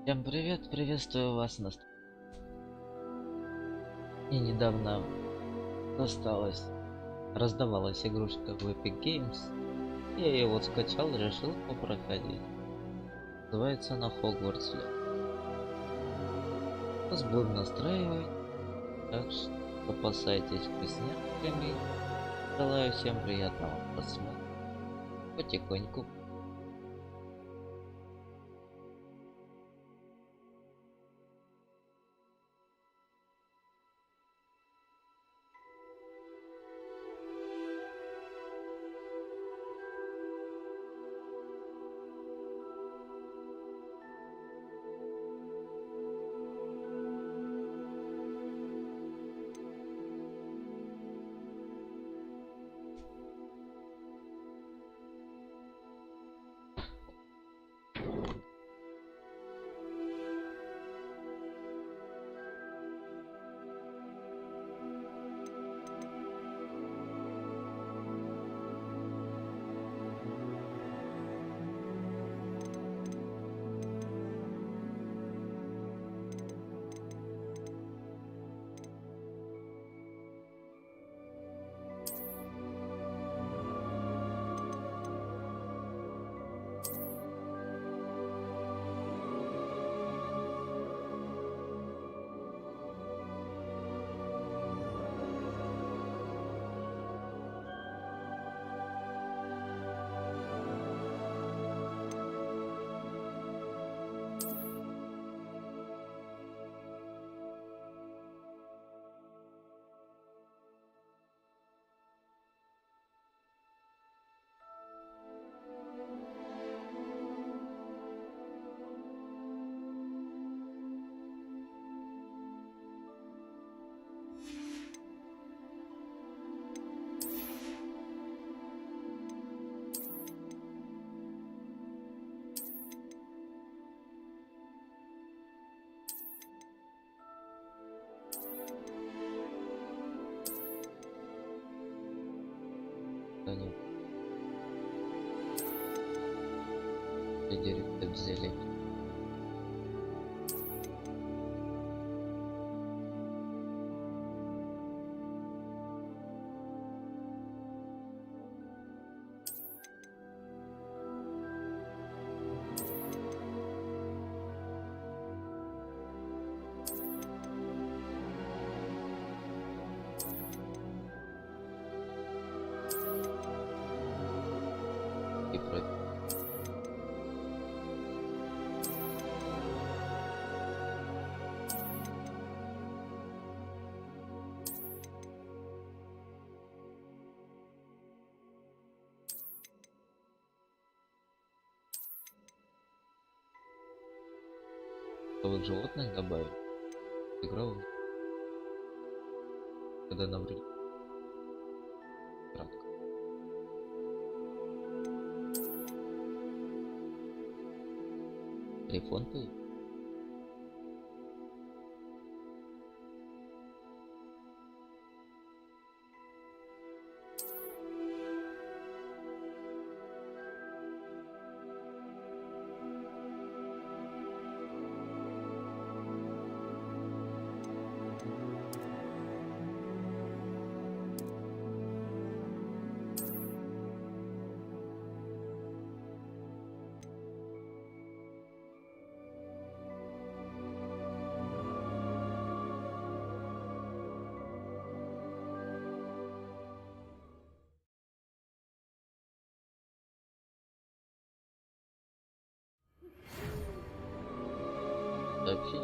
Всем привет, приветствую вас на Мне недавно раздавалась игрушка в Epic Games. Я ее вот скачал, решил попроходить. Называется она Hogwarts Legacy. Нас будем настраивать, так что опасайтесь вкусняшками. Желаю всем приятного просмотра. Потихоньку. Они директор взяли. И против. Новых животных добавить. Играл, когда на время. Кратко. Фонты. Сообщить.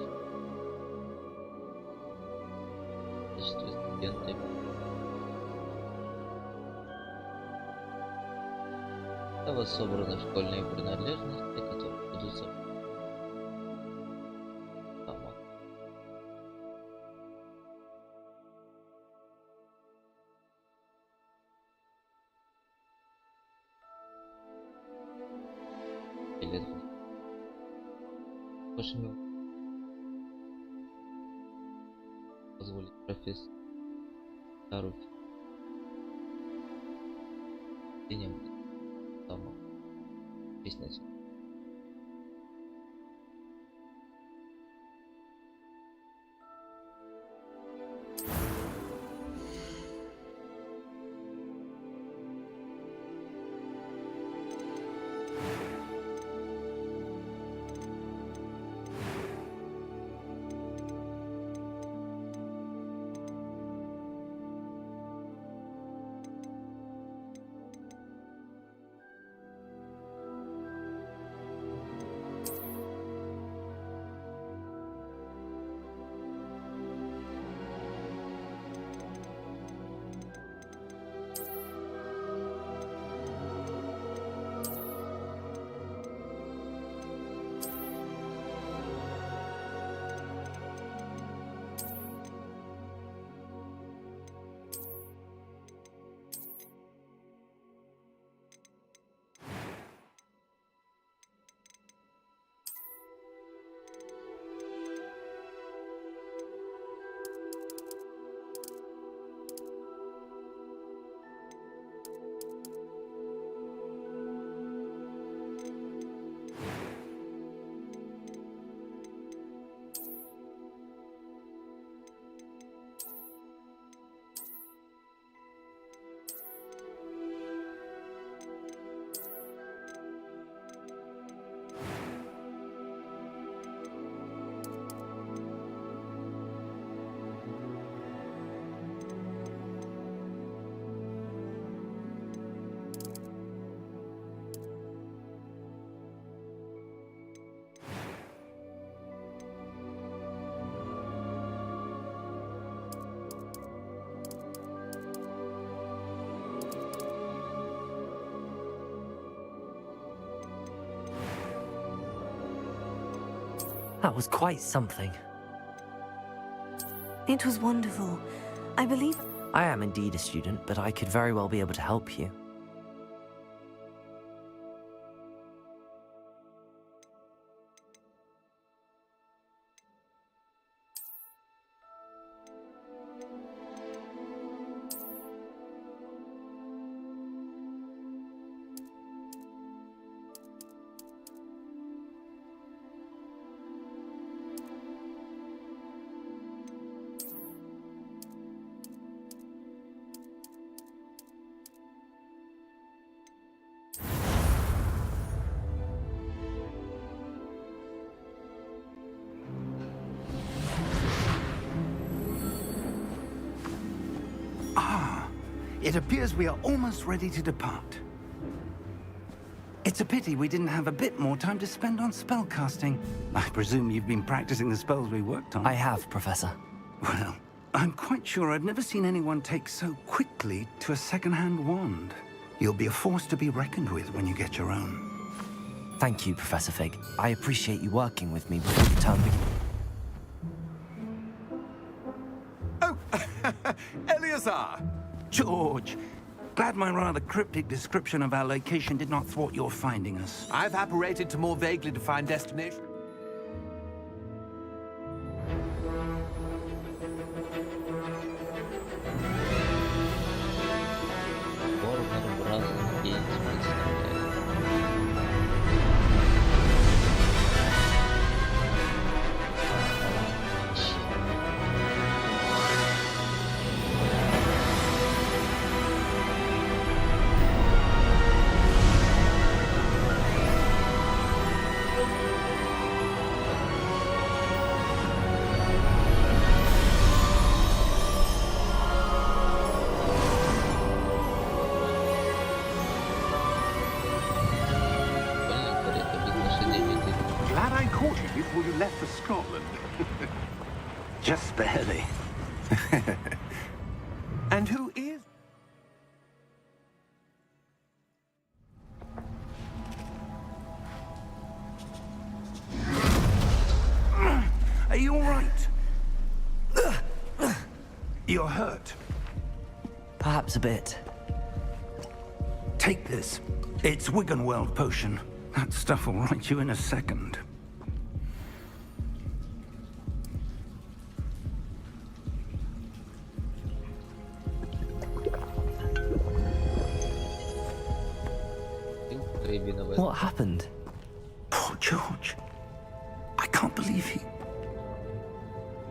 Качестве студенты. У вас собраны школьные принадлежности, которые будут дома. Или вашими позволить профессору и не будет дома. Объяснять. That was quite something. It was wonderful. I believe... I am indeed a student, but I could very well be able to help you. It appears we are almost ready to depart. It's a pity we didn't have a bit more time to spend on spellcasting. I presume you've been practicing the spells we worked on. I have, Professor. Well, I'm quite sure I've never seen anyone take so quickly to a second-hand wand. You'll be a force to be reckoned with when you get your own. Thank you, Professor Fig. I appreciate you working with me before the term begins. Oh, Eleazar! George, glad my rather cryptic description of our location did not thwart your finding us. I've apparated to more vaguely defined destination. Before you left for Scotland. Just barely. And who is? Are you all right? You're hurt. Perhaps a bit. Take this. It's Wiggenweld potion. That stuff will right you in a second. What happened? Poor George. I can't believe he...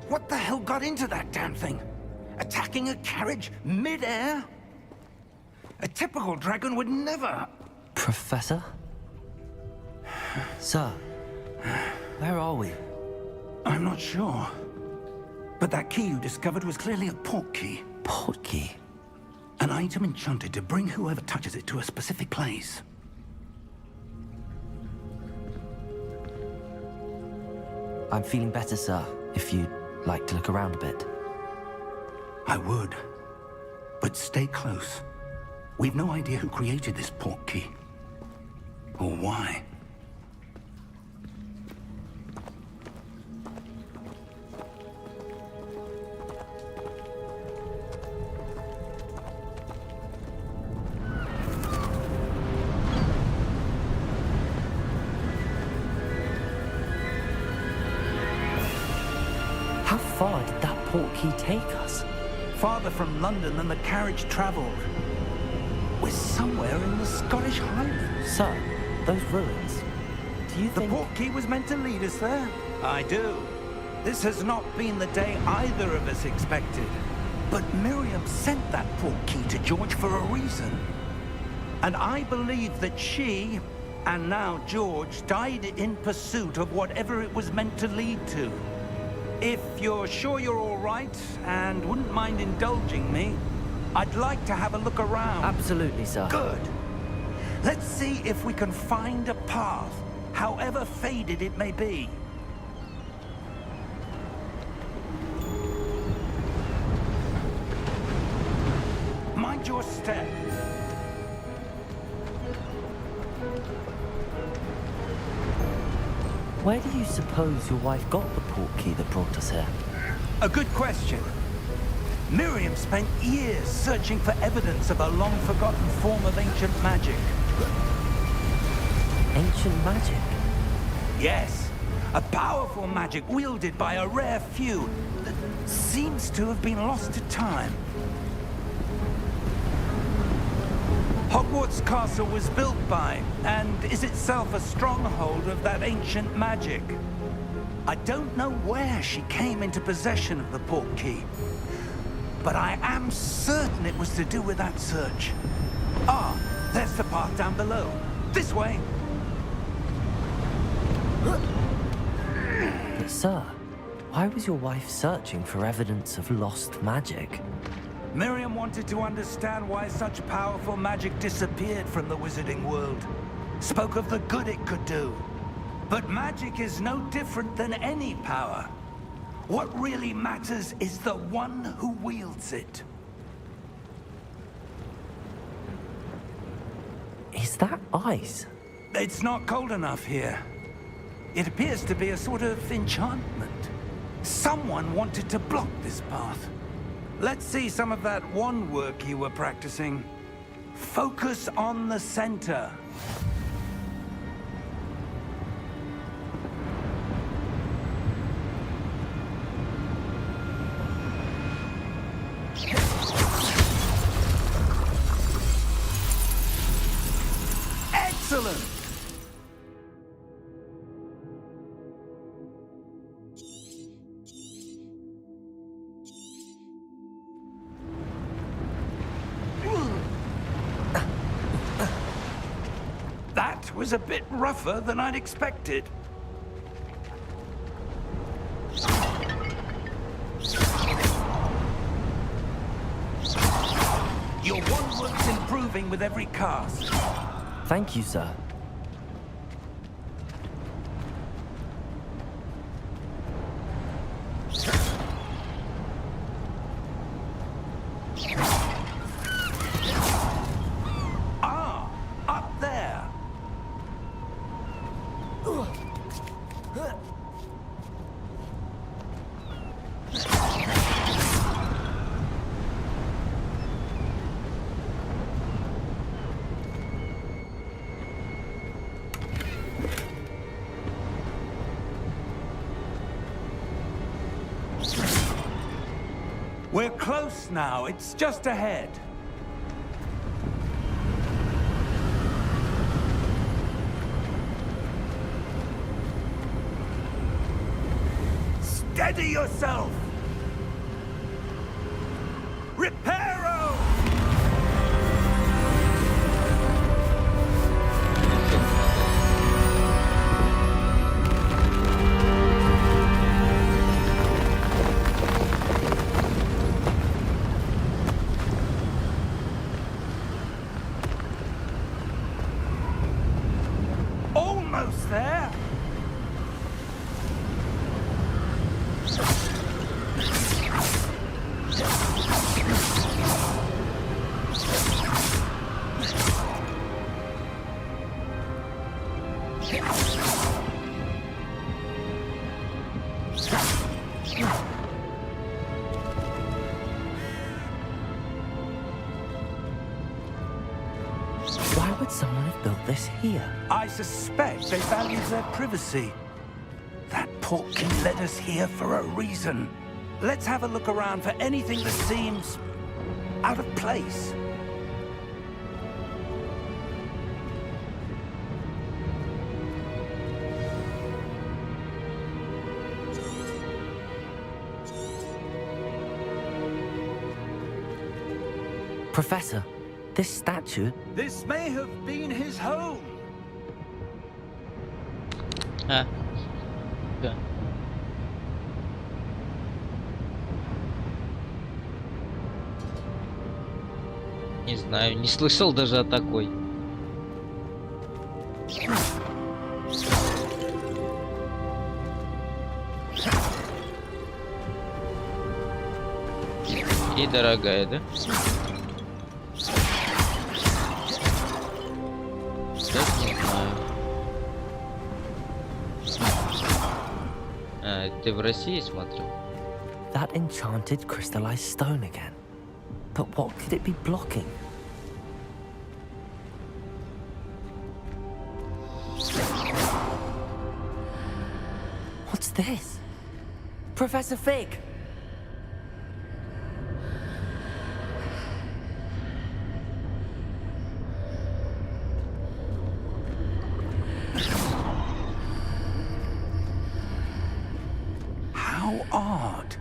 What the hell got into that damn thing? Attacking a carriage mid-air? A typical dragon would never... Professor? Sir, where are we? I'm not sure. But that key you discovered was clearly a port key. Port key? An item enchanted to bring whoever touches it to a specific place. I'm feeling better, sir, if you'd like to look around a bit. I would. But stay close. We've no idea who created this port key. Or why. How far did that port key take us? Farther from London than the carriage traveled. We're somewhere in the Scottish Highlands. Sir, those ruins. Do you think... The port key was meant to lead us there? I do. This has not been the day either of us expected. But Miriam sent that port key to George for a reason. And I believe that she, and now George, died in pursuit of whatever it was meant to lead to. If you're sure you're all right, and wouldn't mind indulging me, I'd like to have a look around. Absolutely, sir. Good. Let's see if we can find a path, however faded it may be. Mind your step. Where do you suppose your wife got the portkey that brought us here? A good question. Miriam spent years searching for evidence of a long-forgotten form of ancient magic. Ancient magic? Yes, a powerful magic wielded by a rare few that seems to have been lost to time. Hogwarts Castle was built by, and is itself a stronghold of that ancient magic. I don't know where she came into possession of the portkey, but I am certain it was to do with that search. Ah, there's the path down below. This way. But sir, why was your wife searching for evidence of lost magic? Miriam wanted to understand why such powerful magic disappeared from the wizarding world. Spoke of the good it could do. But magic is no different than any power. What really matters is the one who wields it. Is that ice? It's not cold enough here. It appears to be a sort of enchantment. Someone wanted to block this path. Let's see some of that wand work you were practicing. Focus on the center. Excellent! That was a bit rougher than I'd expected. Your wand work's improving with every cast. Thank you, sir. Ah, up there. We're close now. It's just ahead. Steady yourself! Reparo! Almost there! Why would someone have built this here? I suspect they value their privacy. That portkey led us here for a reason. Let's have a look around for anything that seems out of place. Professor, this statue... This may have been his home. А. Да. Не знаю, не слышал даже о такой. И дорогая, да? Даже не знаю. А, ты в России смотрел? That enchanted crystallized stone again. But what could it be blocking? What's this? Professor Fig! How odd.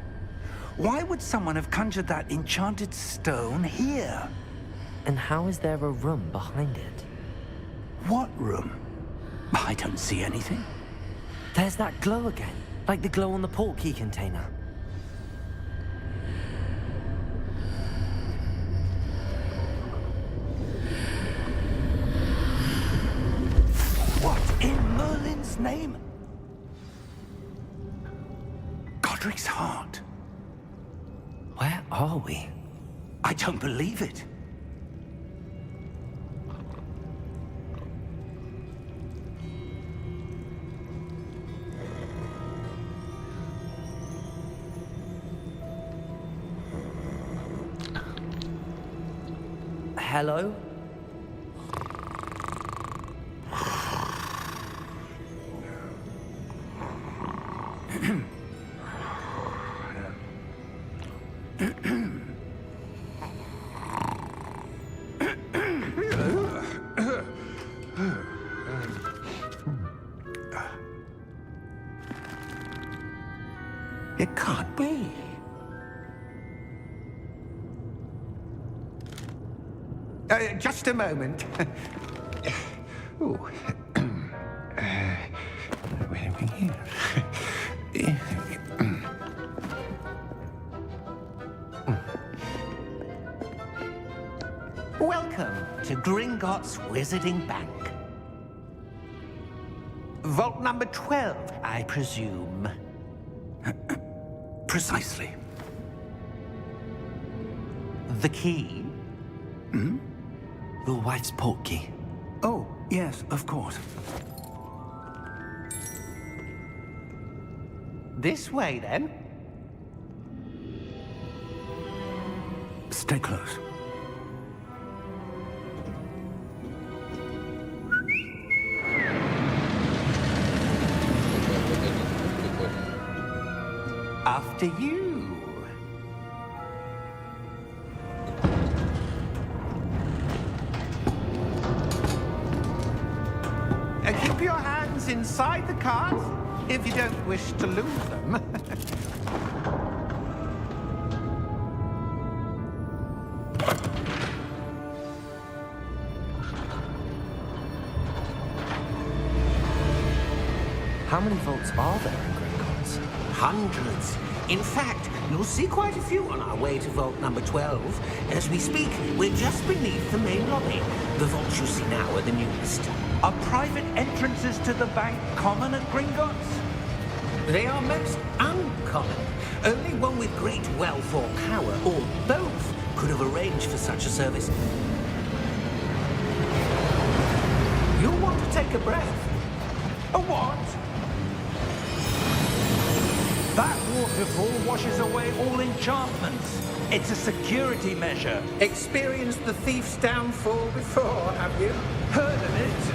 Why would someone have conjured that enchanted stone here? And how is there a room behind it? What room? I don't see anything. There's that glow again, like the glow on the portkey container. What in Merlin's name? Godric's heart. Where are we? I don't believe it. Hello? It can't be. Just a moment. Ooh. Where are we here? Welcome to Gringotts Wizarding Bank. Vault number 12, I presume. Precisely. The key? Your wife's portkey. Oh, yes, of course. This way, then. Stay close. After you. Keep your hands inside the cart if you don't wish to lose them. How many vaults are there in Gringotts? Hundreds. In fact, you'll see quite a few on our way to vault number 12. As we speak, we're just beneath the main lobby. The vaults you see now are the newest. Are private entrances to the bank common at Gringotts? They are most uncommon. Only one with great wealth or power, or both, could have arranged for such a service. You'll want to take a breath. A what? That waterfall washes away all enchantments. It's a security measure. Experienced the thief's downfall before, have you? Heard of it?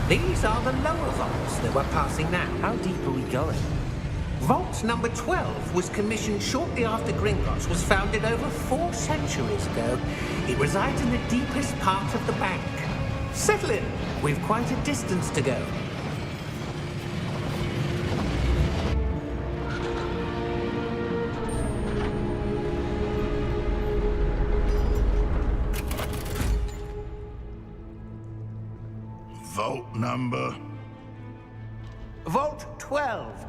These are the lower vaults that we're passing now. How deep are we going? Vault number 12 was commissioned shortly after Gringotts was founded over 4 centuries ago. It resides in the deepest part of the bank. Settle in. We've quite a distance to go. Vault number? Vault 12.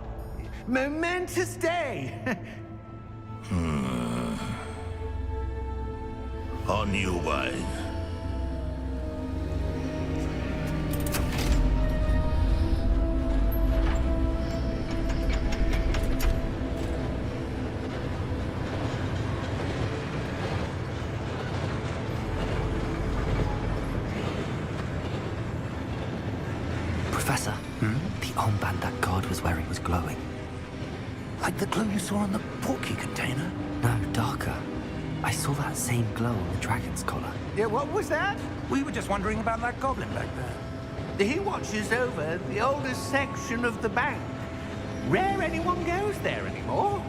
Momentous day. On your way. Professor, the armband that guard was wearing was glowing. Like the glow you saw on the portkey container? No, darker. I saw that same glow on the dragon's collar. Yeah, what was that? We were just wondering about that goblin back there. He watches over the oldest section of the bank. Rare anyone goes there anymore.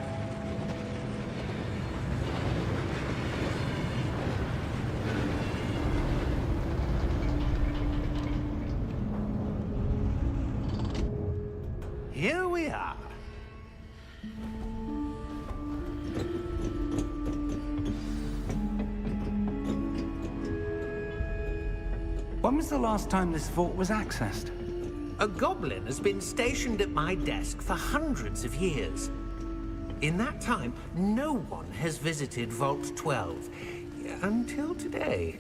Here we are. When was the last time this vault was accessed? A goblin has been stationed at my desk for hundreds of years. In that time, no one has visited Vault 12. Until today.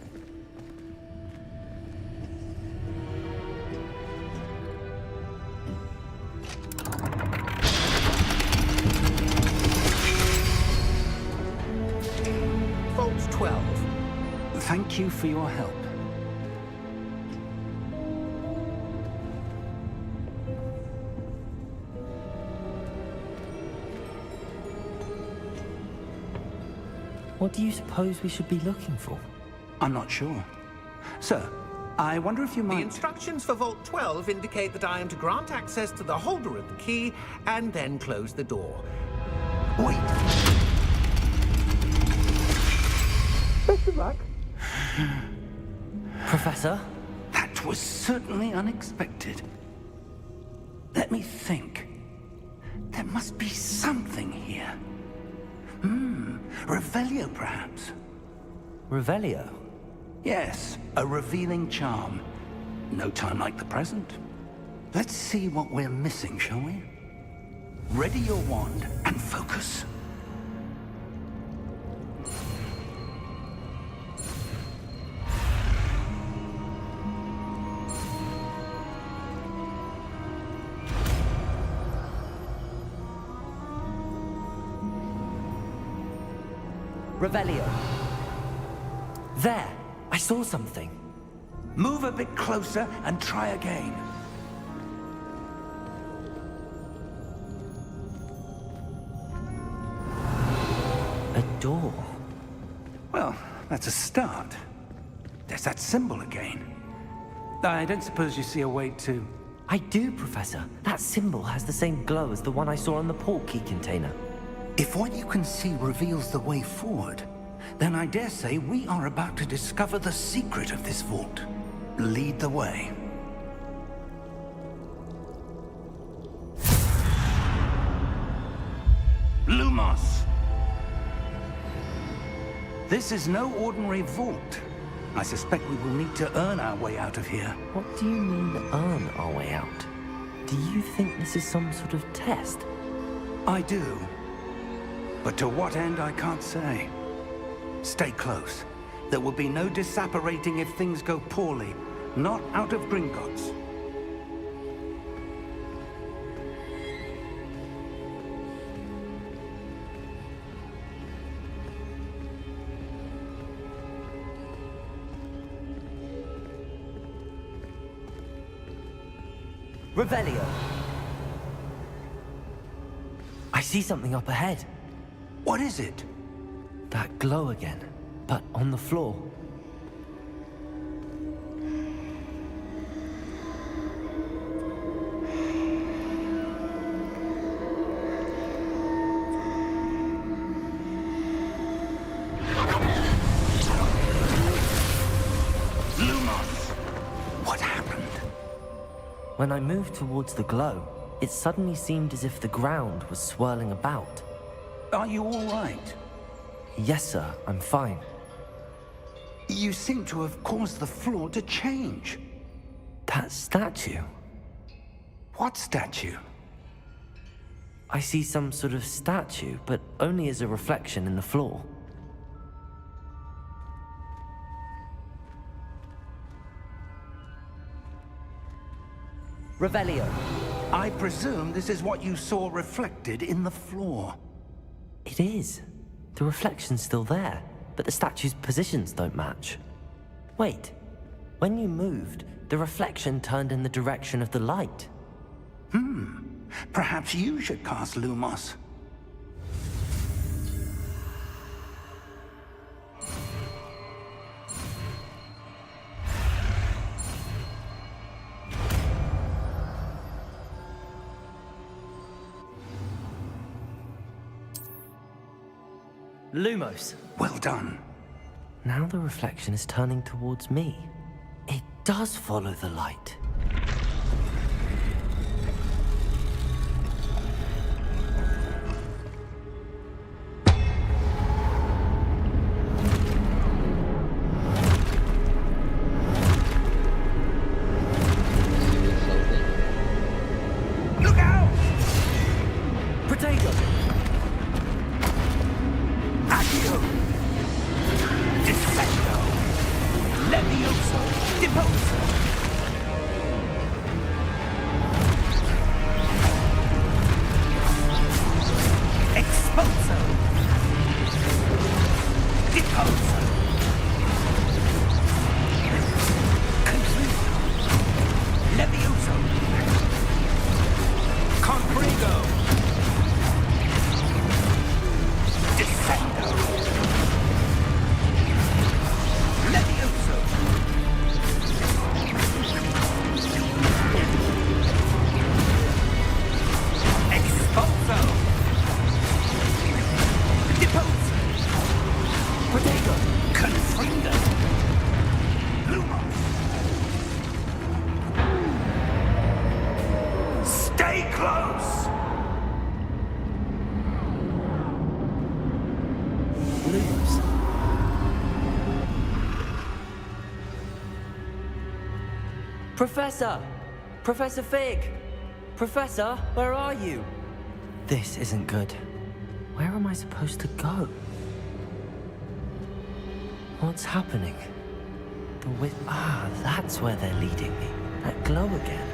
Vault 12. Thank you for your help. What do you suppose we should be looking for? I'm not sure. Sir, I wonder if you The might... instructions for Vault 12 indicate that I am to grant access to the holder of the key and then close the door. Wait! Best of luck. Professor? That was certainly unexpected. Let me think. There must be something here. Revelio, perhaps? Revelio? Yes, a revealing charm. No time like the present. Let's see what we're missing, shall we? Ready your wand and focus. Revelio. There! I saw something. Move a bit closer and try again. A door. Well, that's a start. There's that symbol again. I don't suppose you see a way to... I do, Professor. That symbol has the same glow as the one I saw on the portkey container. If what you can see reveals the way forward, then I dare say we are about to discover the secret of this vault. Lead the way. Lumos! This is no ordinary vault. I suspect we will need to earn our way out of here. What do you mean, earn our way out? Do you think this is some sort of test? I do. But to what end, I can't say. Stay close. There will be no disapparating if things go poorly. Not out of Gringotts. Revelio! I see something up ahead. What is it? That glow again, but on the floor. Lumos! What happened? When I moved towards the glow, it suddenly seemed as if the ground was swirling about. Are you all right? Yes, sir, I'm fine. You seem to have caused the floor to change. That statue. What statue? I see some sort of statue, but only as a reflection in the floor. Revelio. I presume this is what you saw reflected in the floor. It is. The reflection's still there, but the statue's positions don't match. Wait. When you moved, the reflection turned in the direction of the light. Perhaps you should cast Lumos. Lumos. Well done. Now the reflection is turning towards me. It does follow the light. Look out! Potato! Accio! Descendo! Levioso! Deposo! Exposo! Deposo! Confringo! Levioso! Confringo! Descendo! Levioso! Exposo! Deposo! Potato! Confringo! Lumos! Stay close! Lumos. Professor! Professor Fig! Professor, where are you? This isn't good. Where am I supposed to go? What's happening? That's where they're leading me. That glow again.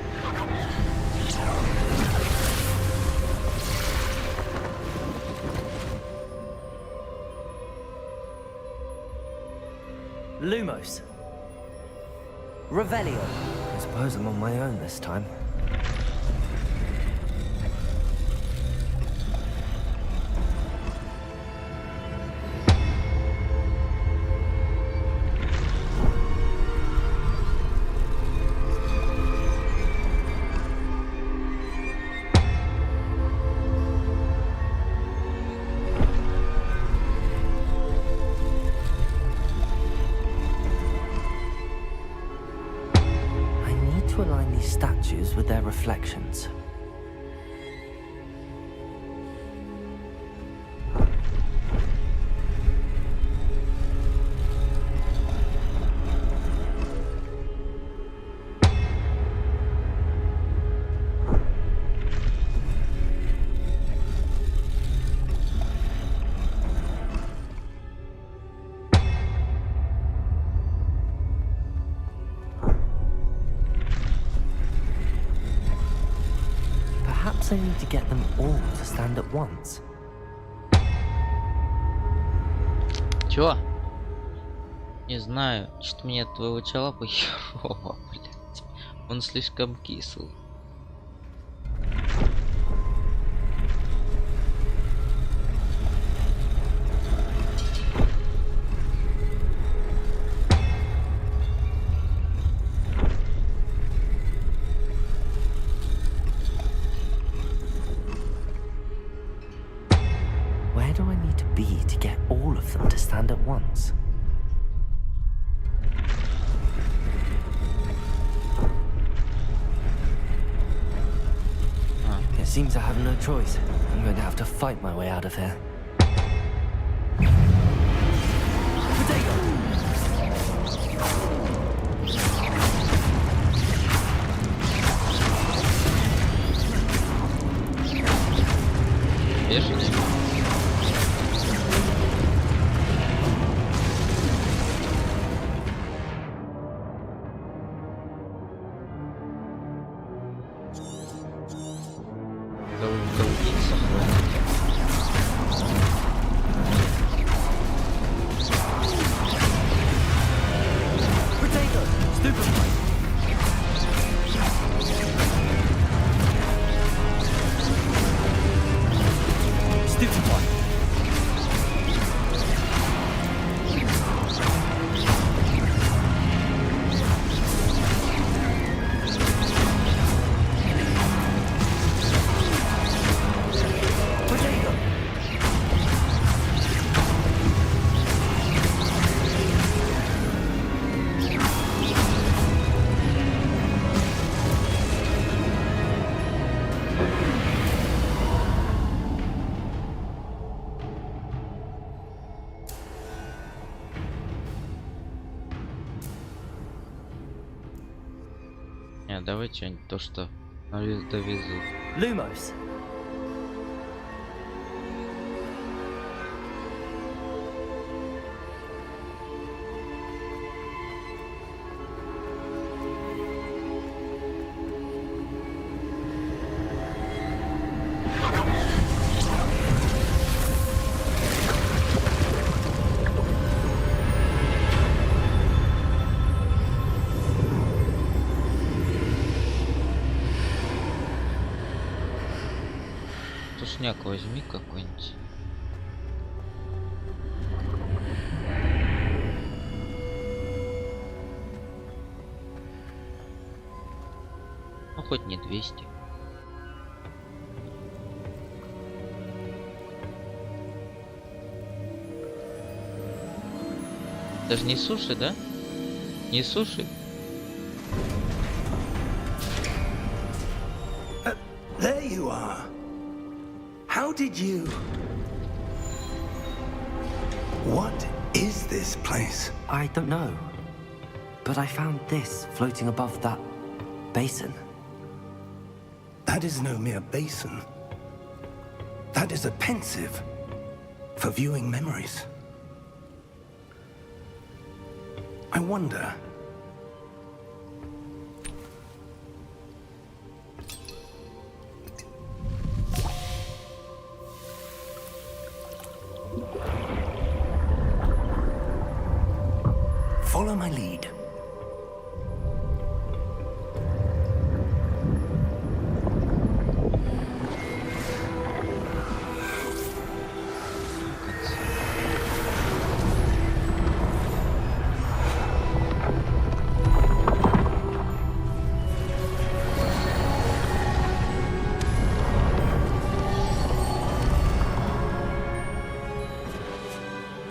Lumos. Revelio. I suppose I'm on my own this time. To align these statues with their reflections. Perhaps I need to get them all to stand at once. Чё? Не знаю, что мне от твоего чела похерово, блять. Он слишком кислый. Where do I need to be to get all of them to stand at once? It seems I have no choice. I'm going to have to fight my way out of here. Бешеный. Голубица. Potato! Stupid fight! Stupid давай что-нибудь то, что довезут. Lumos. Тушняк возьми какой-нибудь. Ну хоть не 200. Даже не суши, да? Не суши? There you are. How did you... What is this place? I don't know. But I found this floating above that basin. That is no mere basin. That is a pensive for viewing memories. I wonder... Follow my lead.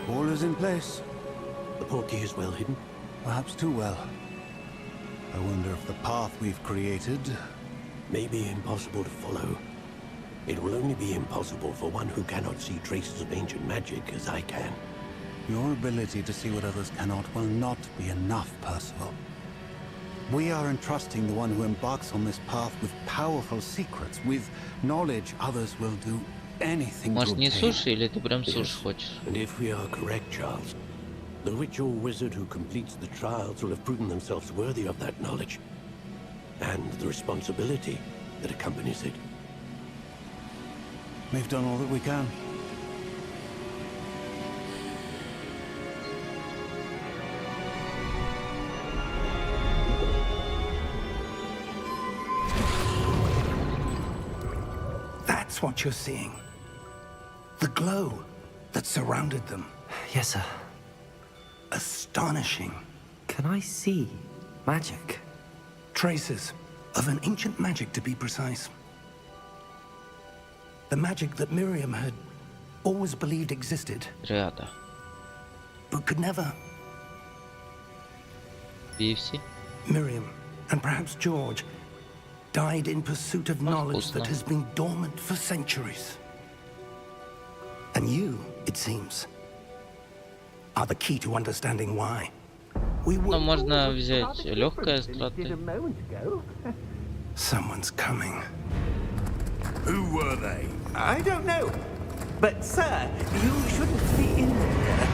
All is in place. The portkey is well hidden. Perhaps too well. I wonder if the path we've created... May be impossible to follow. It will only be impossible for one who cannot see traces of ancient magic as I can. Your ability to see what others cannot will not be enough, Percival. We are entrusting the one who embarks on this path with powerful secrets, with knowledge others will do anything to Может не obtain. суши, или ты прям суши хочешь? And if we are correct, Charles, the ritual wizard who completes the trials will have proven themselves worthy of that knowledge. And the responsibility that accompanies it. We've done all that we can. That's what you're seeing. The glow that surrounded them. Yes, sir. Astonishing. Can I see magic? Traces of an ancient magic, to be precise. The magic that Miriam had always believed existed, Ряда. but could never. Пивси. Miriam, and perhaps George, died in pursuit of knowledge that has been dormant for centuries. And you, it seems, are the key to understanding why. We Ну, will... можно взять легкое страты. Someone's coming. Who were they? I don't know. But, sir, you shouldn't be in there.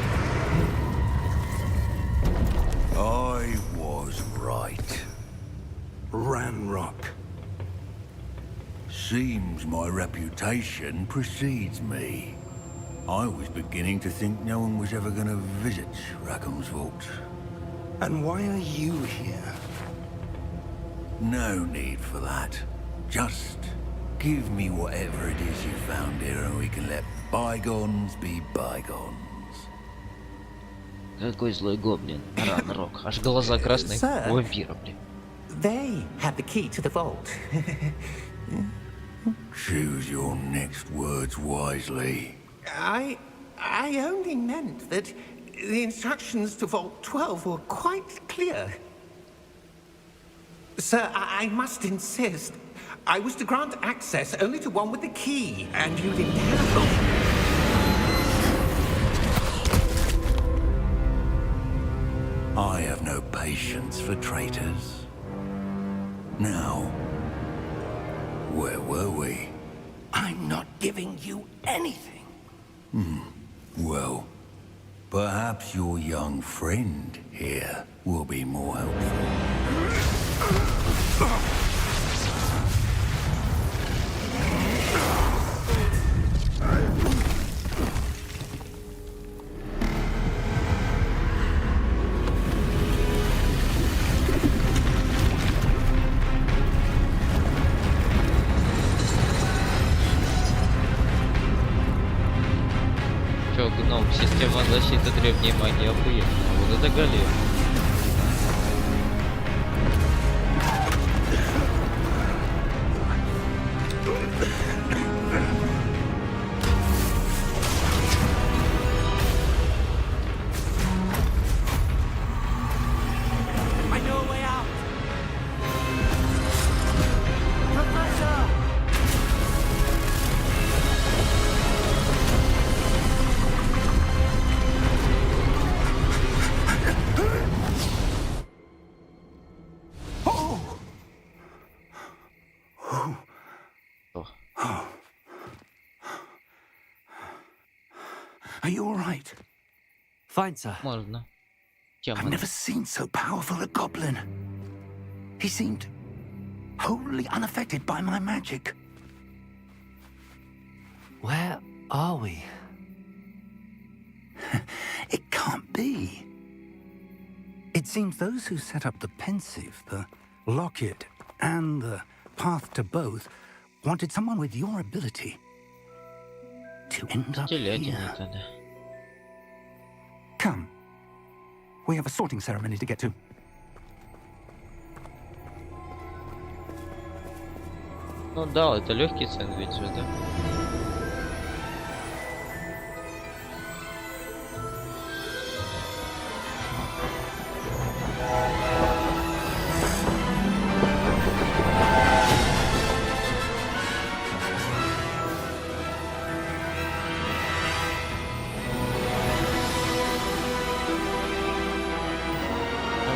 I was right. Ranrock. Seems my reputation precedes me. I was beginning to think no one was ever going to visit Rackham's vault. And why are you here? No need for that. Just give me whatever it is you found here and we can let bygones be bygones. Какой злой гоблин. Ранрок. Аж глаза красные. Sir. Вампира, блин. They had the key to the vault. Choose your next words wisely. I only meant that the instructions to Vault 12 were quite clear. Sir, I must insist. I was to grant access only to one with the key, and you didn't have... I have no patience for traitors. Now, where were we? I'm not giving you anything. Well, perhaps your young friend here will be more helpful. Чё, гном, система защиты древней магии охуенная. Вот это голем. I know a way out. Professor! Are you all right? Fine, sir. Можно. I've never seen so powerful a goblin. He seemed wholly unaffected by my magic. Where are we? It can't be. It seems those who set up the pensive, the locket, and the path to both wanted someone with your ability to end up here. Тогда. Come. We have a sorting ceremony to get to. Ну да, это легкий сэндвич же, да?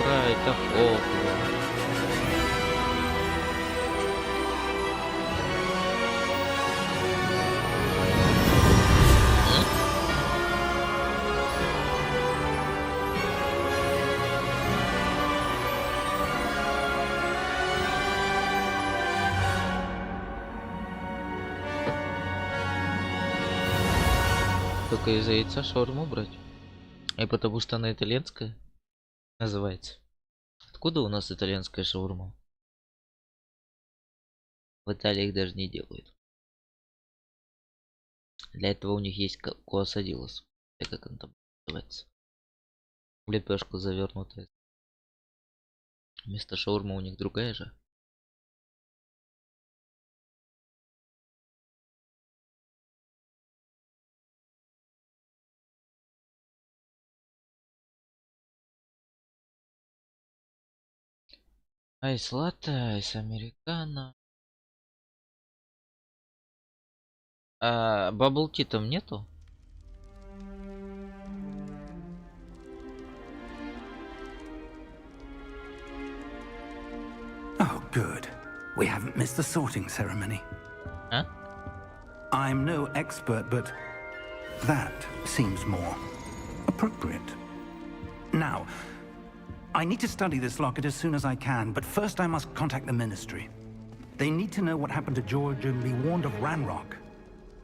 Ура, это Хогвартс. Только из-за яйца шаурму брать. И потому что она итальянская называется. Откуда у нас итальянская шаурма? В Италии их даже не делают. Для этого у них есть куасадилос. Как он там называется? Лепешку завернутая. Вместо шаурмы у них другая же. Айс латте, айс американо. А бабл ти там нету? Oh, good. We haven't missed the sorting ceremony. А? I'm no expert, but that seems more appropriate. Now, I need to study this locket as soon as I can, but first I must contact the Ministry. They need to know what happened to George and be warned of Ranrock.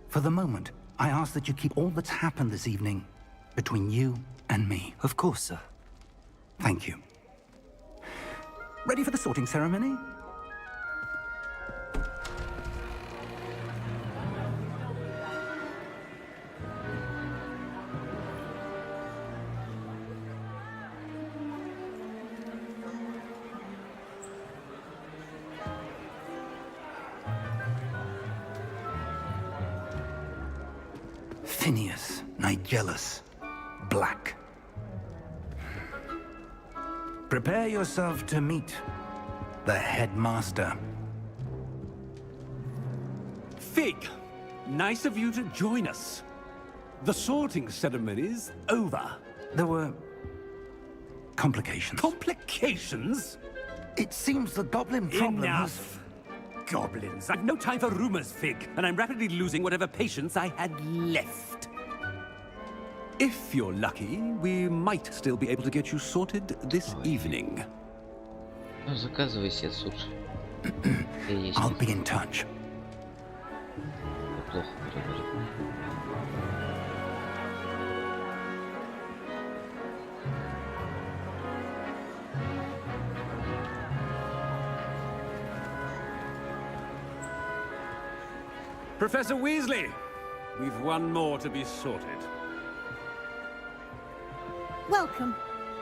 For the moment, I ask that you keep all that's happened this evening between you and me. Of course, sir. Thank you. Ready for the sorting ceremony? Phineas, Nigellus, Black. Prepare yourself to meet the headmaster. Fig, nice of you to join us. The sorting ceremony's over. There were complications. Complications? It seems the goblin problem has... Enough! Goblins. I've no time for rumors, Fig, and I'm rapidly losing whatever patience I had left. If you're lucky, we might still be able to get you sorted this evening. Ну, заказывай себе суши. I'll be in touch. Плохо переводит. Professor Weasley, we've one more to be sorted. Welcome.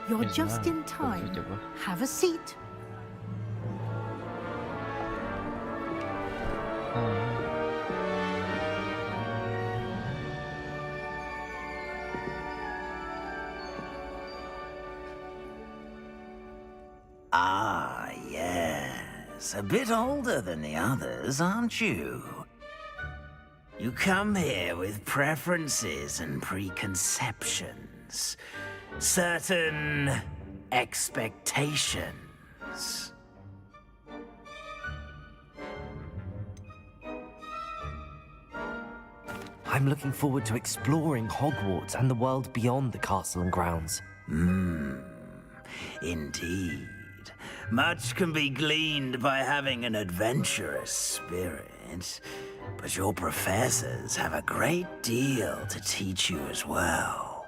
You're Не just знаю, in time. хотя бы. Have a seat. Ah, yes. A bit older than the others, aren't you? You come here with preferences and preconceptions. Certain expectations. I'm looking forward to exploring Hogwarts and the world beyond the castle and grounds. Indeed. Much can be gleaned by having an adventurous spirit, but your professors have a great deal to teach you as well.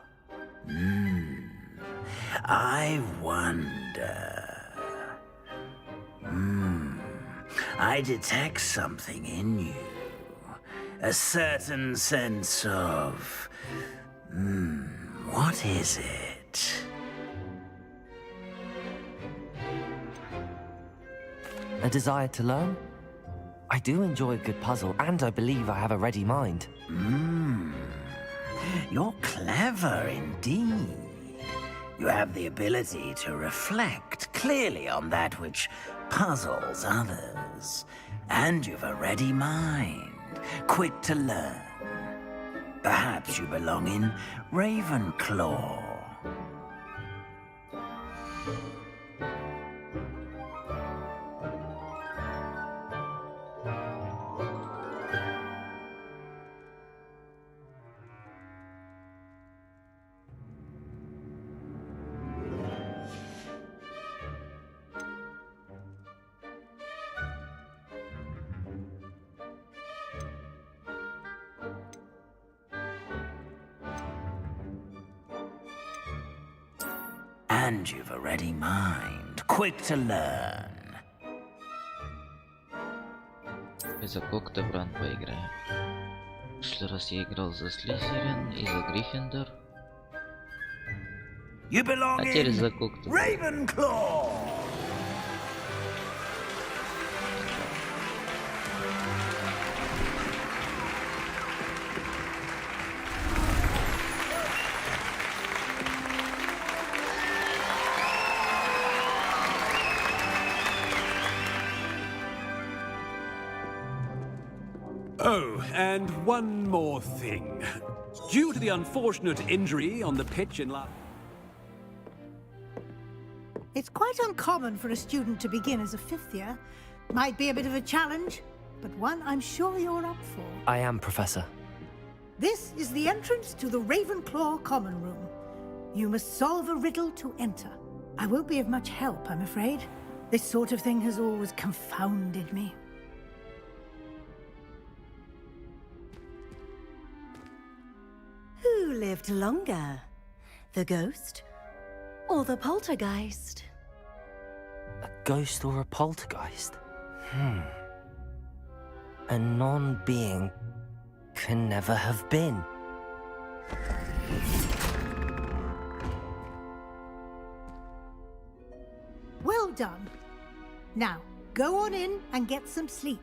I wonder... I detect something in you. A certain sense of... what is it? A desire to learn? I do enjoy a good puzzle, and I believe I have a ready mind. You're clever indeed. You have the ability to reflect clearly on that which puzzles others. And you've a ready mind, quick to learn. Perhaps you belong in Ravenclaw. And you've a ready mind, quick to learn. За Когтебран поиграем. В прошлый раз я играл за Слизерин и за Гриффиндор. You belong А теперь in за Когтебран. Ravenclaw. Oh, and one more thing. Due to the unfortunate injury on the pitch in It's quite uncommon for a student to begin as a fifth year. Might be a bit of a challenge, but one I'm sure you're up for. I am, Professor. This is the entrance to the Ravenclaw Common Room. You must solve a riddle to enter. I won't be of much help, I'm afraid. This sort of thing has always confounded me. Who lived longer? The ghost or the poltergeist? A ghost or a poltergeist? A non-being can never have been. Well done. Now, go on in and get some sleep.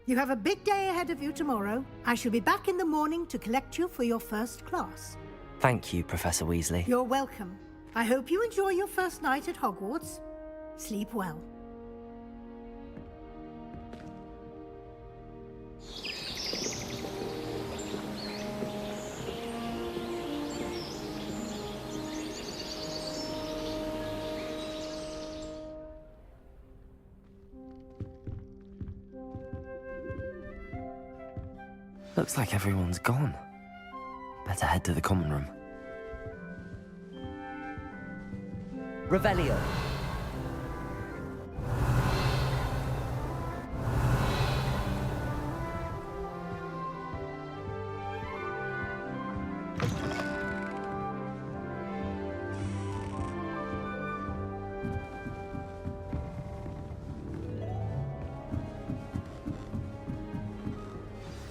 You have a big day ahead of you tomorrow. I shall be back in the morning to collect you for your first class. Thank you, Professor Weasley. You're welcome. I hope you enjoy your first night at Hogwarts. Sleep well. Looks like everyone's gone. Better head to the common room. Revelio.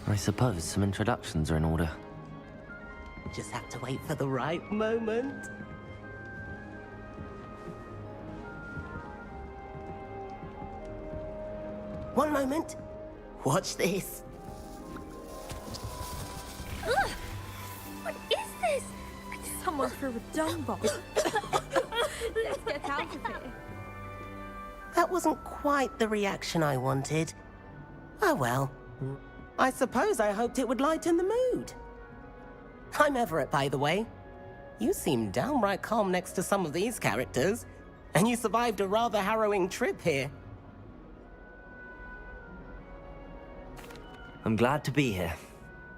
I suppose some introductions are in order. Just have to wait for the right moment. One moment. Watch this. Ugh! What is this? Someone threw a dung bomb. Let's get out of here. That wasn't quite the reaction I wanted. Oh well. I suppose I hoped it would lighten the mood. I'm Everett, by the way. You seem downright calm next to some of these characters, and you survived a rather harrowing trip here. I'm glad to be here.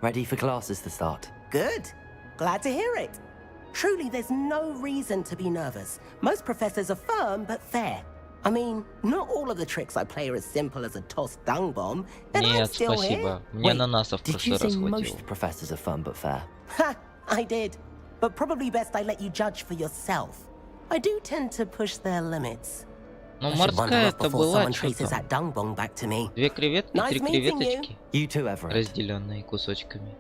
Ready for classes to start. Good. Glad to hear it. Truly, there's no reason to be nervous. Most professors are firm but fair. I mean, not all of the tricks I play are as simple as a tossed dung bomb, and I'm Нет, still спасибо. here. Мне ананасов в Did прошлый you раз say хватило. most professors are firm but fair? Ha! I did. But probably best I let you judge for yourself. I do tend to push their limits. Ну, I should wander морская off это before была someone traces что-то. that dung bomb back to me. 2 креветки, 3 Nice meeting you. креветочки, You too, Everett. разделенные кусочками.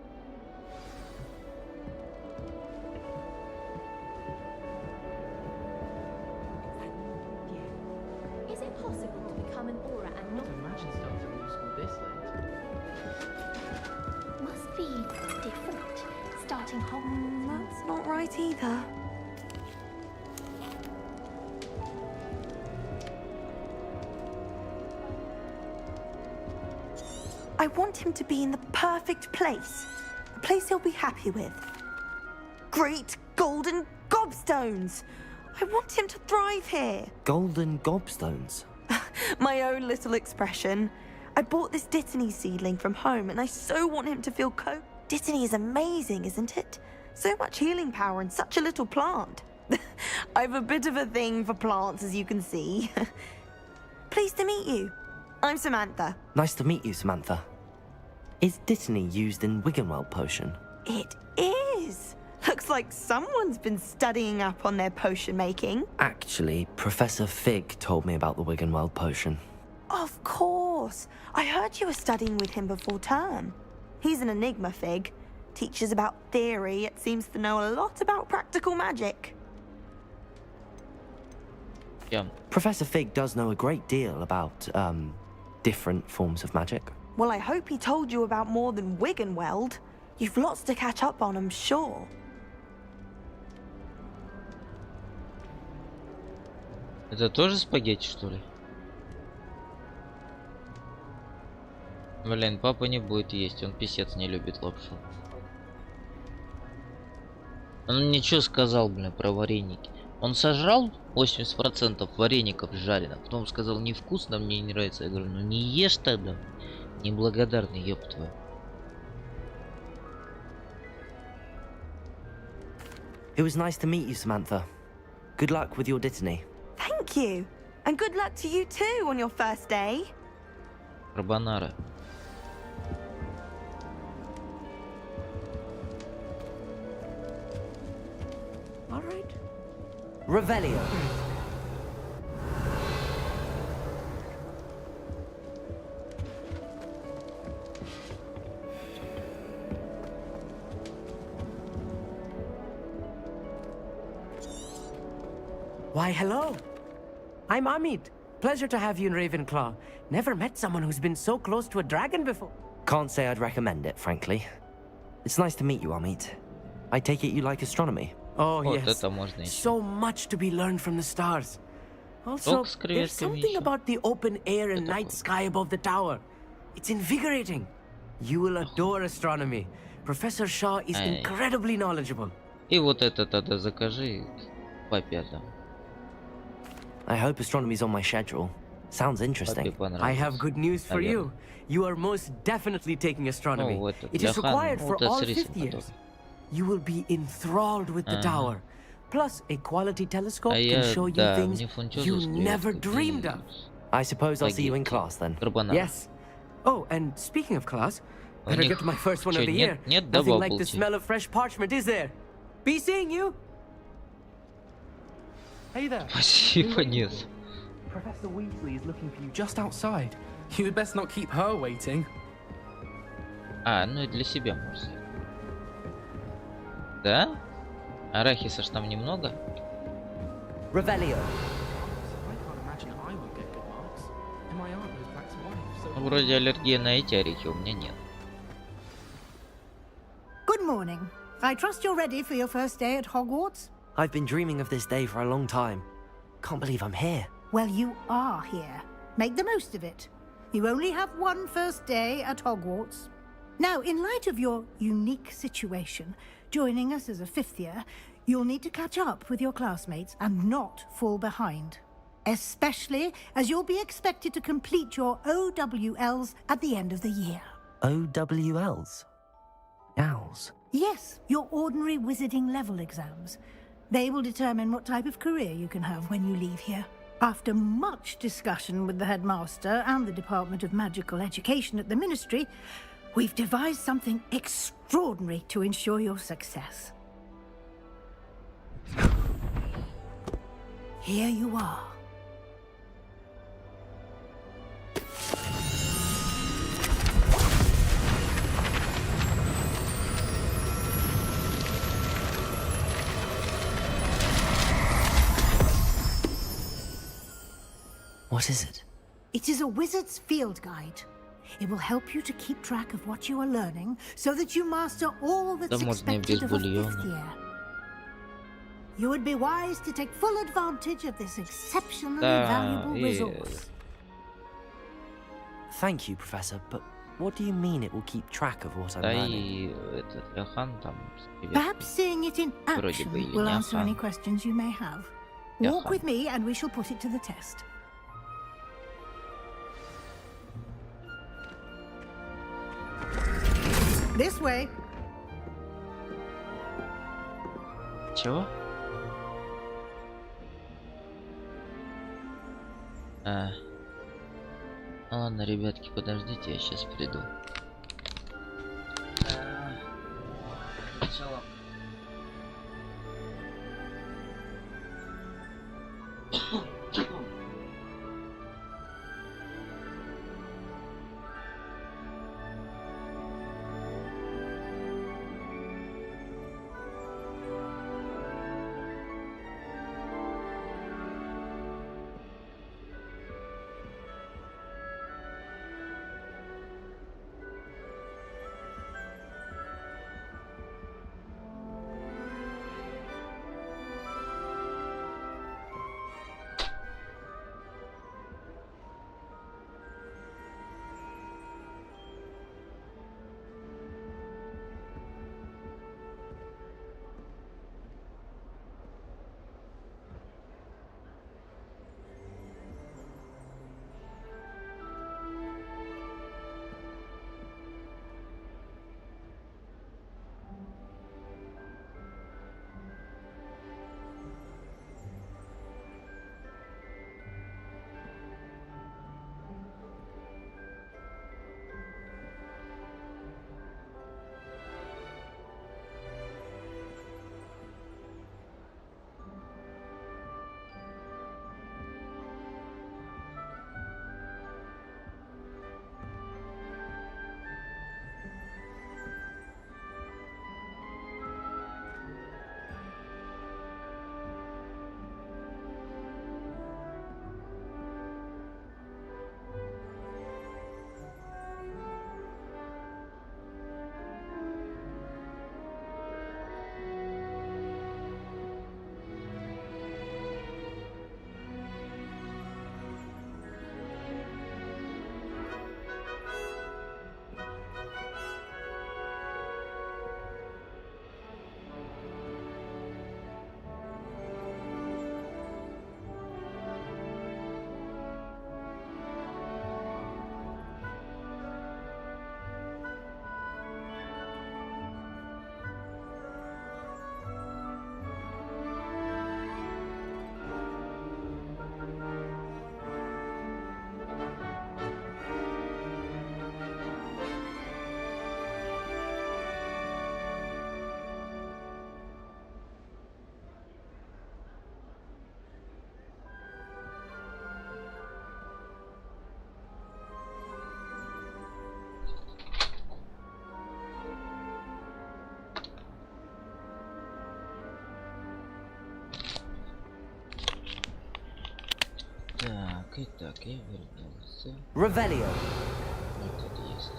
Is it possible to become an aura and not? Imagine starting new school this late. Must be different. Starting Hogwarts. That's not right either. I want him to be in the perfect place. A place he'll be happy with. Great golden gobstones! I want him to thrive here. Golden gobstones. My own little expression. I bought this Dittany seedling from home and I so want him to feel Dittany is amazing, isn't it? So much healing power in such a little plant. I've a bit of a thing for plants, as you can see. Pleased to meet you. I'm Samantha. Nice to meet you, Samantha. Is Dittany used in Wiggenweld potion? It is. Looks like someone's been studying up on their potion making. Actually, Professor Fig told me about the Wiggenweld potion. Of course. I heard you were studying with him before term. He's an enigma, Fig. Teaches about theory, yet seems to know a lot about practical magic. Yeah. Professor Fig does know a great deal about, different forms of magic. Well, I hope he told you about more than Wiggenweld. You've lots to catch up on, I'm sure. Это тоже спагетти, что ли? Блин, папа не будет есть, он писец не любит лапшу. Он ничего сказал, блин, про вареники. Он сожрал 80% вареников жареных, потом сказал, невкусно, мне не нравится. Я говорю, ну не ешь тогда, неблагодарный, ёб твою. It was nice to meet you, Samantha. Good luck with your Dittany. Thank you. And good luck to you too on your first day. Карбонара. All right. Revelio. Why, hello. I'm Amit. Pleasure to have you in Ravenclaw. Never met someone who's been so close to a dragon before. Can't say I'd recommend it, frankly. It's nice to meet you, Amit. I take it you like astronomy. Oh, Вот yes. это можно еще. So much to be learned from the stars. Also, с there's креветками something еще. about the open air and Это night вот. sky above the tower. It's invigorating. You will adore astronomy. Professor Shaw is Ай. incredibly knowledgeable. И вот это тогда закажи папе отдам. I hope astronomy's on my schedule. Sounds Папе interesting. I have понравилось. good news for you. You are most definitely taking astronomy. Ну, этот, It для is Хана, required ну, for вот это all с рисом, fifth years. который. You will be enthralled with the Ага. tower. Plus, a quality telescope А can я, show you да, things мне фунтёзу you стрелять, never тут dreamed и of. I suppose I'll see you in спагетти, class then. карбонара. Yes. Oh, and speaking of class, У better них get to my first one чё, of the year. нет, да, Nothing like the бабблти? smell of fresh parchment, is there? Be seeing you. Hey there. Спасибо, нет. Professor Weasley is looking for you just outside. You had best not keep her waiting. А, ну и для себя можно. Да? Арахиса ж там немного. Revelio. I can't imagine I would get good marks. And my aunt goes back to wife, so... Ну, вроде аллергия на эти орехи у меня нет. Good morning. I trust you're ready for your first day at Hogwarts? I've been dreaming of this day for a long time. Can't believe I'm here. Well, you are here. Make the most of it. You only have one first day at Hogwarts. Now, in light of your unique situation, joining us as a fifth year, you'll need to catch up with your classmates and not fall behind. Especially as you'll be expected to complete your OWLs at the end of the year. OWLs? Owls? Yes, your ordinary wizarding level exams. They will determine what type of career you can have when you leave here. After much discussion with the headmaster and the Department of Magical Education at the Ministry, we've devised something extraordinary to ensure your success. Here you are. What is it? It is a wizard's field guide. It will help you to keep track of what you are learning so that you master all that's Да можно и без expected of a fifth бульона. year. You would be wise to take full advantage of this exceptionally Да, valuable и resource. Thank you, Professor, but what do you mean it will keep track of what I'm да learning? и этот Лехан там. Perhaps seeing it in Вроде бы action или will не answer any Ахан. questions you may have. Я Walk Хан. with me and we shall put it to the test. This way. Чего? А. Ладно, ребятки, подождите, я сейчас приду. Сначала. Итак, я вернулся. Revelio. Вот это есть.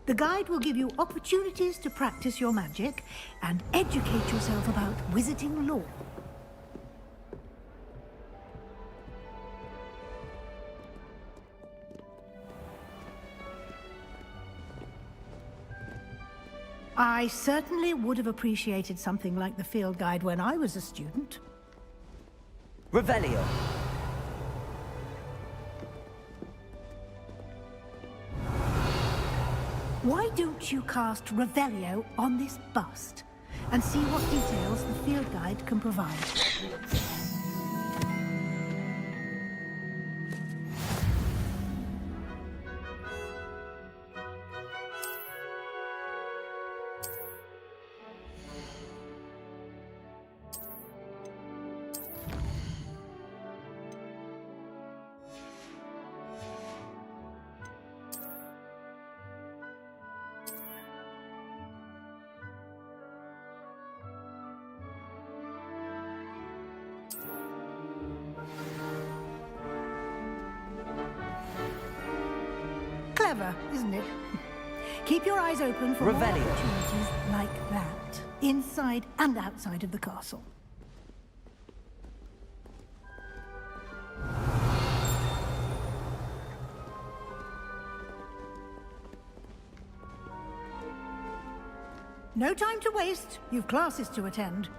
The guide will give you opportunities to practice your magic and educate yourself about wizarding lore. I certainly would have appreciated something like the field guide when I was a student. Revelio. Why don't you cast Revelio on this bust and see what details the field guide can provide? Clever, isn't it? Keep your eyes open for more opportunities like that, inside and outside of the castle. No time to waste. You've classes to attend.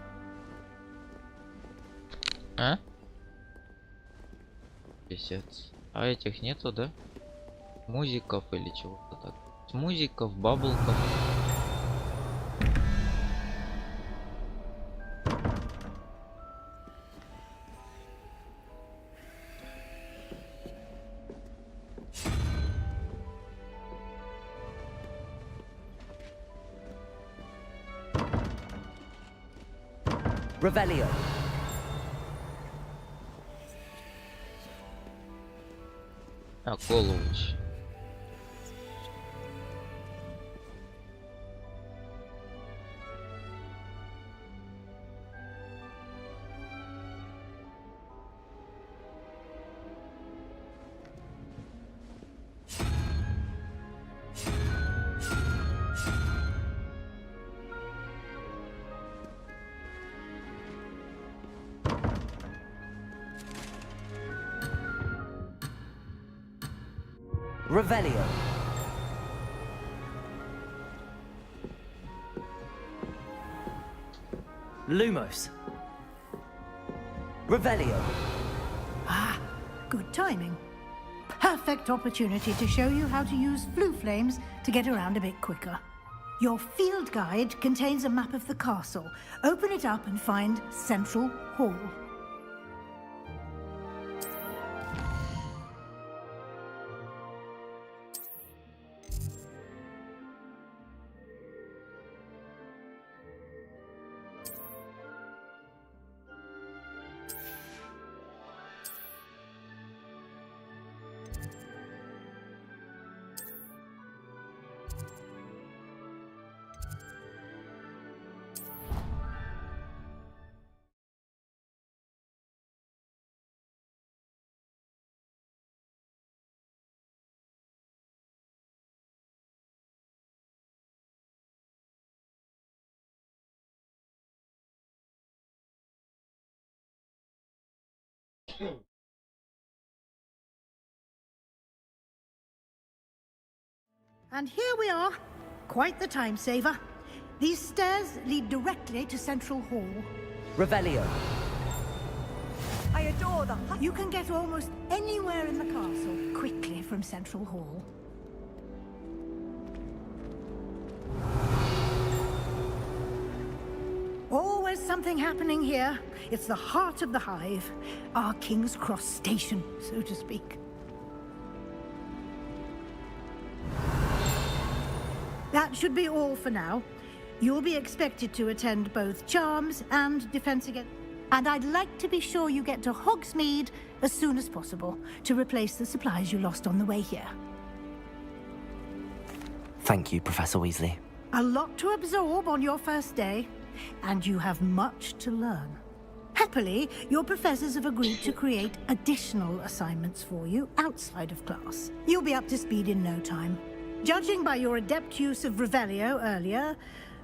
А? Писец. А этих нету, да? Музиков или чего-то так. Музиков, баблков. Revelio. А, Колович. Revelio. Lumos. Revelio. Ah, good timing. Perfect opportunity to show you how to use flue flames to get around a bit quicker. Your field guide contains a map of the castle. Open it up and find Central Hall. And here we are. Quite the time saver. These stairs lead directly to Central Hall. Revelio. I adore them. You can get almost anywhere in the castle quickly from Central Hall. Always something happening here. It's the heart of the hive. Our King's Cross station, so to speak. That should be all for now. You'll be expected to attend both Charms and Defense Against... And I'd like to be sure you get to Hogsmeade as soon as possible to replace the supplies you lost on the way here. Thank you, Professor Weasley. A lot to absorb on your first day. and you have much to learn. Happily, your professors have agreed to create additional assignments for you outside of class. You'll be up to speed in no time. Judging by your adept use of Revelio earlier,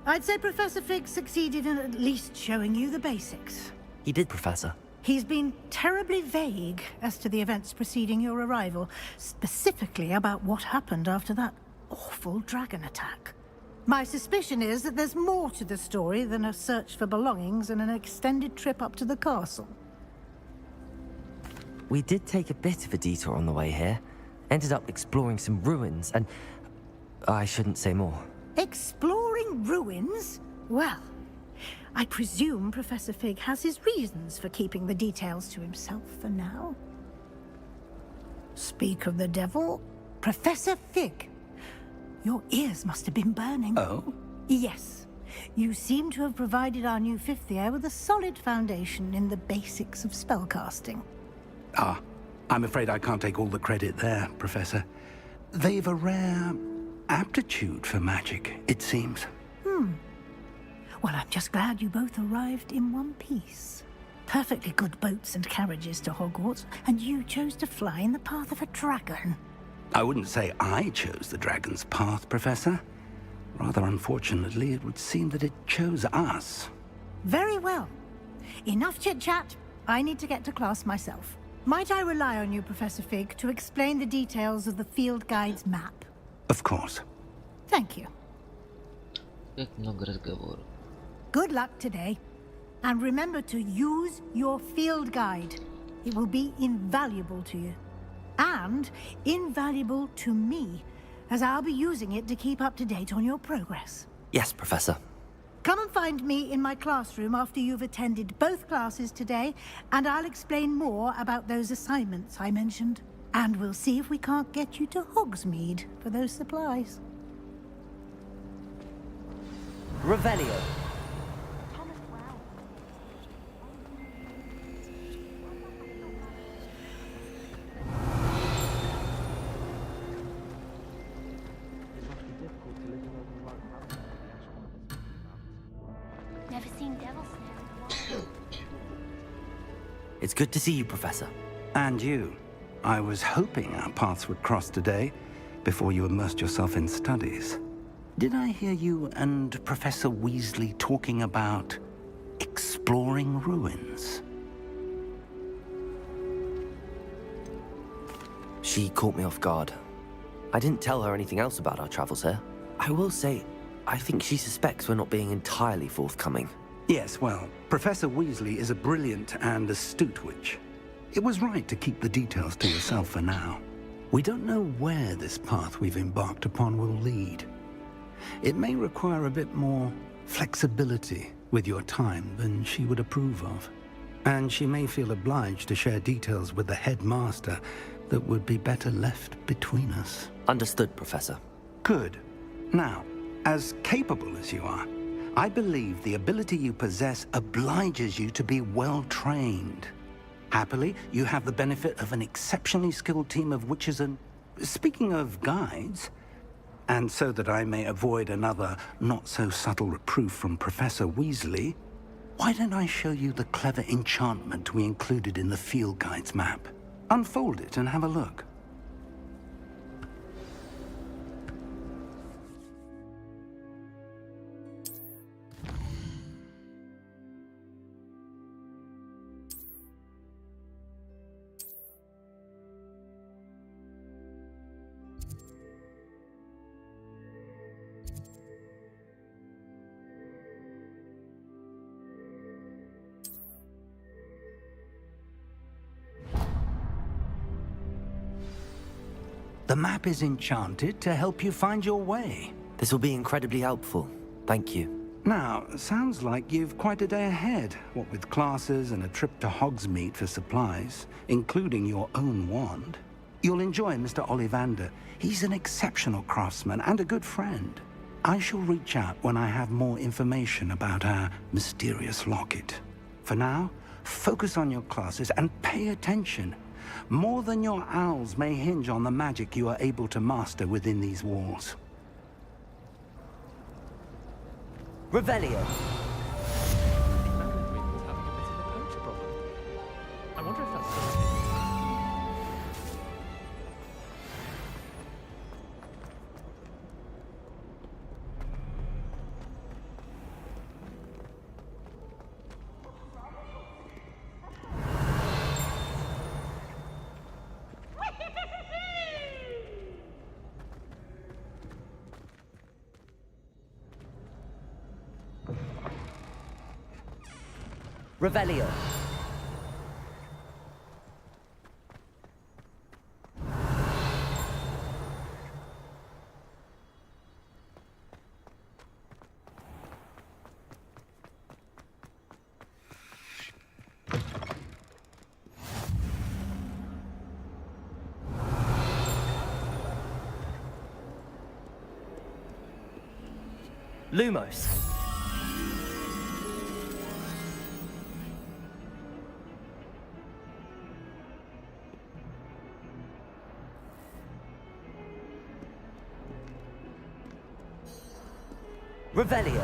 I'd say Professor Fig succeeded in at least showing you the basics. He did, Professor. He's been terribly vague as to the events preceding your arrival, specifically about what happened after that awful dragon attack. My suspicion is that there's more to the story than a search for belongings and an extended trip up to the castle. We did take a bit of a detour on the way here. Ended up exploring some ruins and... I shouldn't say more. Exploring ruins? Well, I presume Professor Fig has his reasons for keeping the details to himself for now. Speak of the devil, Professor Fig. Your ears must have been burning. Oh? Yes. You seem to have provided our new fifth year with a solid foundation in the basics of spellcasting. Ah, I'm afraid I can't take all the credit there, Professor. They've a rare aptitude for magic, it seems. Well, I'm just glad you both arrived in one piece. Perfectly good boats and carriages to Hogwarts, and you chose to fly in the path of a dragon. I wouldn't say I chose the dragon's path, Professor. Rather unfortunately, it would seem that it chose us. Very well. Enough chit-chat. I need to get to class myself. Might I rely on you, Professor Fig, to explain the details of the field guide's map? Of course. Thank you. Как много разговоров. Good luck today. And remember to use your field guide. It will be invaluable to you. And invaluable to me, as I'll be using it to keep up to date on your progress. Yes, Professor. Come and find me in my classroom after you've attended both classes today, and I'll explain more about those assignments I mentioned. And we'll see if we can't get you to Hogsmeade for those supplies. Revelio. Never seen devil snare. It's good to see you, Professor. And you. I was hoping our paths would cross today, before you immersed yourself in studies. Did I hear you and Professor Weasley talking about exploring ruins? She caught me off guard. I didn't tell her anything else about our travels here. I will say, I think she suspects we're not being entirely forthcoming. Yes, well, Professor Weasley is a brilliant and astute witch. It was right to keep the details to yourself for now. We don't know where this path we've embarked upon will lead. It may require a bit more flexibility with your time than she would approve of. And she may feel obliged to share details with the headmaster that would be better left between us. Understood, Professor. Good. Now, as capable as you are, I believe the ability you possess obliges you to be well trained. Happily, you have the benefit of an exceptionally skilled team of witches and... Speaking of guides, and so that I may avoid another not-so-subtle reproof from Professor Weasley, why don't I show you the clever enchantment we included in the field guide's map? Unfold it and have a look. The map is enchanted to help you find your way. This will be incredibly helpful. Thank you. Now, sounds like you've quite a day ahead, what with classes and a trip to Hogsmeade for supplies, including your own wand. You'll enjoy Mr. Ollivander. He's an exceptional craftsman and a good friend. I shall reach out when I have more information about our mysterious locket. For now, focus on your classes and pay attention. More than your owls may hinge on the magic you are able to master within these walls. Revelio. Revelio. Lumos. Revelio.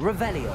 Revelio.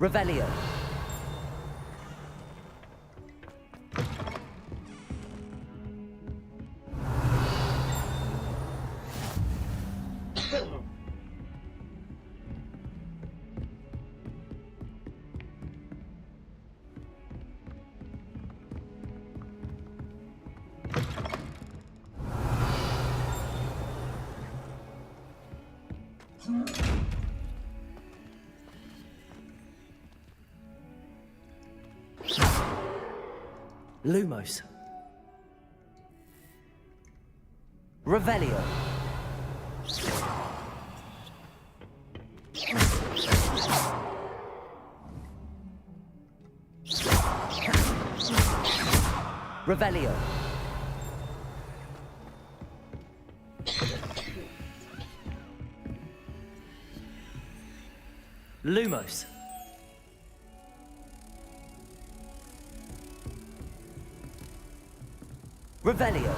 Revelio. Lumos. Revelio. Revelio. Lumos. Revelio.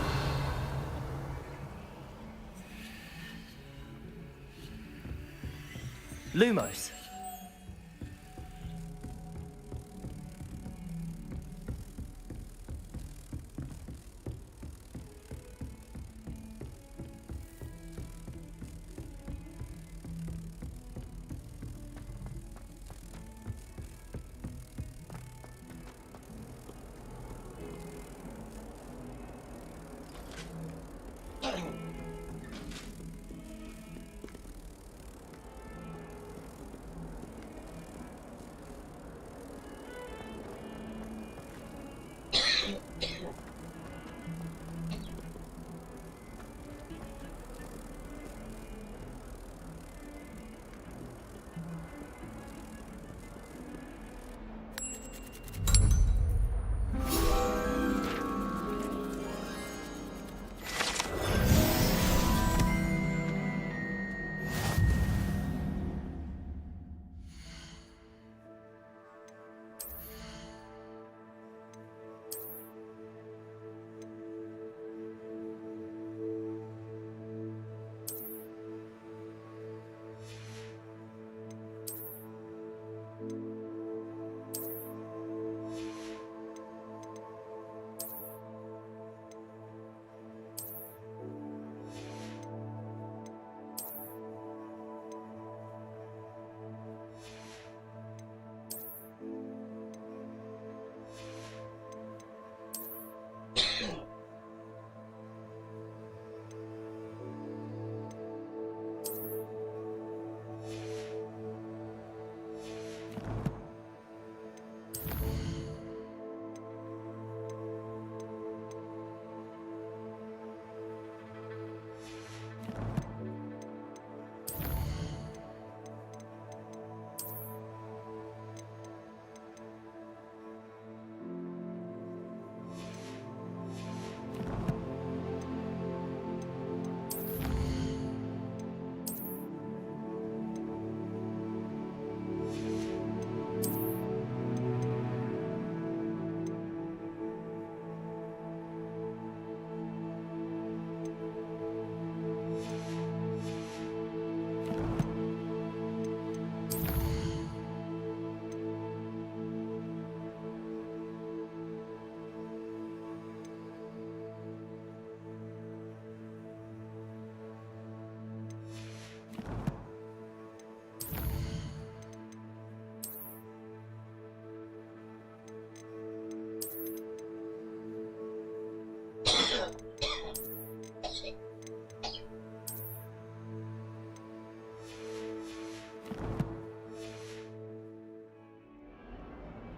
Lumos.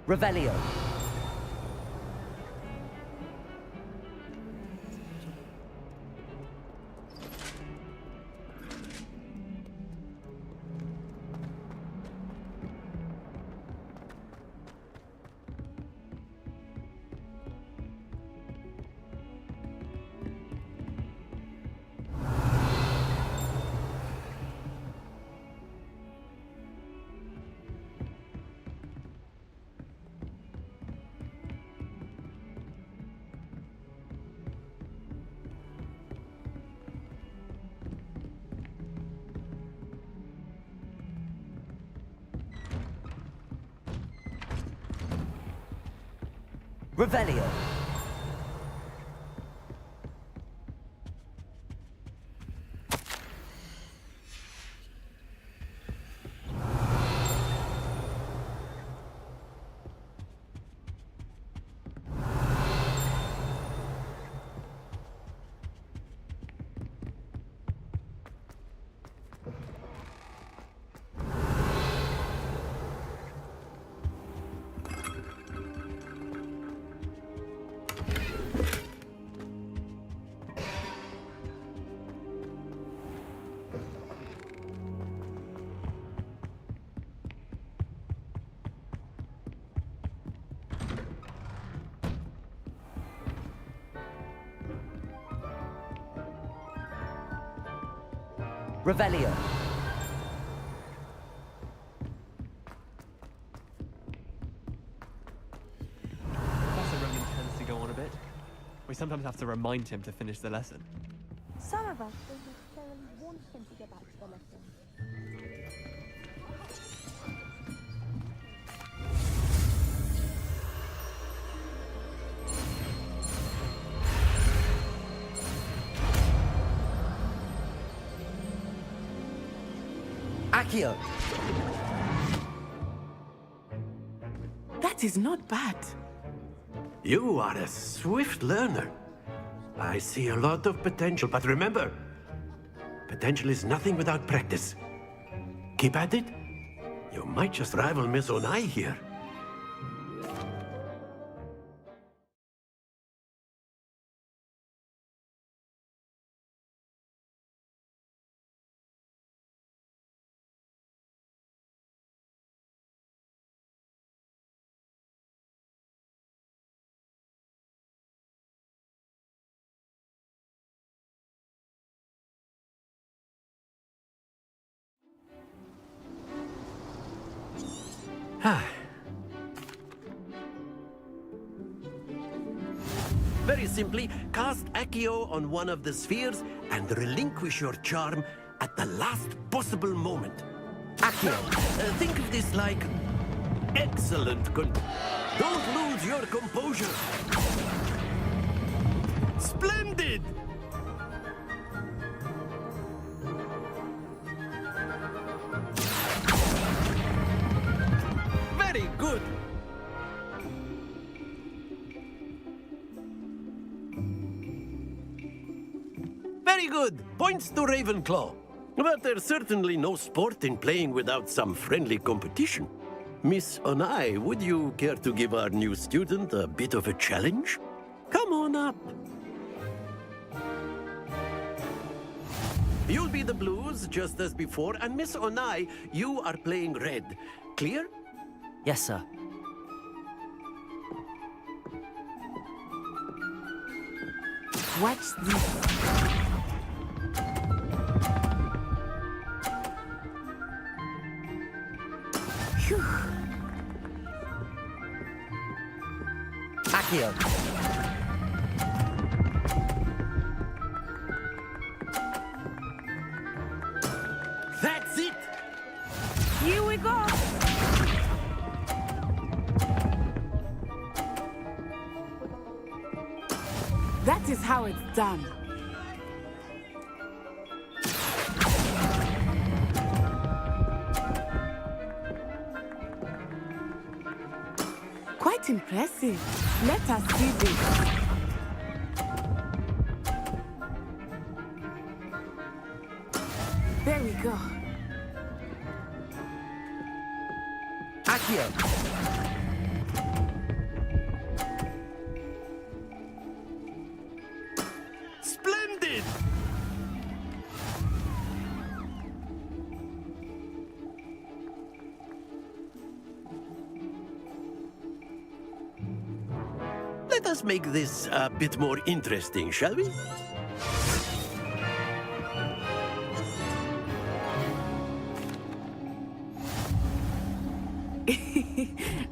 Revelio. Revelio. Revelio. Professor Rogan tends to go on a bit. We sometimes have to remind him to finish the lesson. Some of us don't necessarily want him to get back to the lesson. Accio. That is not bad. You are a swift learner. I see a lot of potential, but remember, potential is nothing without practice. Keep at it. You might just rival Miss Onai here. Very simply, cast Accio on one of the spheres and relinquish your charm at the last possible moment. Accio. Think of this like excellent. Don't lose your composure. Splendid! Very good. Very good. Points to Ravenclaw. But there's certainly no sport in playing without some friendly competition. Miss Onai, would you care to give our new student a bit of a challenge? Come on up. You'll be the blues, just as before, and Miss Onai, you are playing red. Clear? Yes, sir. Watch this. Phew. Accio. That's it! Here we go. That is how it's done. Quite impressive. Let us see this. There we go. Accio. let us make this a bit more interesting, shall we?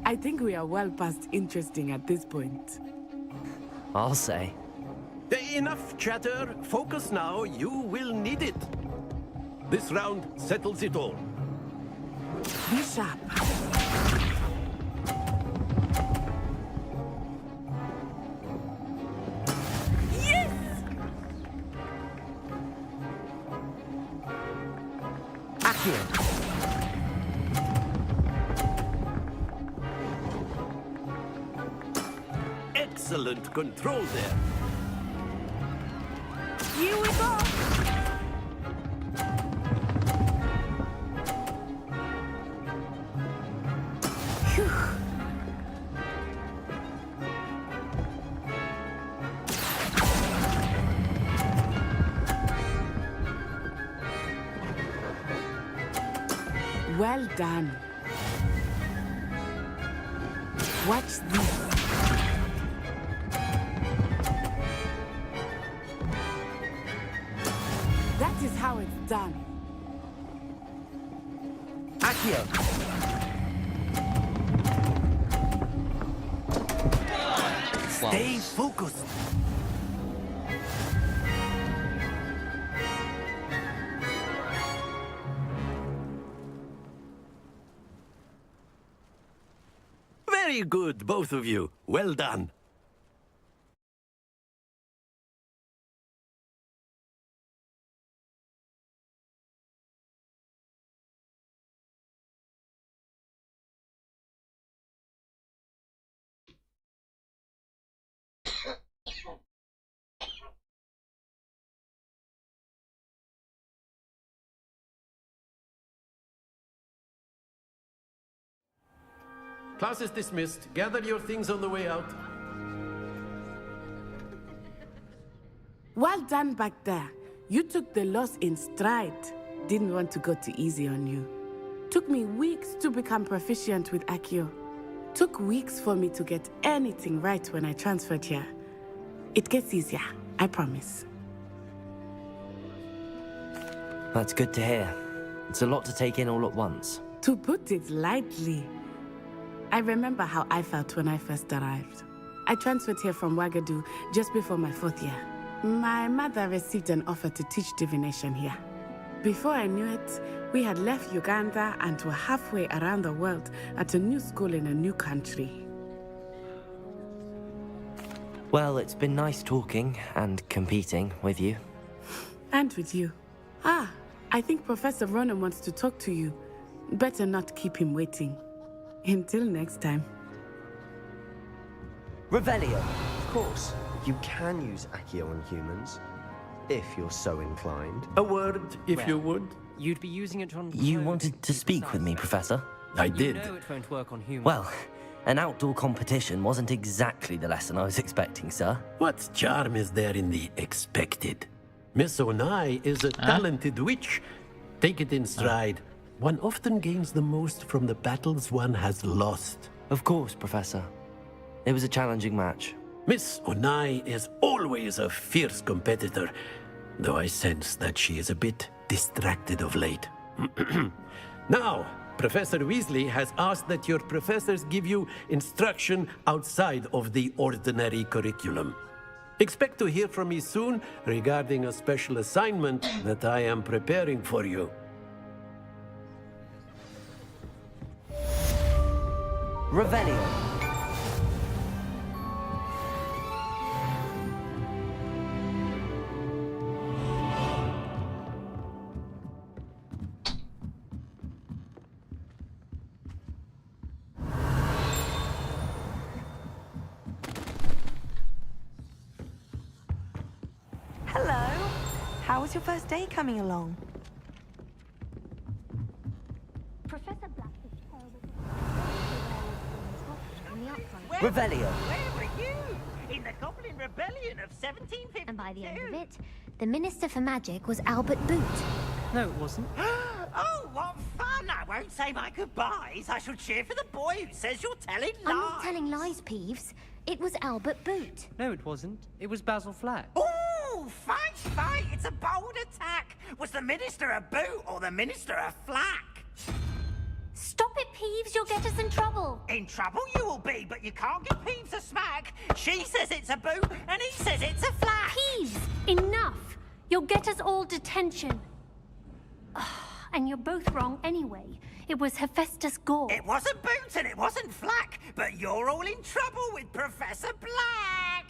I think we are well past interesting at this point. I'll say. Enough chatter. Focus now. You will need it. This round settles it all. Be sharp. Yes! Accio. Excellent control there. Here we go. Phew. Well done. Watch this. That is how it's done. Accio. Stay focused. Very good, both of you. Well done. Class is dismissed. Gather your things on the way out. Well done back there. You took the loss in stride. Didn't want to go too easy on you. Took me weeks to become proficient with Accio. Took weeks for me to get anything right when I transferred here. It gets easier, I promise. That's good to hear. It's a lot to take in all at once. To put it lightly, I remember how I felt when I first arrived. I transferred here from Ouagadougou just before my 4th year. My mother received an offer to teach divination here. Before I knew it, we had left Uganda and were halfway around the world at a new school in a new country. Well, it's been nice talking and competing with you. And with you. Ah, I think Professor Ronan wants to talk to you. Better not keep him waiting. Until next time. Revelio. Of course, you can use Accio on humans, if you're so inclined. A word, if you would. You'd be using it on... You wanted to speak with me, Professor? I did. You know it won't work on humans. Well, an outdoor competition wasn't exactly the lesson I was expecting, sir. What charm is there in the expected? Miss Onai is a talented witch. Take it in stride. One often gains the most from the battles one has lost. Of course, Professor. It was a challenging match. Miss Onai is always a fierce competitor, though I sense that she is a bit distracted of late. Now, Professor Weasley has asked that your professors give you instruction outside of the ordinary curriculum. Expect to hear from me soon regarding a special assignment that I am preparing for you. Revelio. Hello. How was your first day coming along? Professor Black is terrible. On the outside. Revelio. Where were you? In the Goblin Rebellion of 1752. And by the end of it, the Minister for Magic was Albert Boot. No, it wasn't. Oh, what fun! I won't say my goodbyes. I shall cheer for the boy who says you're telling lies. I'm not telling lies, Peeves. It was Albert Boot. No, it wasn't. It was Basil Flack. Ooh, fight, fight! It's a bold attack! Was the Minister a boot or the Minister a flack? Stop it, Peeves, you'll get us in trouble. In trouble you will be, but you can't give Peeves a smack. She says it's a boot, and he says it's a flack. Peeves, enough! You'll get us all detention. And you're both wrong anyway. It was Hephaestus Gore. It wasn't boot and it wasn't flack, but you're all in trouble with Professor Black.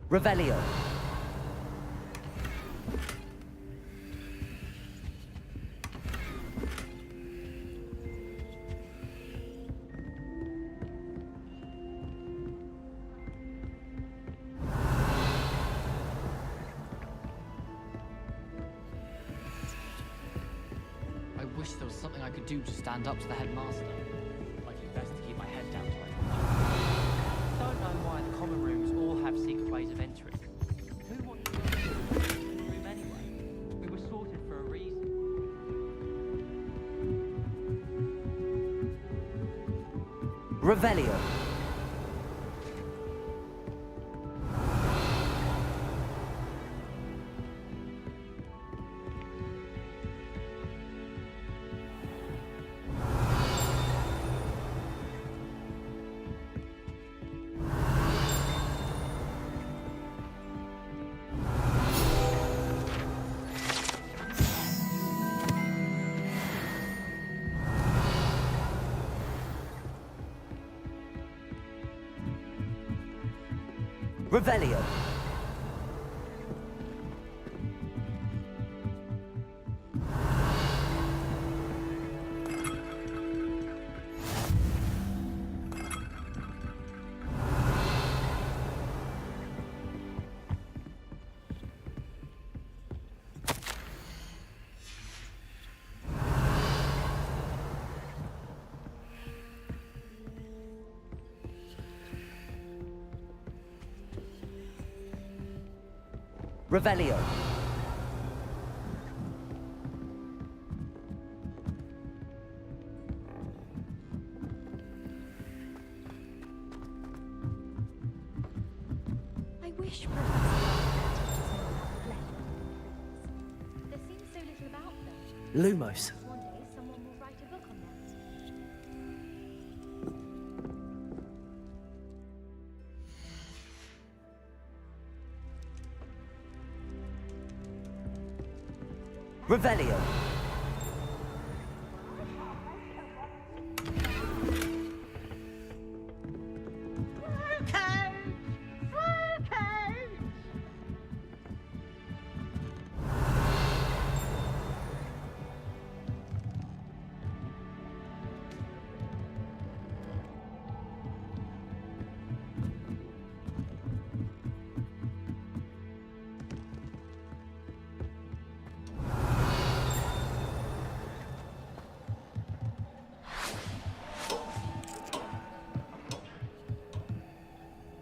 Revelio. I wish there was something I could do to stand up to the headmaster. I'd do best to keep my head down till I don't know why the common rooms all have secret ways of entering. Who wants to go to the room anyway? We were sorted for a reason. Revelio. Revelio. Revelio. I wish Professor There seems so little about them. Lumos. One day someone will write a book on them. Revelio.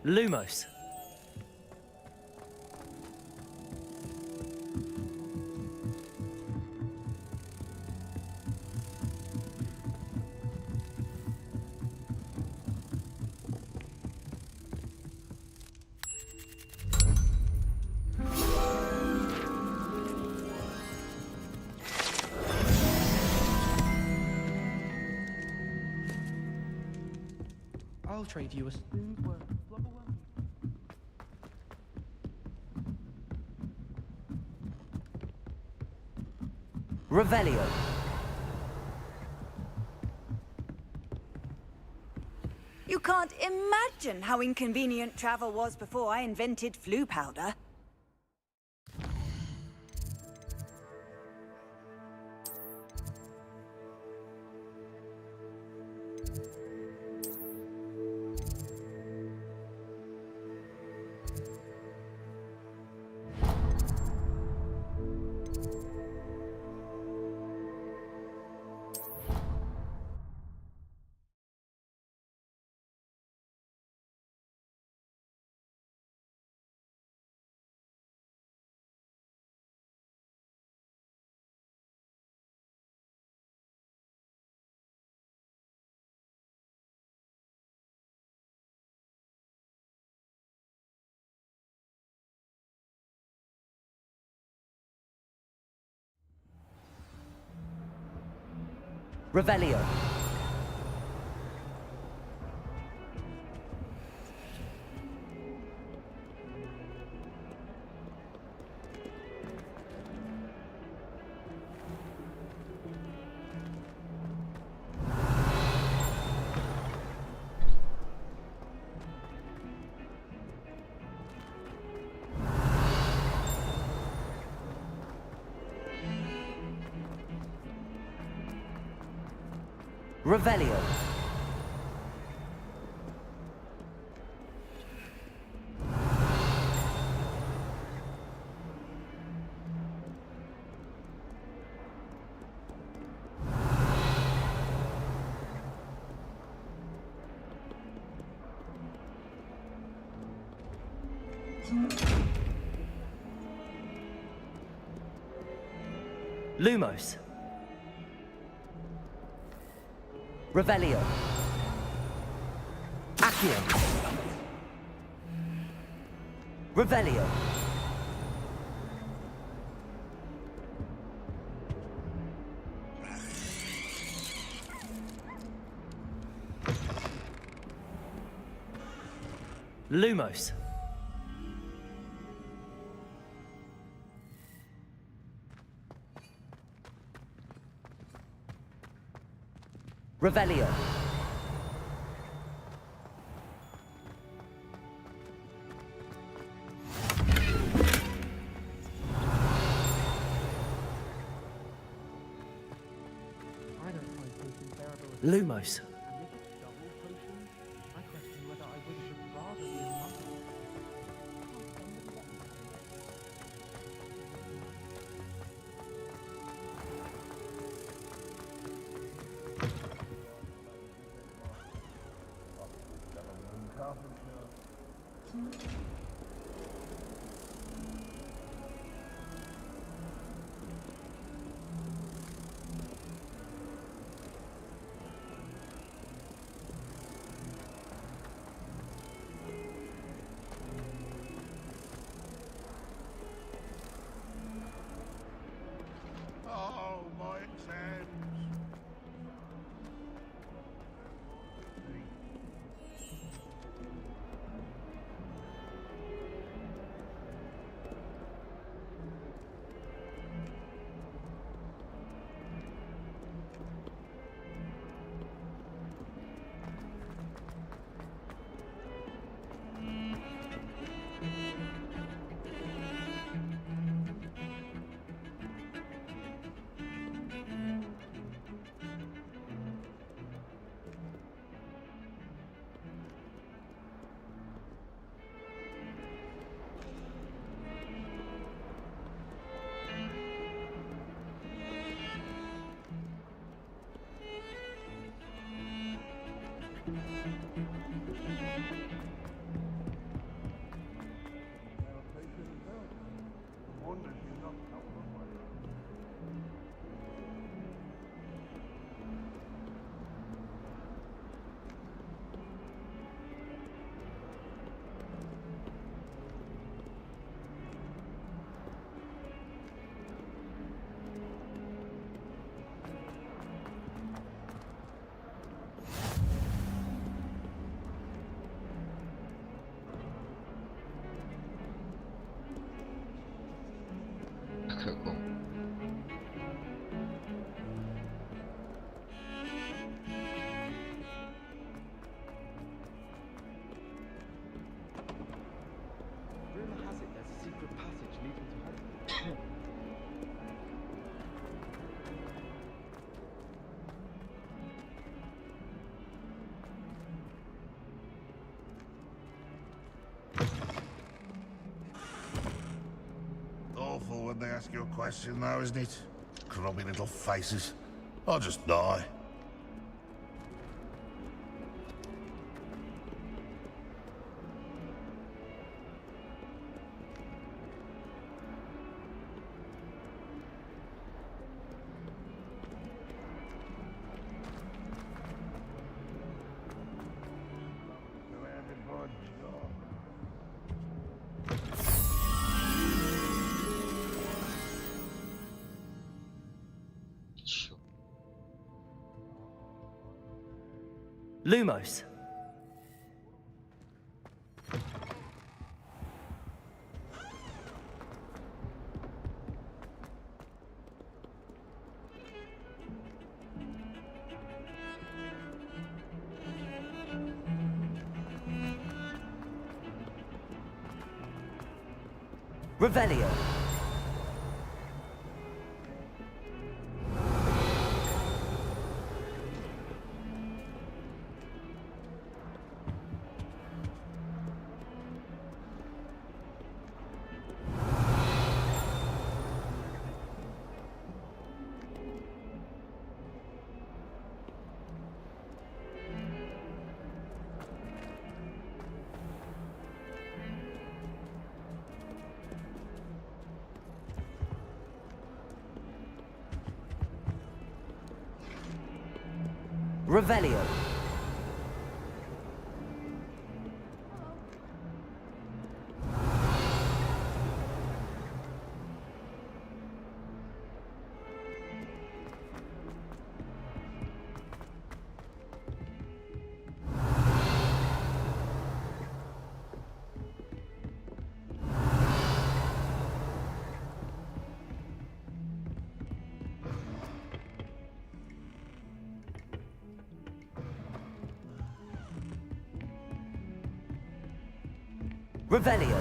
Lumos. I'll trade you a smooth word. Revelio. can't imagine how inconvenient travel was before I invented flu powder. Revelio. Revelio. Lumos. Revelio. Accio. Revelio. Lumos. Revelio. Lumos. awful when they ask you a question now, isn't it? Grubby little faces. I'll just die. Lumos. Revelio. Revelio. Revelio.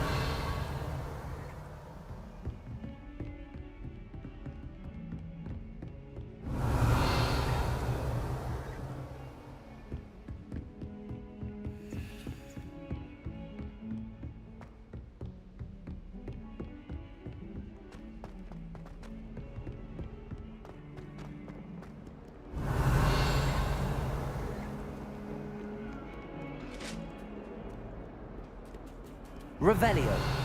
Revelio.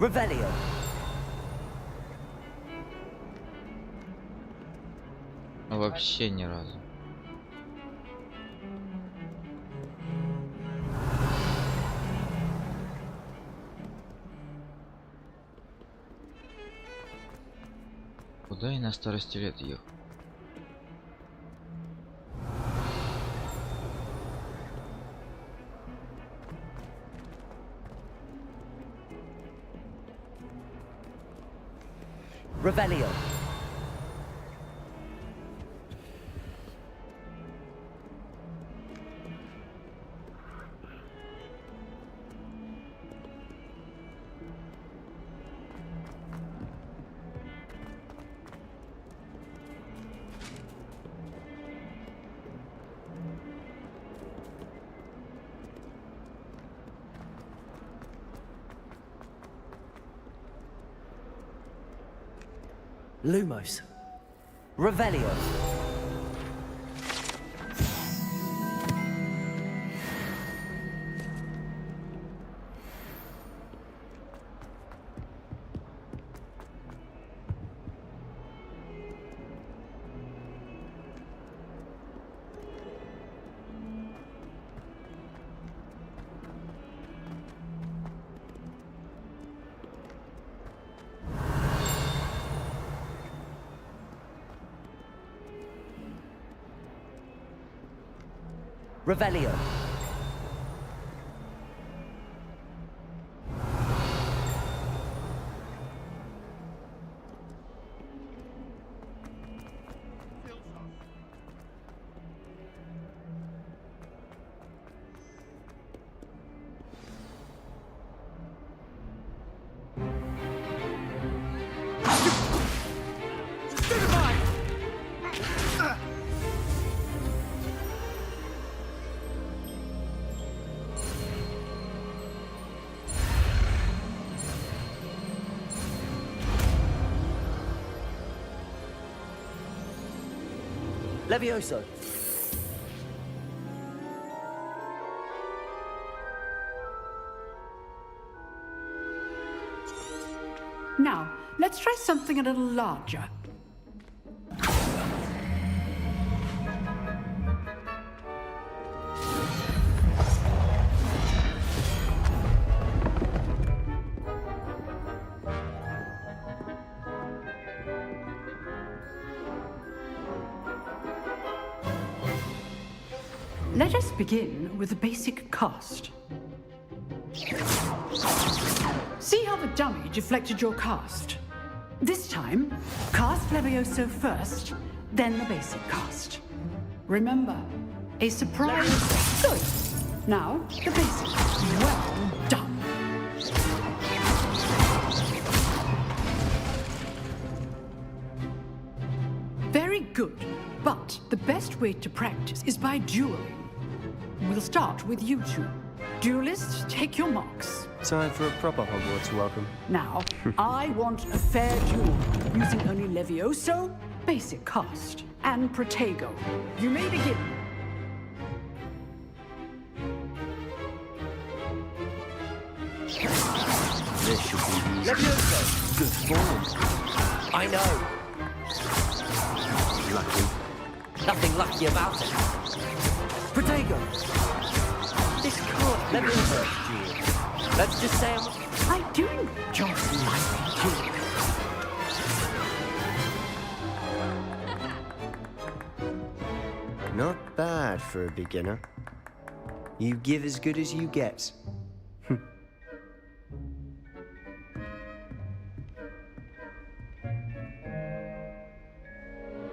Revelio. Вообще ни разу. Куда и на старости лет ехал? Revelio. Lumos. Revelio. Revelio. Levioso. Now, let's try something a little larger. Let us begin with the basic cast. See how the dummy deflected your cast? This time, cast Levioso first, then the basic cast. Remember, a surprise. Good. Now, the basic. Well done. Very good. But the best way to practice is by dueling. We'll start with you two. Duelists, take your marks. Time for a proper Hogwarts welcome. Now, I want a fair duel, using only Levioso, basic cast, and Protego. You may begin. This should be Levioso. Good form. I know. Lucky. Nothing lucky about it. Protego. This can't Levioso duel. Let's just say I do enjoy my duel. Not bad for a beginner. You give as good as you get.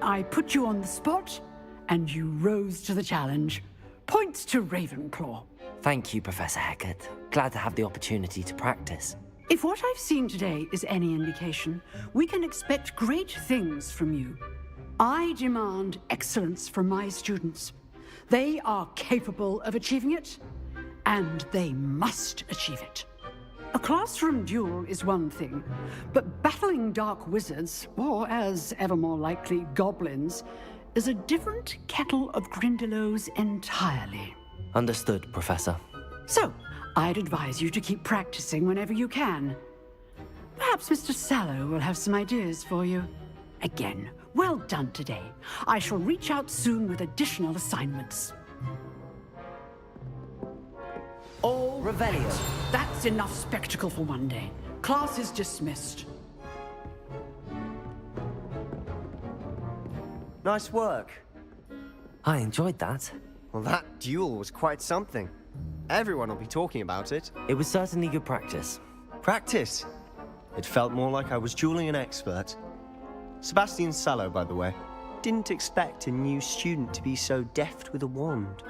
I put you on the spot, and you rose to the challenge. Points to Ravenclaw. Thank you, Professor Hecat. Glad to have the opportunity to practice. If what I've seen today is any indication, we can expect great things from you. I demand excellence from my students. They are capable of achieving it, and they must achieve it. A classroom duel is one thing, but battling dark wizards, or as ever more likely, goblins, is a different kettle of Grindylows entirely. Understood, Professor. So, I'd advise you to keep practicing whenever you can. Perhaps Mr. Sallow will have some ideas for you. Again, well done today. I shall reach out soon with additional assignments. All Revelio. That's enough spectacle for one day. Class is dismissed. Nice work. I enjoyed that. Well, that duel was quite something. Everyone will be talking about it. It was certainly good practice. Practice? It felt more like I was dueling an expert. Sebastian Sallow, by the way. Didn't expect a new student to be so deft with a wand.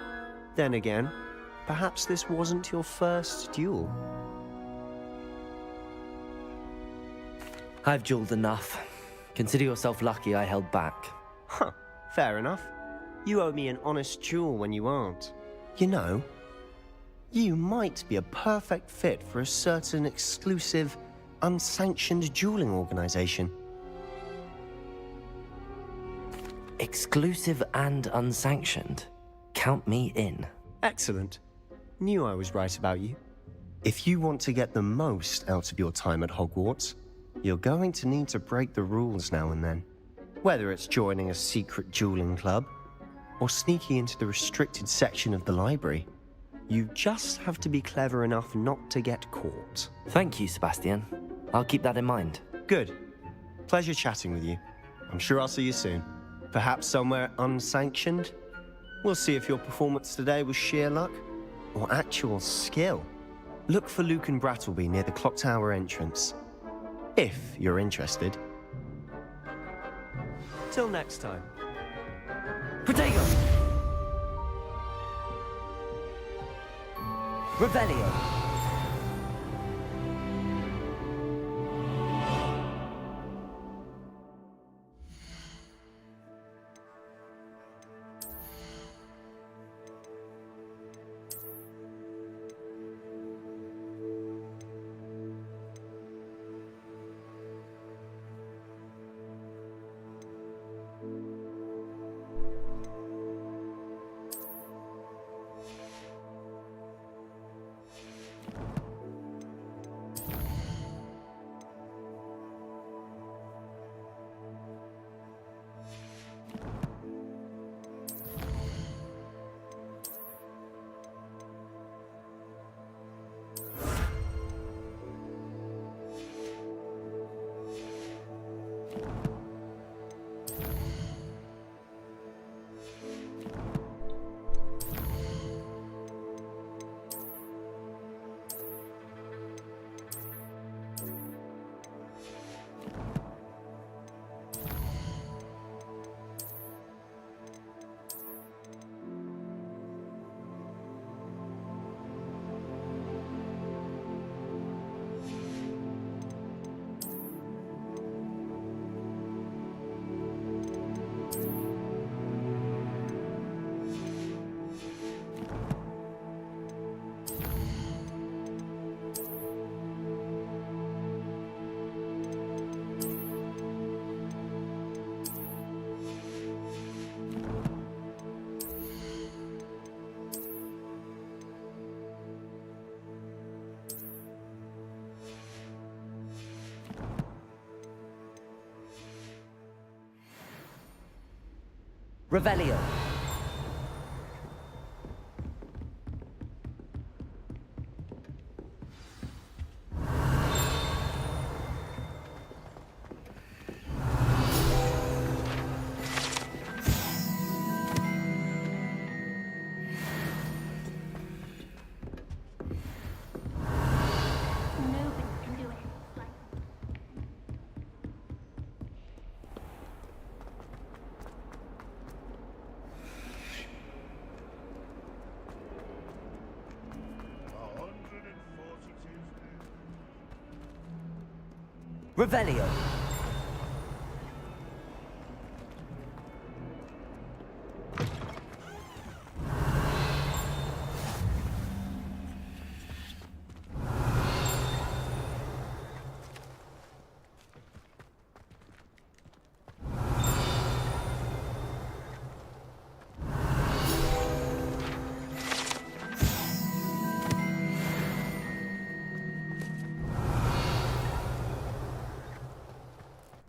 Then again, perhaps this wasn't your first duel. I've dueled enough. Consider yourself lucky I held back. Huh, fair enough. You owe me an honest duel when you aren't. You know, you might be a perfect fit for a certain exclusive, unsanctioned dueling organization. Exclusive and unsanctioned? Count me in. Excellent. Knew I was right about you. If you want to get the most out of your time at Hogwarts, you're going to need to break the rules now and then. Whether it's joining a secret dueling club, or sneaking into the restricted section of the library, you just have to be clever enough not to get caught. Thank you, Sebastian. I'll keep that in mind. Good. Pleasure chatting with you. I'm sure I'll see you soon. Perhaps somewhere unsanctioned? We'll see if your performance today was sheer luck or actual skill. Look for Luke and Brattleby near the clock tower entrance, if you're interested. Till next time. Protego! Revelio! Revelio. Revelio.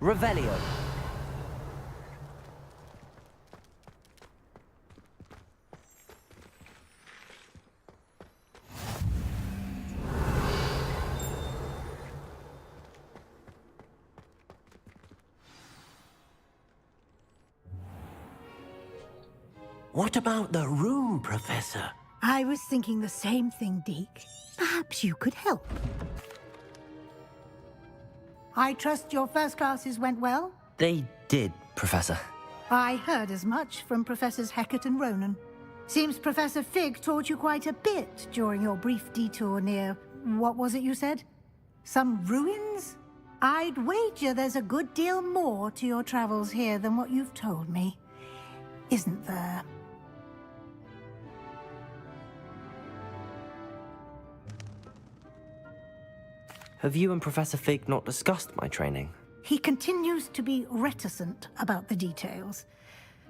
Revelio. What about the room, Professor? I was thinking the same thing, Deke. Perhaps you could help. I trust your first classes went well? They did, Professor. I heard as much from Professors Hecat and Ronan. Seems Professor Fig taught you quite a bit during your brief detour near... what was it you said? Some ruins? I'd wager there's a good deal more to your travels here than what you've told me. Isn't there? Have you and Professor Fig not discussed my training? He continues to be reticent about the details,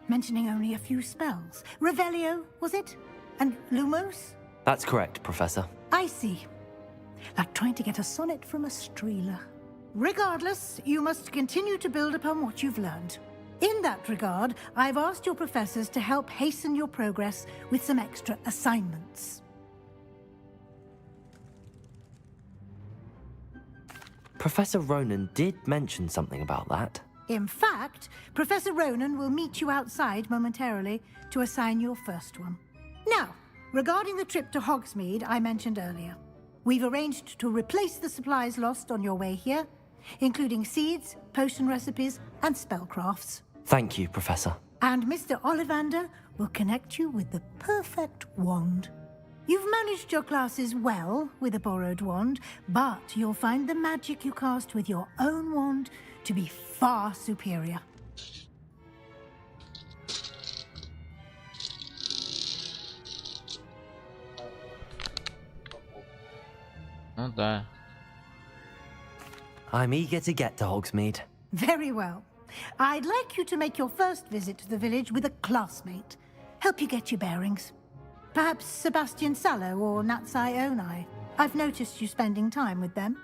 mentioning only a few spells. Revelio, was it? And Lumos? That's correct, Professor. I see. Like trying to get a sonnet from a streeler. Regardless, you must continue to build upon what you've learned. In that regard, I've asked your professors to help hasten your progress with some extra assignments. Professor Ronan did mention something about that. In fact, Professor Ronan will meet you outside momentarily to assign your first one. Now, regarding the trip to Hogsmeade I mentioned earlier, we've arranged to replace the supplies lost on your way here, including seeds, potion recipes, and spellcrafts. Thank you, Professor. And Mr. Ollivander will connect you with the perfect wand. You've managed your classes well with a borrowed wand, but you'll find the magic you cast with your own wand to be far superior. Ну да. I'm eager to get to Hogsmeade. Very well. I'd like you to make your first visit to the village with a classmate. Help you get your bearings. Perhaps Sebastian Sallow or Natsai Onai. I've noticed you spending time with them.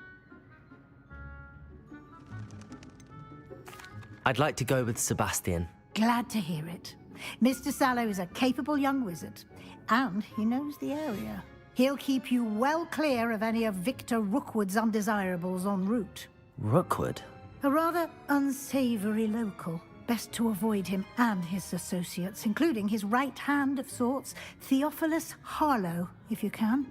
I'd like to go with Sebastian. Glad to hear it. Mr. Sallow is a capable young wizard, and he knows the area. He'll keep you well clear of any of Victor Rookwood's undesirables en route. Rookwood? A rather unsavory local. Best to avoid him and his associates, including his right hand of sorts, Theophilus Harlow, if you can.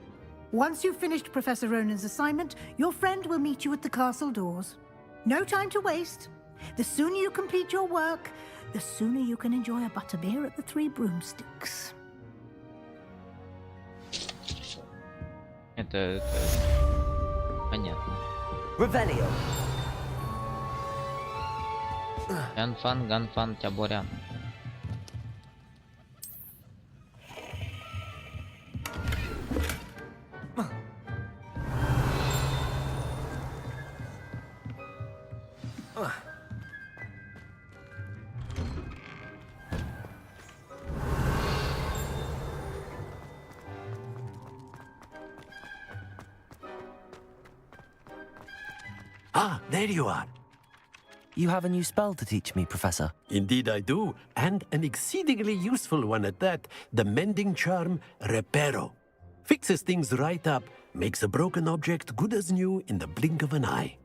Once you've finished Professor Ronan's assignment, your friend will meet you at the castle doors. No time to waste. The sooner you complete your work, the sooner you can enjoy a butterbeer at the Three Broomsticks. Это понятно. Revelio. Ганфан, тяборян. Ah, there you are. You have a new spell to teach me, Professor. Indeed I do, and an exceedingly useful one at that. The mending charm, Reparo. Fixes things right up, makes a broken object good as new in the blink of an eye.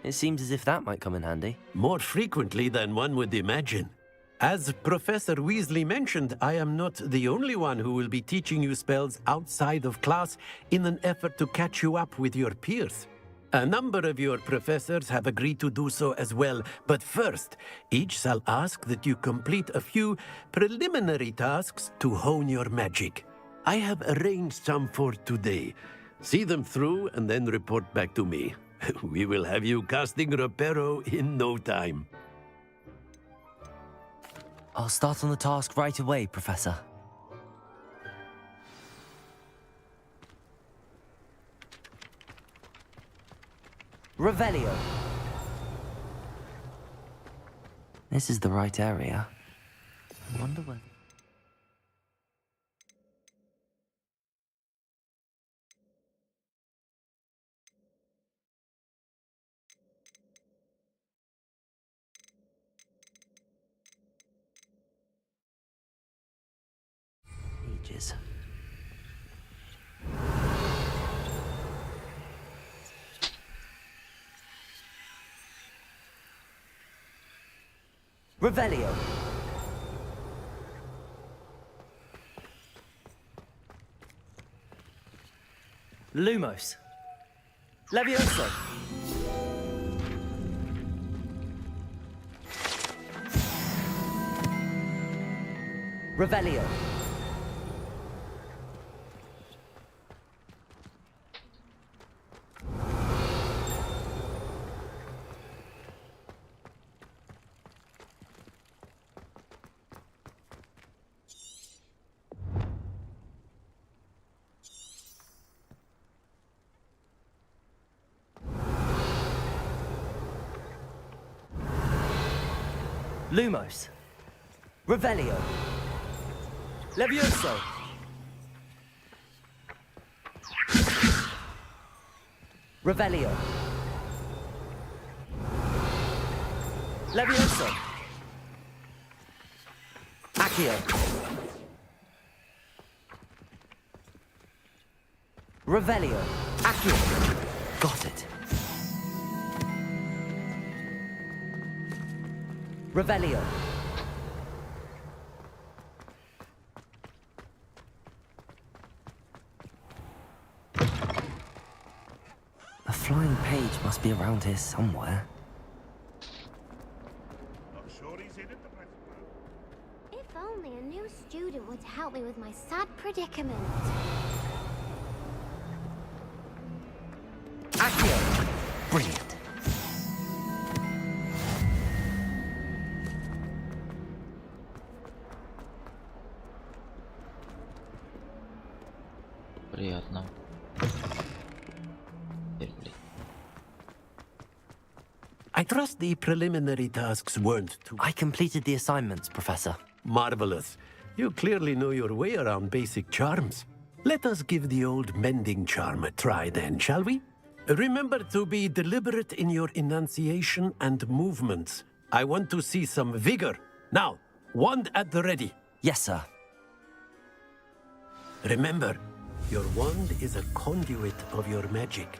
It seems as if that might come in handy. More frequently than one would imagine. As Professor Weasley mentioned, I am not the only one who will be teaching you spells outside of class in an effort to catch you up with your peers. A number of your professors have agreed to do so as well, but first, each shall ask that you complete a few preliminary tasks to hone your magic. I have arranged some for today. See them through and then report back to me. We will have you casting Reparo in no time. I'll start on the task right away, Professor. Revelio. This is the right area. I wonder where... Ages. Revelio. Lumos. Levioso. Revelio. Lumos. Revelio. Levioso. Revelio. Levioso. Accio. Revelio. Accio. Got it. Revelio. A flying page must be around here somewhere. If only a new student would help me with my sad predicament. Accio! Brilliant. Приятно. I trust the preliminary tasks weren't too... I completed the assignments, Professor. Marvelous. You clearly know your way around basic charms. Let us give the old mending charm a try then, shall we? Remember to be deliberate in your enunciation and movements. I want to see some vigor. Now, wand at the ready. Yes, sir. Remember, your wand is a conduit of your magic.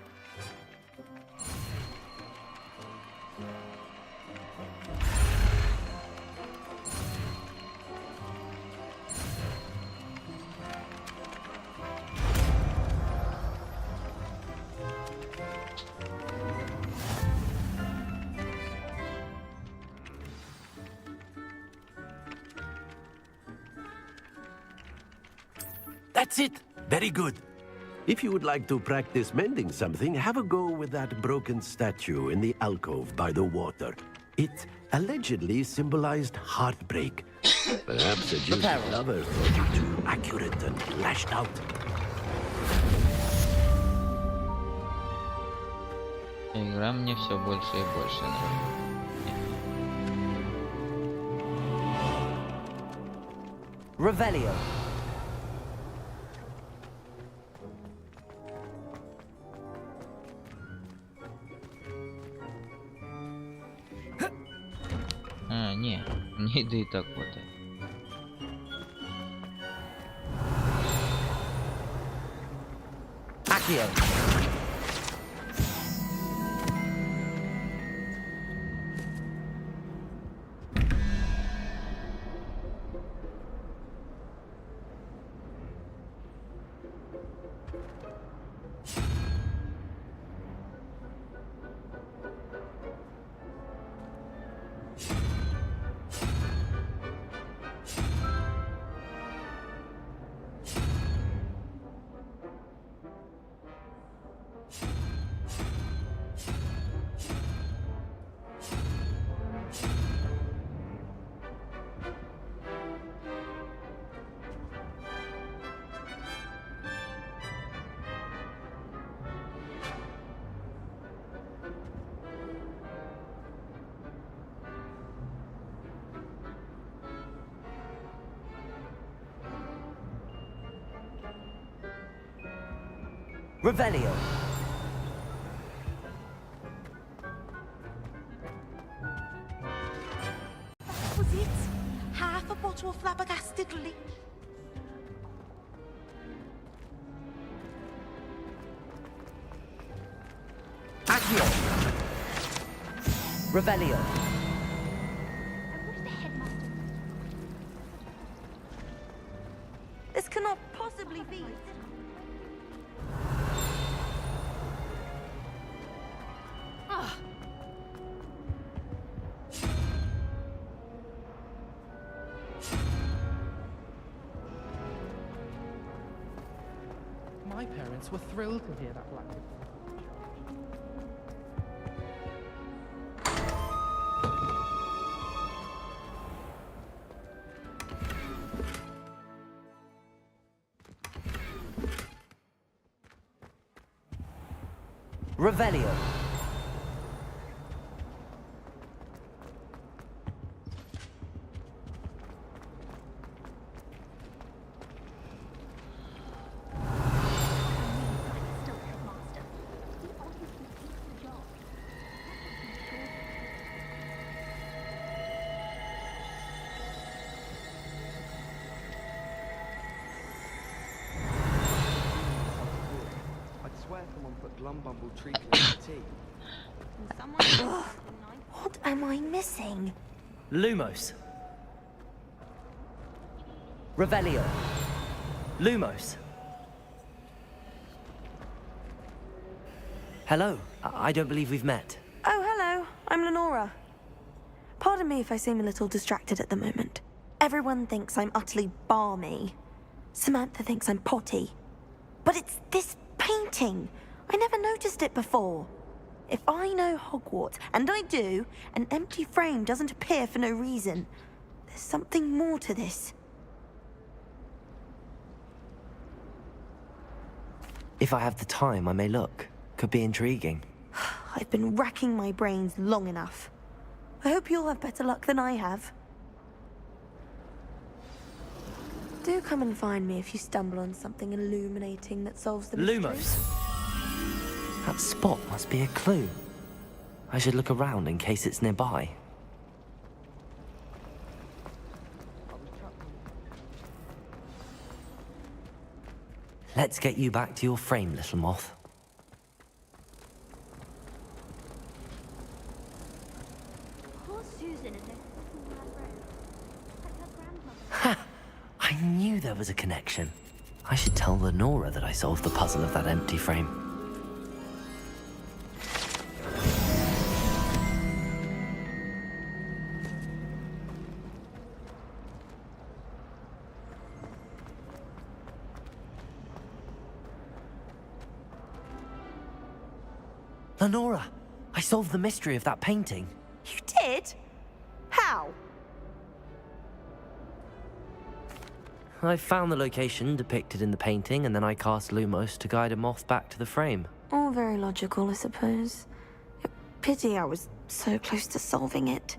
That's it! Very good. If you would like to practice mending something, have a go with that broken statue in the alcove by the water. It allegedly symbolized heartbreak. Perhaps a juicy lover thought you too accurate and lashed out. Игра мне все больше и больше нравится. Revelio. А, не, мне да и так хватает. Accio. Revelio. That was it. Half a bottle of flabbergasted leech. Accio. Revelio. This cannot possibly be. My parents were thrilled to hear that black. Revelio. What am I missing? Lumos. Revelio. Lumos. Hello. I don't believe we've met. Oh, hello. I'm Lenora. Pardon me if I seem a little distracted at the moment. Everyone thinks I'm utterly balmy. Samantha thinks I'm potty. But it's this painting. I never noticed it before. If I know Hogwarts, and I do, an empty frame doesn't appear for no reason. There's something more to this. If I have the time, I may look. Could be intriguing. I've been racking my brains long enough. I hope you'll have better luck than I have. Do come and find me if you stumble on something illuminating that solves the mystery. Lumos. That spot must be a clue. I should look around in case it's nearby. Let's get you back to your frame, little moth. Poor Susan is Ha! I knew there was a connection. I should tell Lenora that I solved the puzzle of that empty frame. Lenora, I solved the mystery of that painting. You did? How? I found the location depicted in the painting, and then I cast Lumos to guide a moth back to the frame. All very logical, I suppose. Pity I was so close to solving it.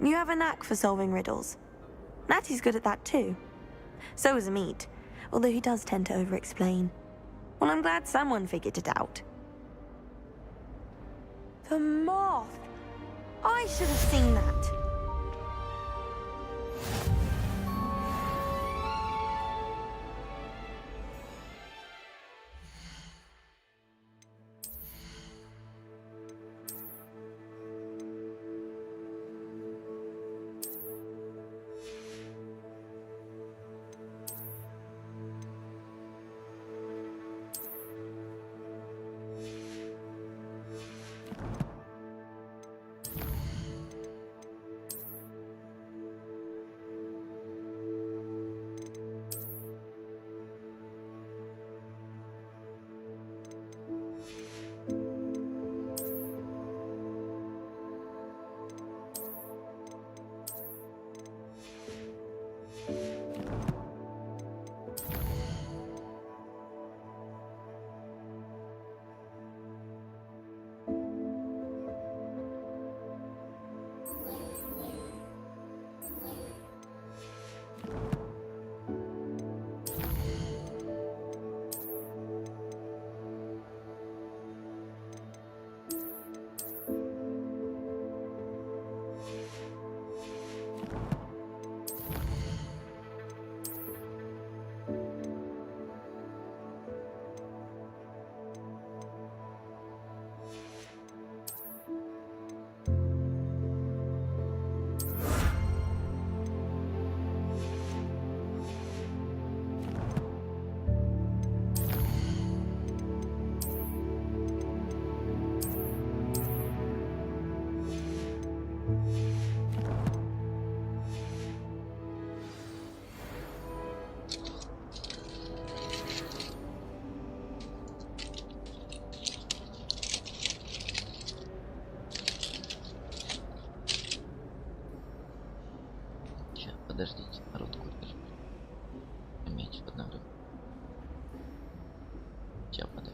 You have a knack for solving riddles. Natty's good at that too. So is Amit, although he does tend to over-explain. Well, I'm glad someone figured it out. The moth! I should have seen that. Подождите, народ курс. Иметь в одно время. Сейчас подаю.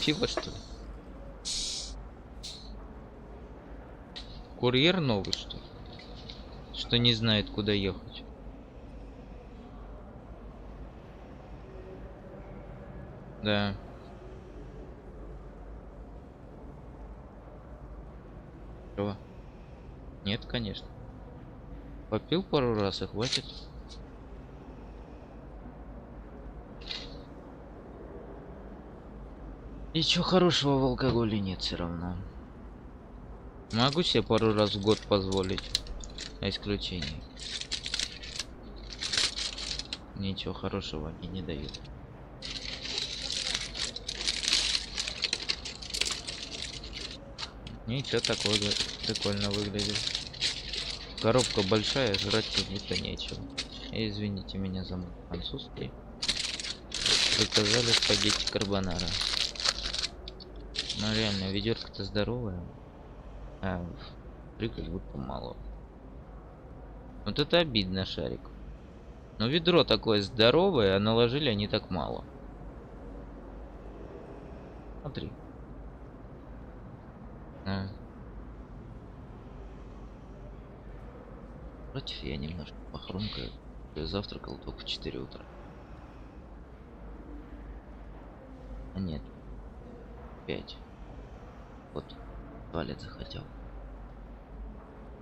пиво, что ли? Курьер новый, что ли? Что не знает, куда ехать. Да. Чего? Нет, конечно. Попил пару раз и хватит. Ничего хорошего в алкоголе нет все равно. Могу себе пару раз в год позволить. На исключение. Ничего хорошего они не дают. Ничего такого, прикольно выглядит. Коробка большая, жрать как будто нечего. Извините меня за мой французский. Заказали спагетти карбонара. Ну реально, ведерко-то здоровое. А три как будто мало. Вот это обидно, Шарик. Но ведро такое здоровое, а наложили они так мало. Смотри. Против я немножко похрумкаю. Я завтракал только в 4 утра. А нет. 5. Вот. В туалет захотел.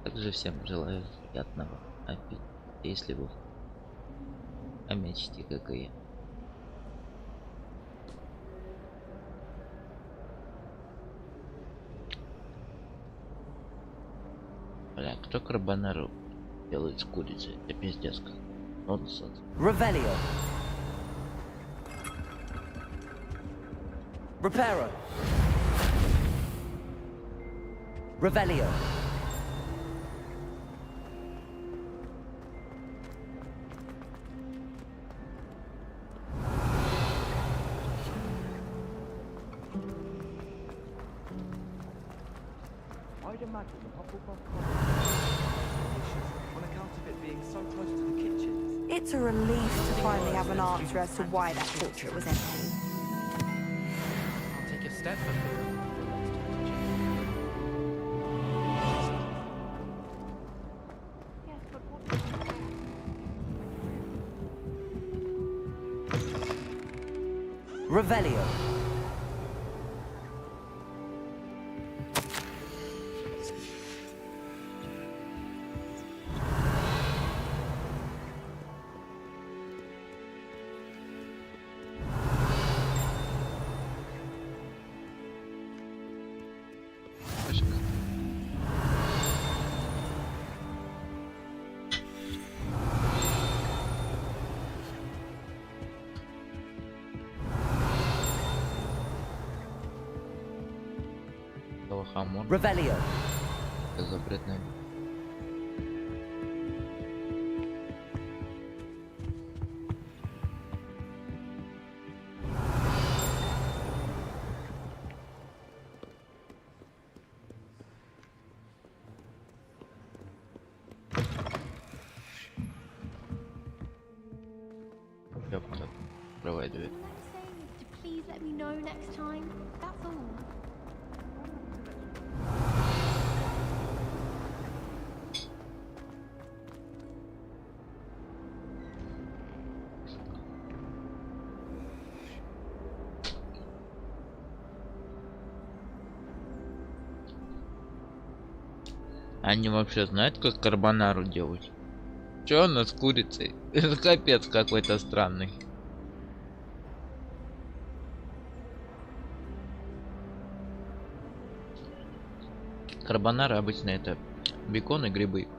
Также всем желаю приятного аппетита, если вы мечте, как и я. Бля, кто карбонару делает с курицей? Это пиздец как. Нонсенс. Revelio. Reparo. Revelio. I'd imagine the Hufflepuff on account of it being so close to the kitchens. It's a relief to finally have an answer as to why that portrait was empty. I'll take a step further. Revelio. Хамон. Revelio. Запретный. Давай, дверь. Please let me know next time. That's all. Они вообще знают, как карбонару делать? Чё она с курицей? Это капец какой-то странный. Карбонара обычно это бекон и грибы.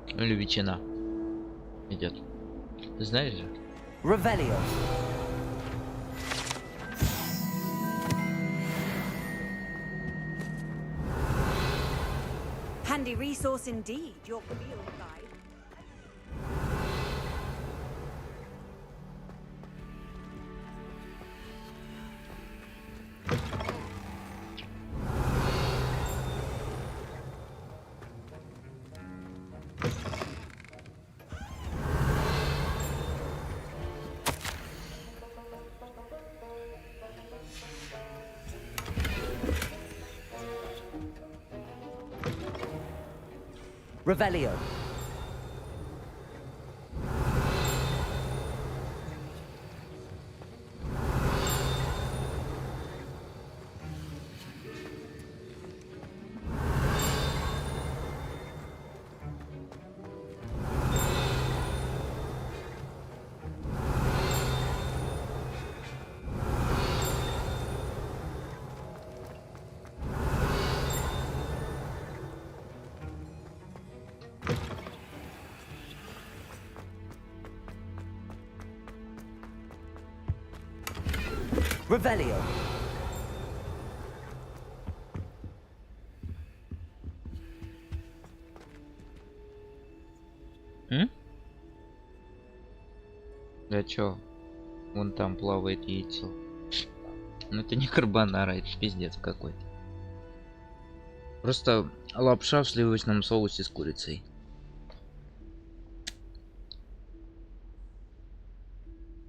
Или ветчина. Идет. Ты знаешь же? Revelio. Handy resource indeed, your field guide. Revelio. Revelio. Да чё? Вон там плавает яйцо. Ну это не карбонара, это пиздец какой-то. Просто лапша в сливочном соусе с курицей.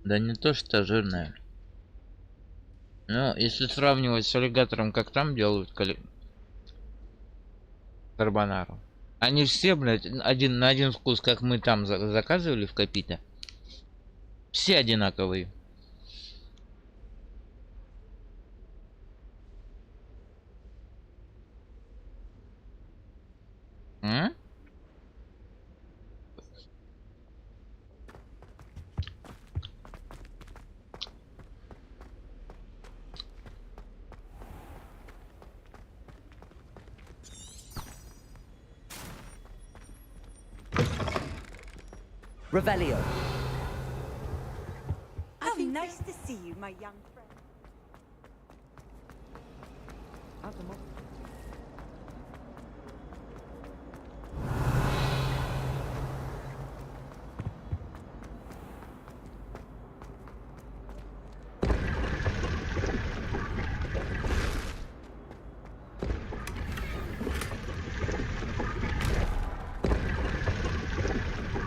Да не то что жирная. Но если сравнивать с аллигатором, как там делают карбонару. Они все, блядь, один на один вкус, как мы там заказывали в Капите. Все одинаковые. М? Revelio. How nice to see you, my young friend.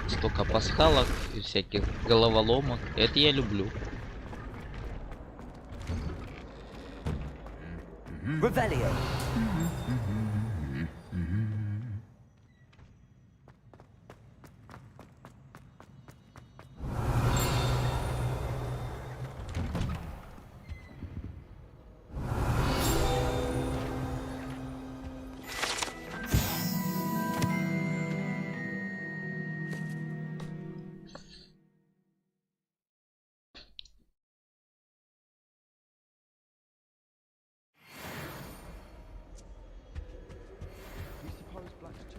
Столько пасхалок и всяких головоломок. Это я люблю. Revelio.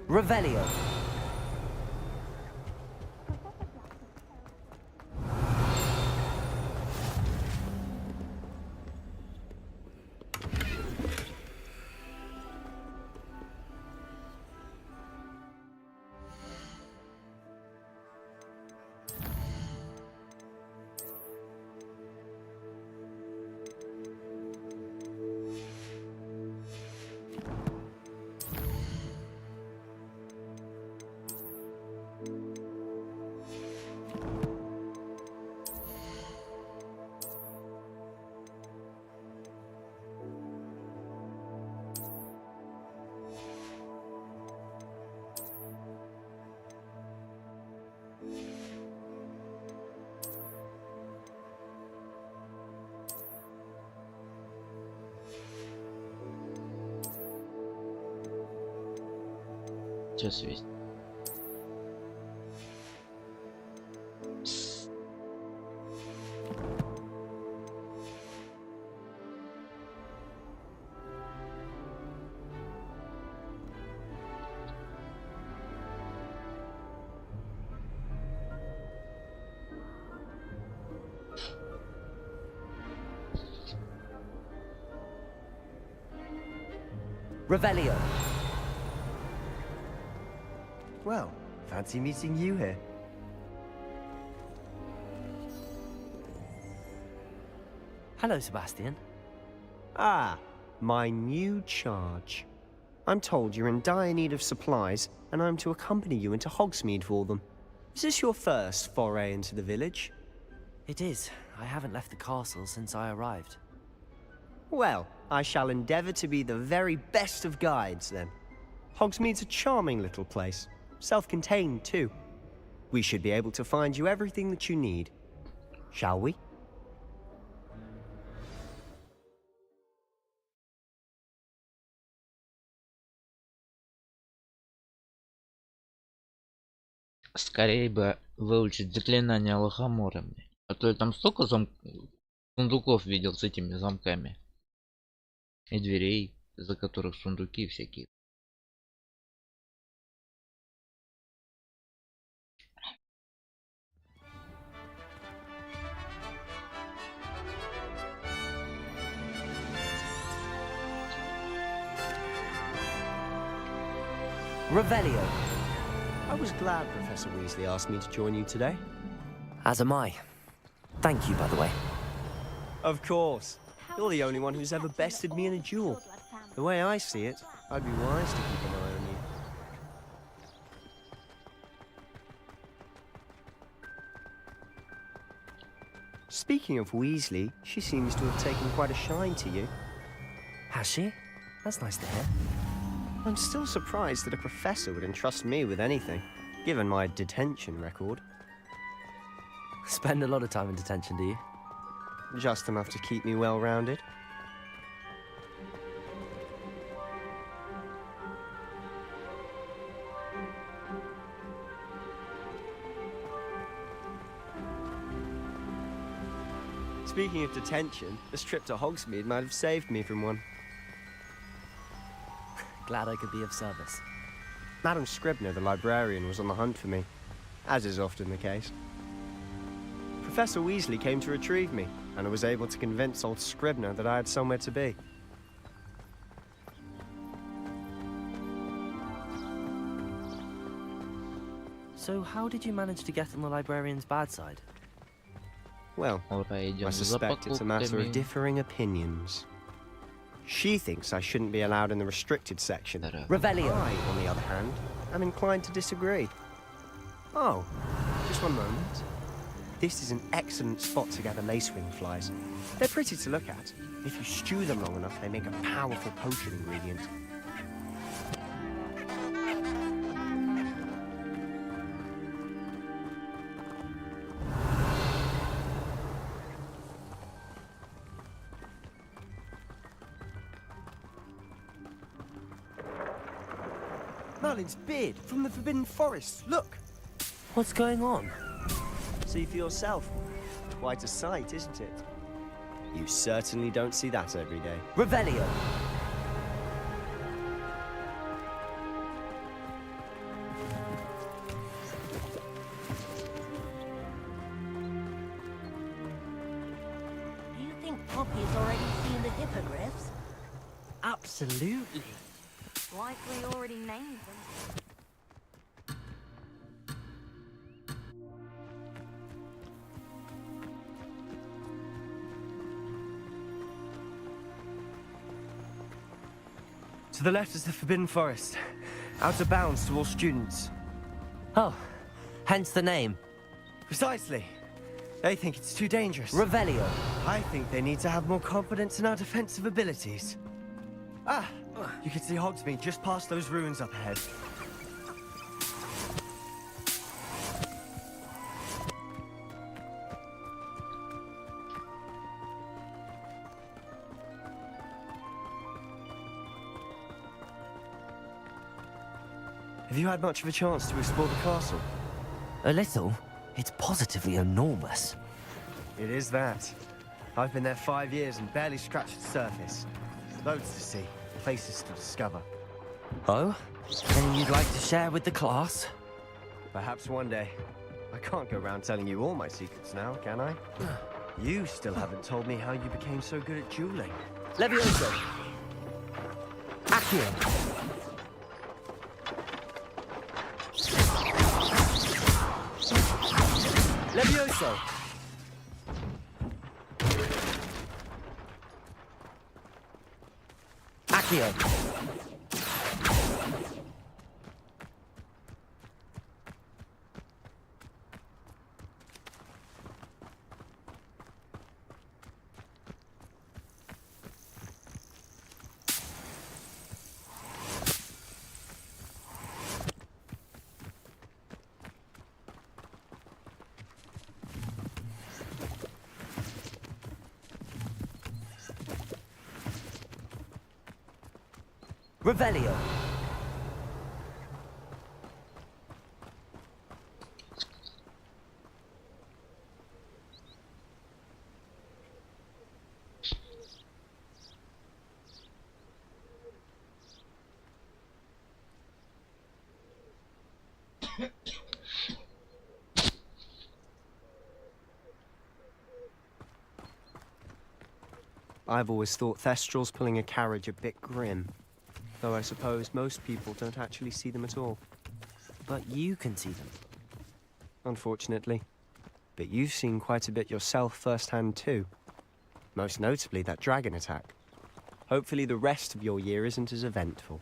Revelio. Сейчас весь. Revelio. Well, fancy meeting you here. Hello, Sebastian. Ah, my new charge. I'm told you're in dire need of supplies, and I'm to accompany you into Hogsmeade for them. Is this your first foray into the village? It is. I haven't left the castle since I arrived. Well, I shall endeavour to be the very best of guides, then. Hogsmeade's a charming little place. self-contained too. We should be able to find you everything that you need. Shall we? Скорее бы выучить заклинание лохомора. А то я там столько сундуков видел с этими замками. И дверей, за которых сундуки всякие. Revelio. I was glad Professor Weasley asked me to join you today. As am I. Thank you, by the way. Of course. You're the only one who's ever bested me in a duel. The way I see it, I'd be wise to keep an eye on you. Speaking of Weasley, she seems to have taken quite a shine to you. Has she? That's nice to hear. I'm still surprised that a professor would entrust me with anything, given my detention record. Spend a lot of time in detention, do you? Just enough to keep me well-rounded. Speaking of detention, this trip to Hogsmeade might have saved me from one. Glad I could be of service. Madam Scribner, the librarian, was on the hunt for me, as is often the case. Professor Weasley came to retrieve me, and I was able to convince old Scribner that I had somewhere to be. So how did you manage to get on the librarian's bad side? Well, I suspect it's a matter of differing opinions. She thinks I shouldn't be allowed in the restricted section. Revelio. I, on the other hand, am inclined to disagree. Oh, just one moment. This is an excellent spot to gather lacewing flies. They're pretty to look at. If you stew them long enough, they make a powerful potion ingredient. Merlin's beard from the Forbidden Forest. Look! What's going on? See for yourself. Quite a sight, isn't it? You certainly don't see that every day. Revelio. Do you think Poppy's already seen the hippogriffs? Absolutely. Likely already named them. To the left is the Forbidden Forest. Out of bounds to all students. Oh, hence the name. Precisely. They think it's too dangerous. Revelio. I think they need to have more confidence in our defensive abilities. Ah! You can see Hogsmeade just past those ruins up ahead. Have you had much of a chance to explore the castle? A little. It's positively enormous. It is that. I've been there 5 years and barely scratched the surface. Loads to see, places to discover. Oh? Anything you'd like to share with the class? Perhaps one day. I can't go around telling you all my secrets now, can I? You still haven't told me how you became so good at dueling. Levioso! Accio! Levioso! Accio! Revelio. I've always thought Thestrals pulling a carriage a bit grim. Though I suppose most people don't actually see them at all. But you can see them. Unfortunately. But you've seen quite a bit yourself firsthand too. Most notably that dragon attack. Hopefully the rest of your year isn't as eventful.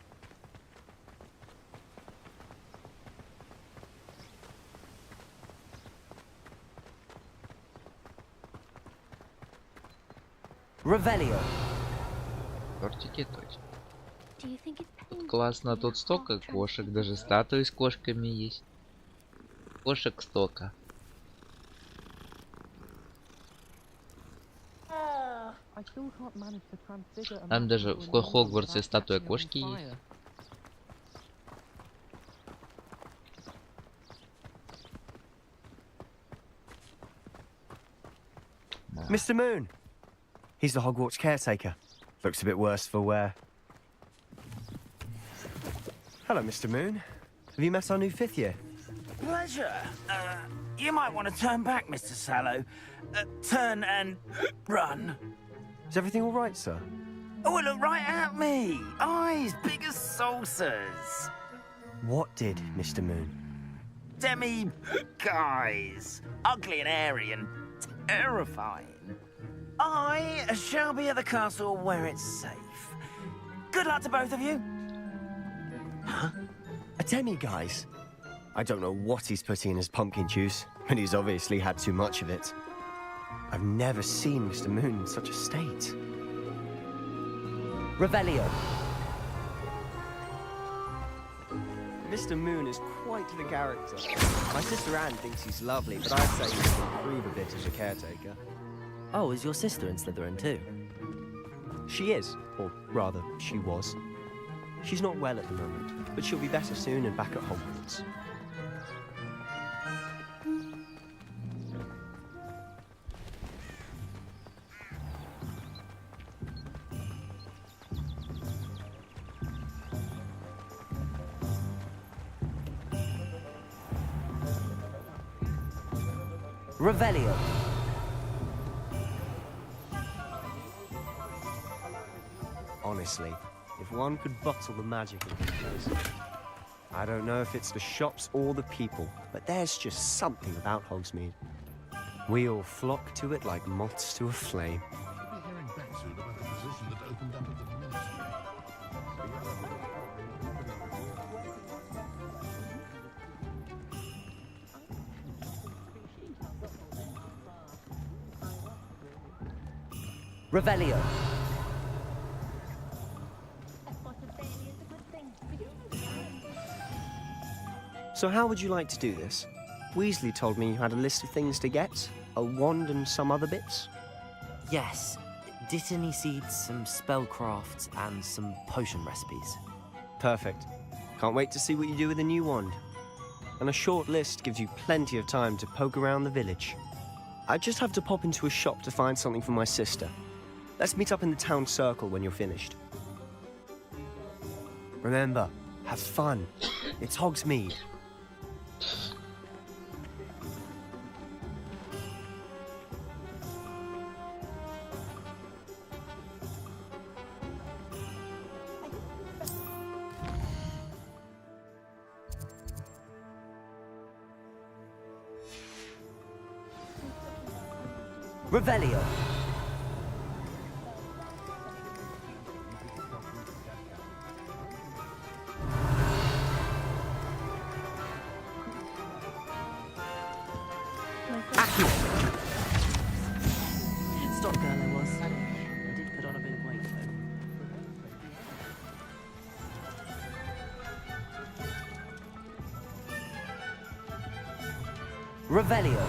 Revelio. Тортики точно. Do you think it's painful? Классно, тут столько кошек, даже статуи с кошками есть. Кошек столько. Там даже в Хогвартсе статуя кошки есть. Mr. Moon! He's the Hogwarts caretaker. Looks a bit worse for wear. Hello, Mr. Moon. Have you met our new fifth year? Pleasure. You might want to turn back, Mr. Sallow. Turn and run. Is everything all right, sir? Oh, look right at me. Eyes big as saucers. What did, Mr. Moon? Guys. Ugly and airy and terrifying. I shall be at the castle where it's safe. Good luck to both of you. Huh? A demi-guise? I don't know what he's putting in his pumpkin juice, but he's obviously had too much of it. I've never seen Mr. Moon in such a state. Revelio. Mr. Moon is quite the character. My sister Anne thinks he's lovely, but I'd say he could improve a bit as a caretaker. Oh, is your sister in Slytherin too? She is, or rather, she was. She's not well at the moment, but she'll be better soon and back at Hogwarts. Revelio. Honestly, if one could bottle the magic of this place. I don't know if it's the shops or the people, but there's just something about Hogsmeade. We all flock to it like moths to a flame. We'll be hearing back soon about the position that opened up at the ministry. Revelio. So how would you like to do this? Weasley told me you had a list of things to get, a wand and some other bits. Yes. Dittany seeds, some spellcrafts, and some potion recipes. Perfect. Can't wait to see what you do with the new wand. And a short list gives you plenty of time to poke around the village. I just have to pop into a shop to find something for my sister. Let's meet up in the town circle when you're finished. Remember, have fun. It's Hogsmeade. Revelio. Stop girl I was. I did put on a bit of weight though. Revelio.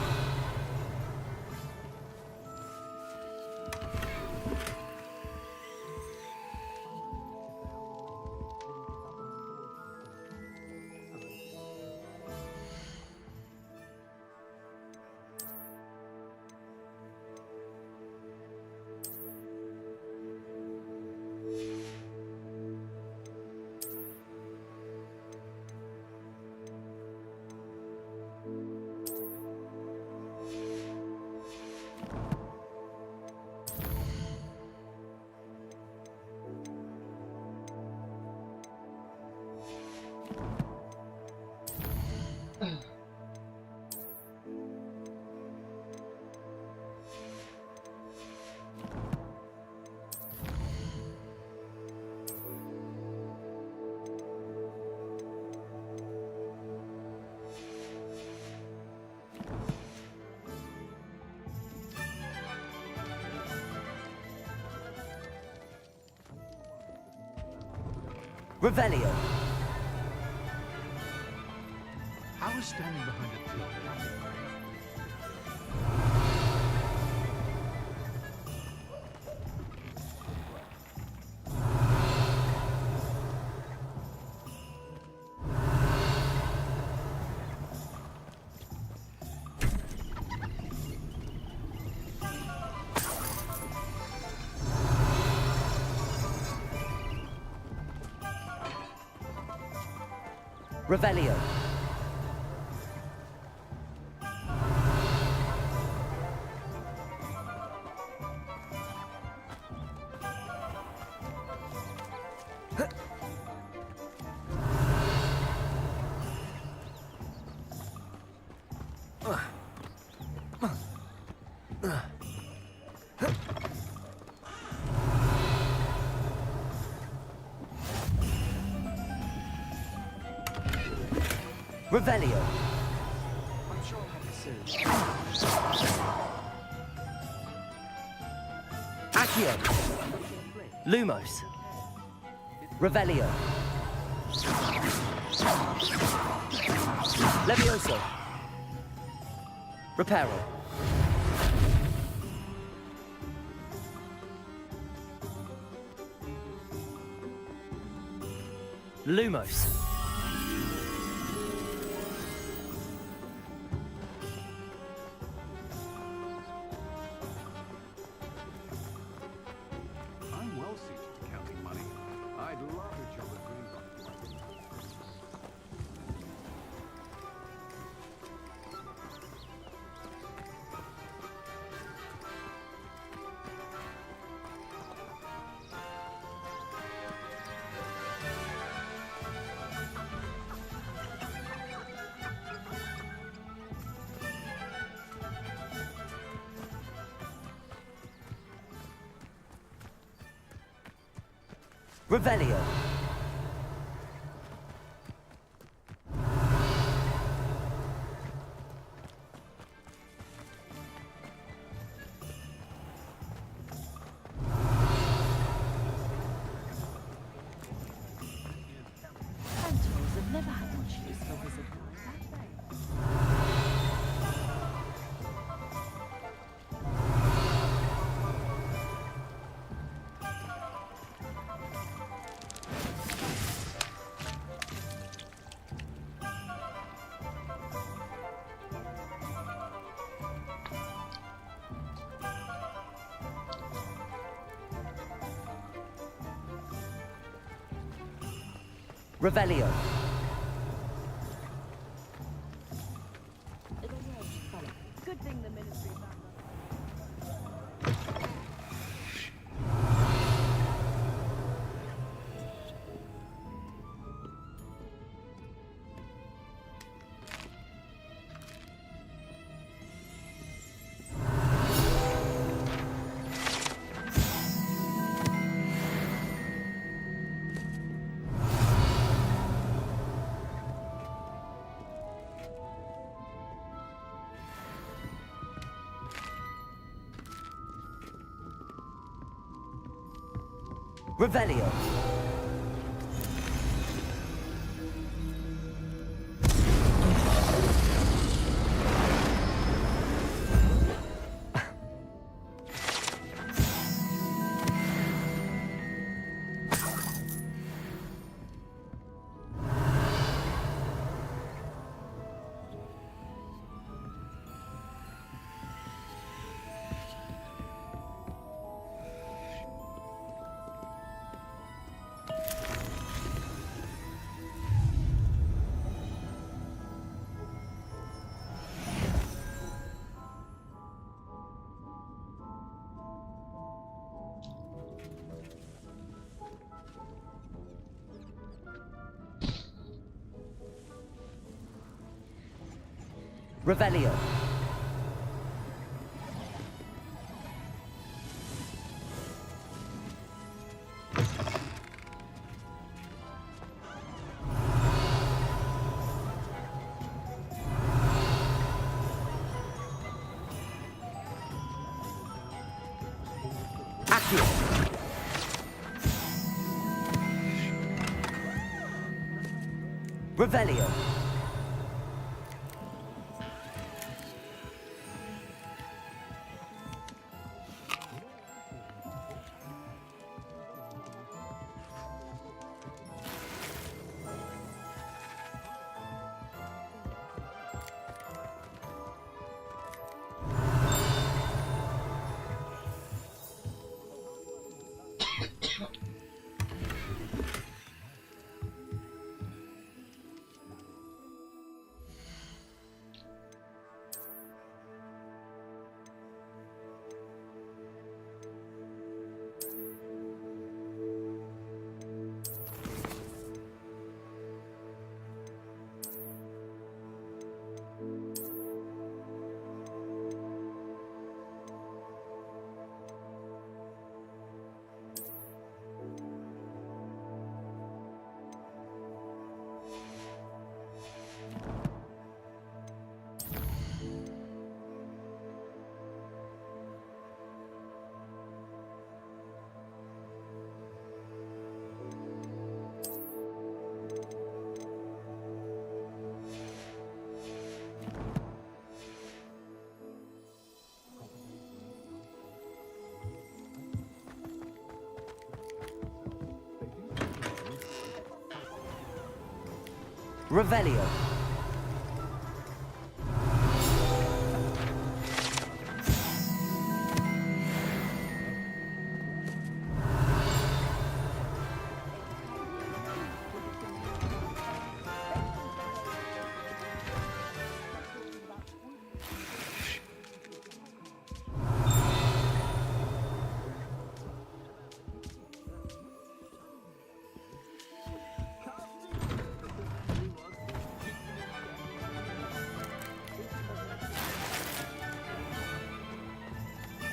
Revelio. How is standing behind a till? Revelio. Revelio. I'm sure I'll have it soon. Accio. Lumos. Revelio. Levioso. Reparo. Lumos. I'm well suited to counting money. I'd love a job at Greenbuck. Revelio. Centaurs have never had much use for wizard kind, have they? Revelio. Good thing the ministry found us. Revelio. Revelio. Accio. Revelio. Revelio.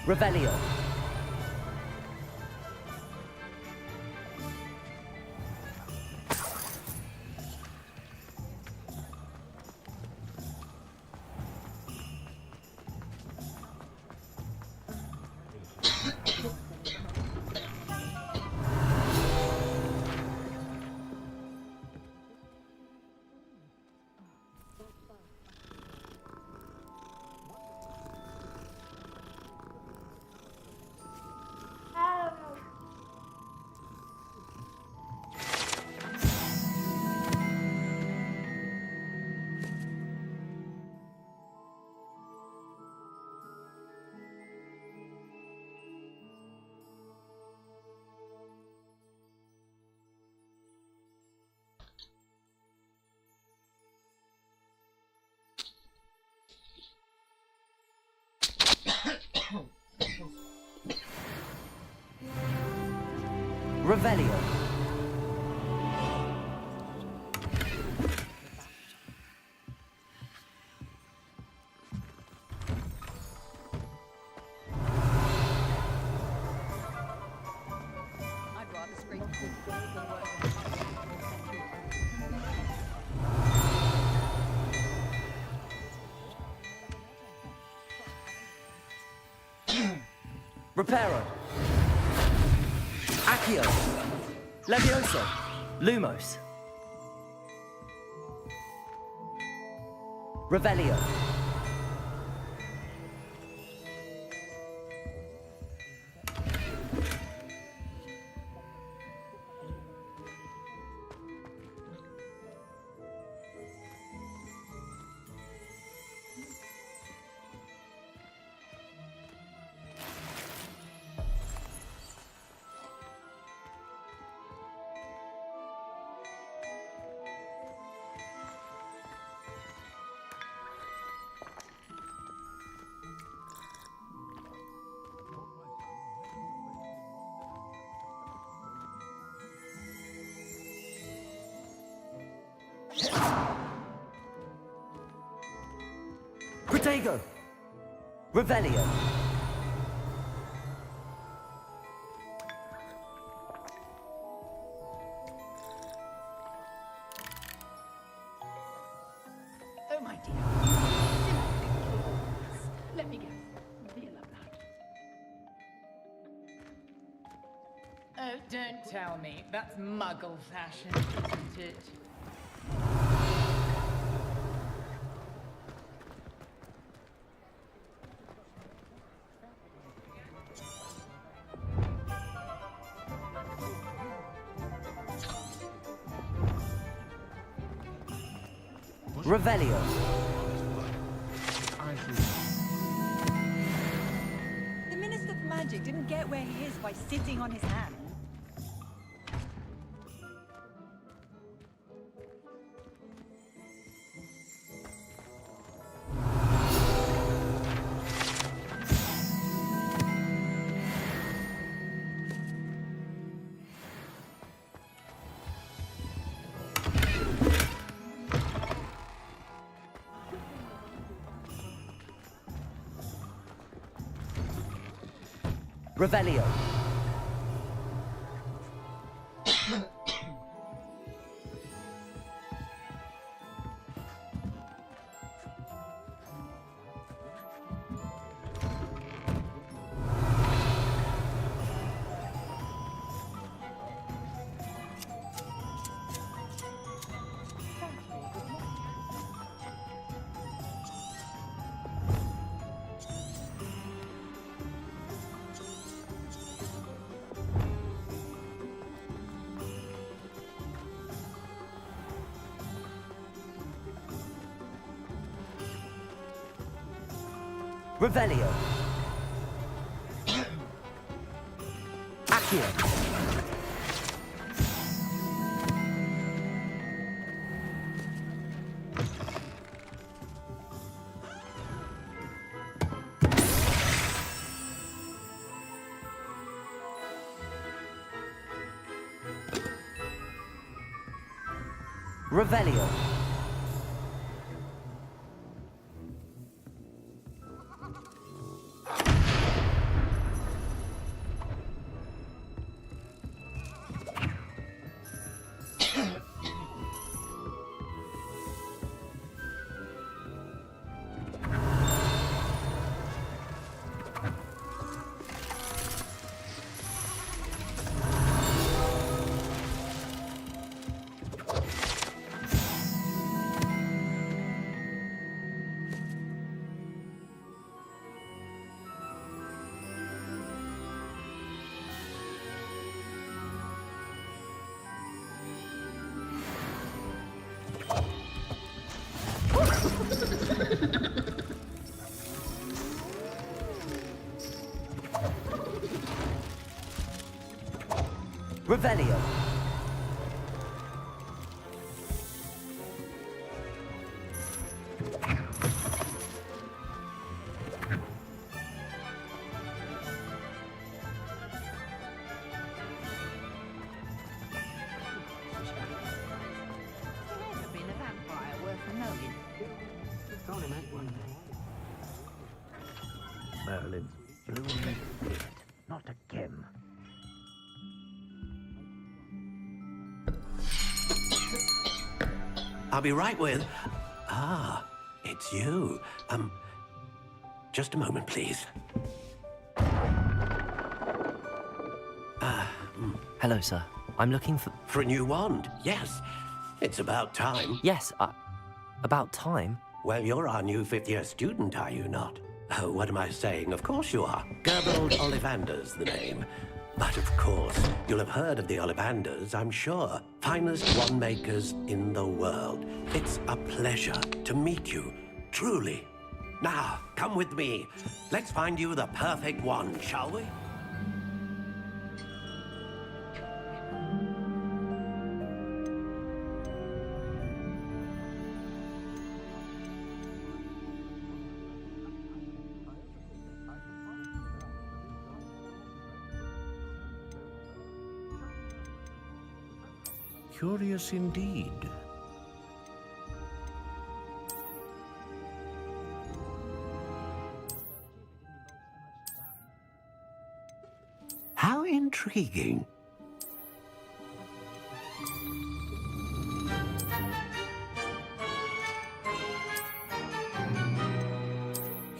Revelio. Revelio. I'd rather scrape Reparo. Accio. Levioso. Lumos. Revelio. Protego. Revelio. Oh, my dear. Let me guess. Be a love that. Oh, don't tell me. That's Muggle fashion, isn't it? Revelio. The Minister for Magic didn't get where he is by sitting on his hands. Revelio. Revelio. Accio. Revelio. Revelio. Merlin's blue beard. Not again. I'll be right with... Ah, it's you. Just a moment, please. Hello, sir. I'm looking for... For a new wand, yes. It's about time. Yes, about time? Well, you're our new fifth-year student, are you not? Oh, what am I saying? Of course you are. Gerbold Ollivander's the name. But of course, you'll have heard of the Ollivanders, I'm sure. Finest wand makers in the world. It's a pleasure to meet you, truly. Now, come with me. Let's find you the perfect wand, shall we? Curious indeed. How intriguing.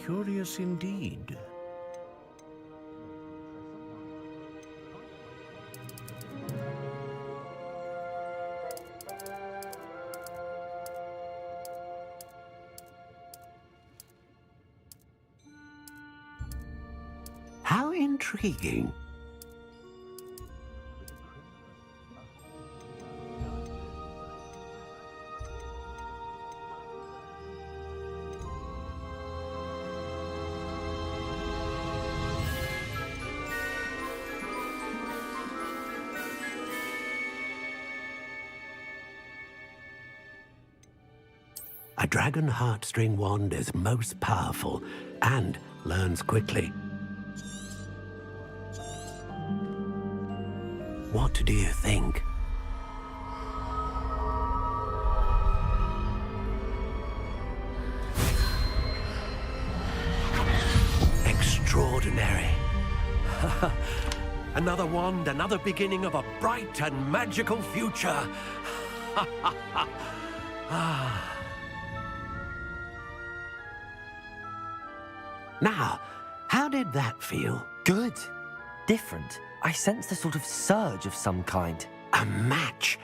Curious indeed. How intriguing. A dragon heartstring wand is most powerful and learns quickly. What do you think? Extraordinary. Another wand, another beginning of a bright and magical future. Now, how did that feel? Good. Different. I sensed a sort of surge of some kind. A match.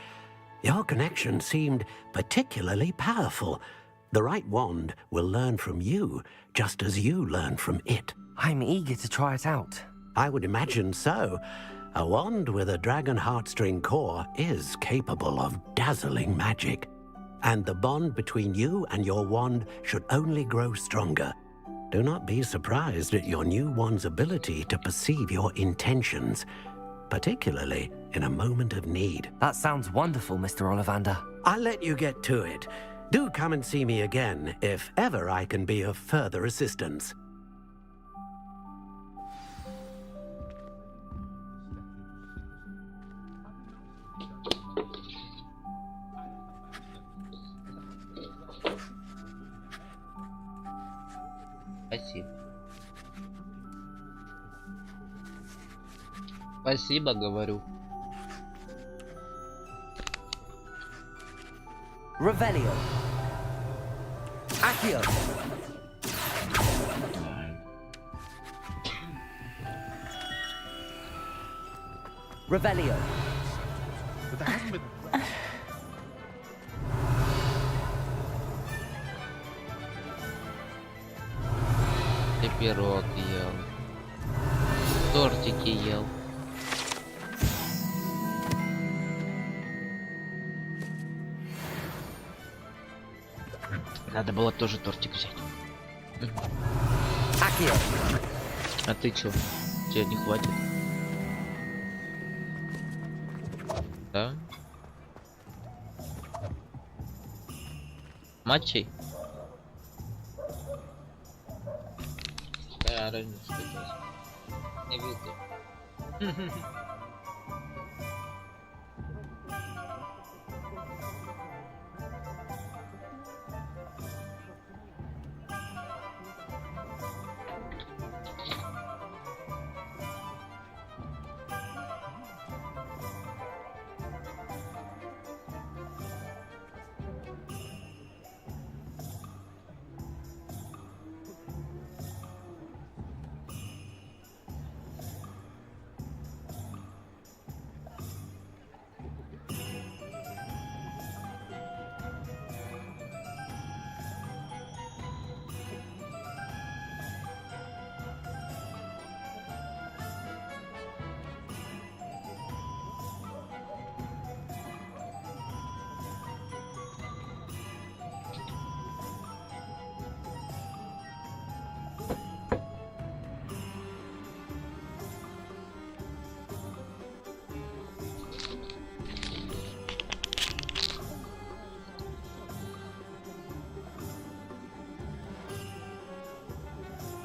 Your connection seemed particularly powerful. The right wand will learn from you, just as you learn from it. I'm eager to try it out. I would imagine so. A wand with a dragon heartstring core is capable of dazzling magic. And the bond between you and your wand should only grow stronger. Do not be surprised at your new wand's ability to perceive your intentions, particularly in a moment of need. That sounds wonderful, Mr. Ollivander. I'll let you get to it. Do come and see me again if ever I can be of further assistance. Спасибо. Спасибо, говорю. Revelio. Accio. Revelio. But there hasn't been... Ты пирог ел. Тортики ел. Надо было тоже тортик взять. А ты чё? Тебе не хватит? Да? Матчей? Да, разница сейчас. Не видно.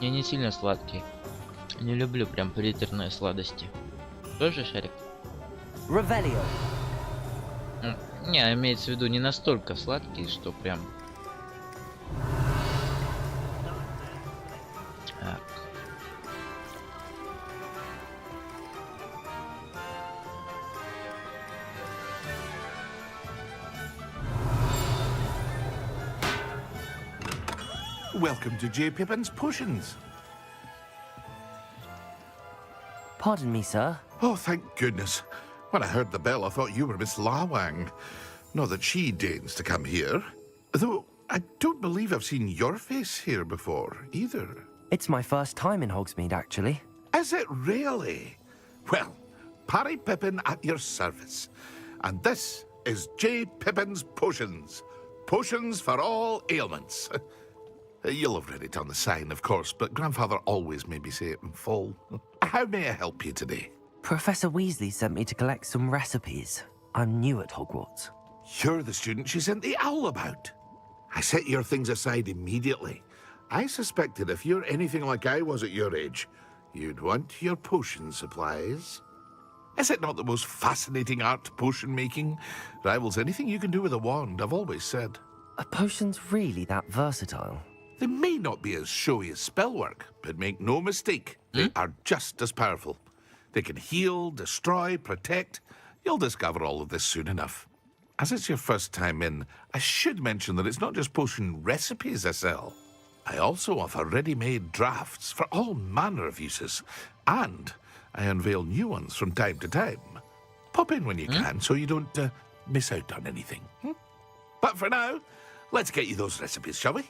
Я не сильно сладкий. Не люблю прям приторные сладости. Тоже шарик? Revelio. Не, имеется в виду не настолько сладкий, что прям... Так. Welcome to J. Pippin's Potions. Pardon me, sir. Oh, thank goodness. When I heard the bell, I thought you were Miss Lawang. Not that she deigns to come here. Though, I don't believe I've seen your face here before, either. It's my first time in Hogsmeade, actually. Is it really? Well, Parry Pippin at your service. And this is J. Pippin's Potions. Potions for all ailments. You'll have read it on the sign, of course, but Grandfather always made me say it in full. How may I help you today? Professor Weasley sent me to collect some recipes. I'm new at Hogwarts. You're the student she sent the owl about. I set your things aside immediately. I suspected if you're anything like I was at your age, you'd want your potion supplies. Is it not the most fascinating art, potion making? Rivals anything you can do with a wand, I've always said. Are potions really that versatile? They may not be as showy as spellwork, but make no mistake, they are just as powerful. They can heal, destroy, protect. You'll discover all of this soon enough. As it's your first time in, I should mention that it's not just potion recipes I sell. I also offer ready-made drafts for all manner of uses, and I unveil new ones from time to time. Pop in when you can so you don't miss out on anything. But for now, let's get you those recipes, shall we?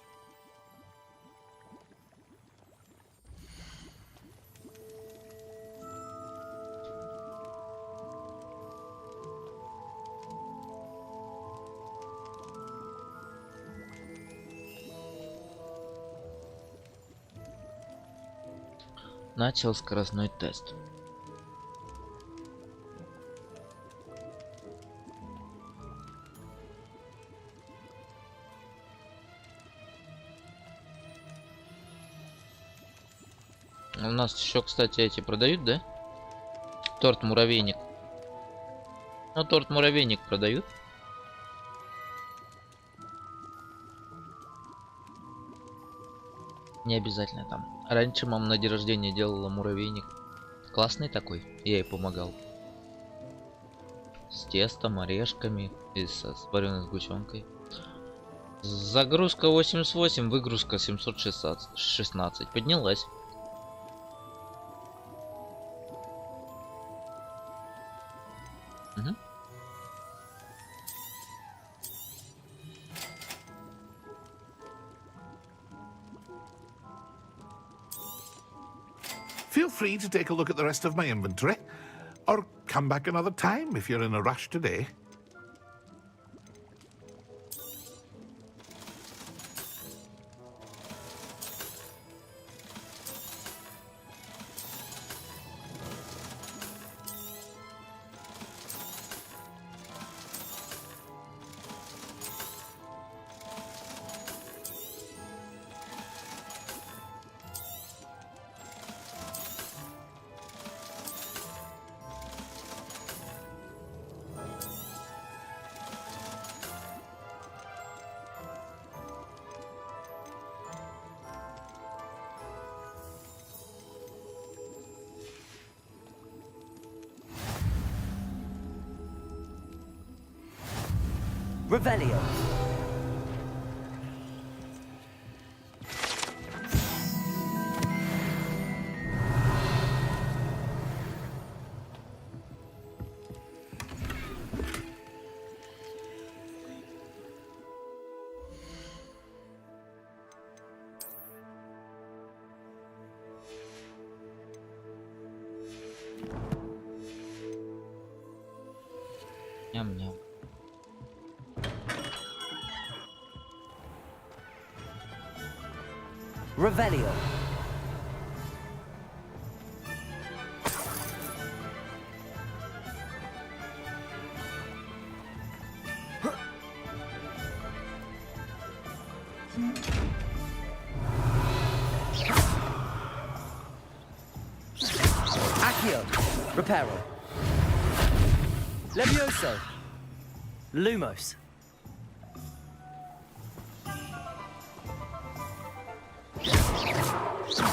Начал скоростной тест. У нас еще, кстати, эти продают, да? Торт-муравейник. Ну, торт-муравейник продают. Не обязательно там. Раньше мама на день рождения делала муравейник. Классный такой. Я ей помогал. С тестом, орешками и с вареной сгущенкой. Загрузка 88, выгрузка 716. Поднялась. Угу. Feel free to take a look at the rest of my inventory, or come back another time if you're in a rush today. Revelio. Ням-ням. Revelio. Accio. Reparo. Levioso. Lumos.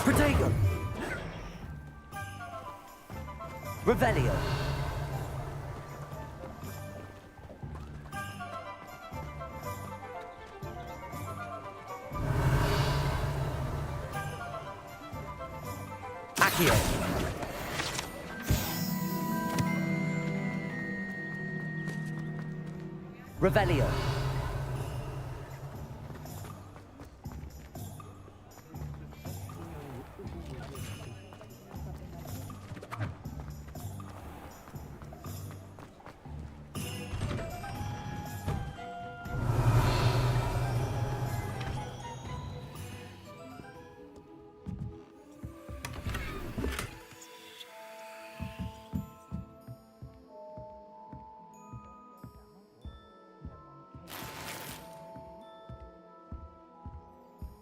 Protego. Revelio. Accio. Revelio.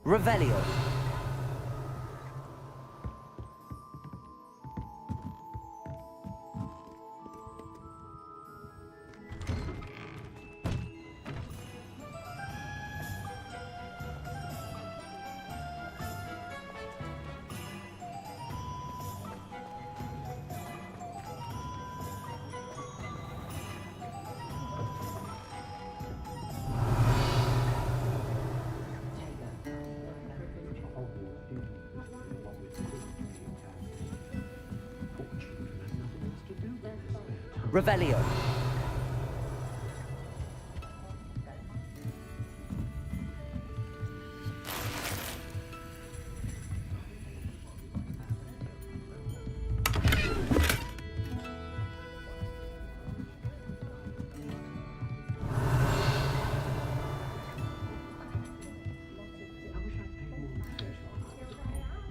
Revelio. Revelio.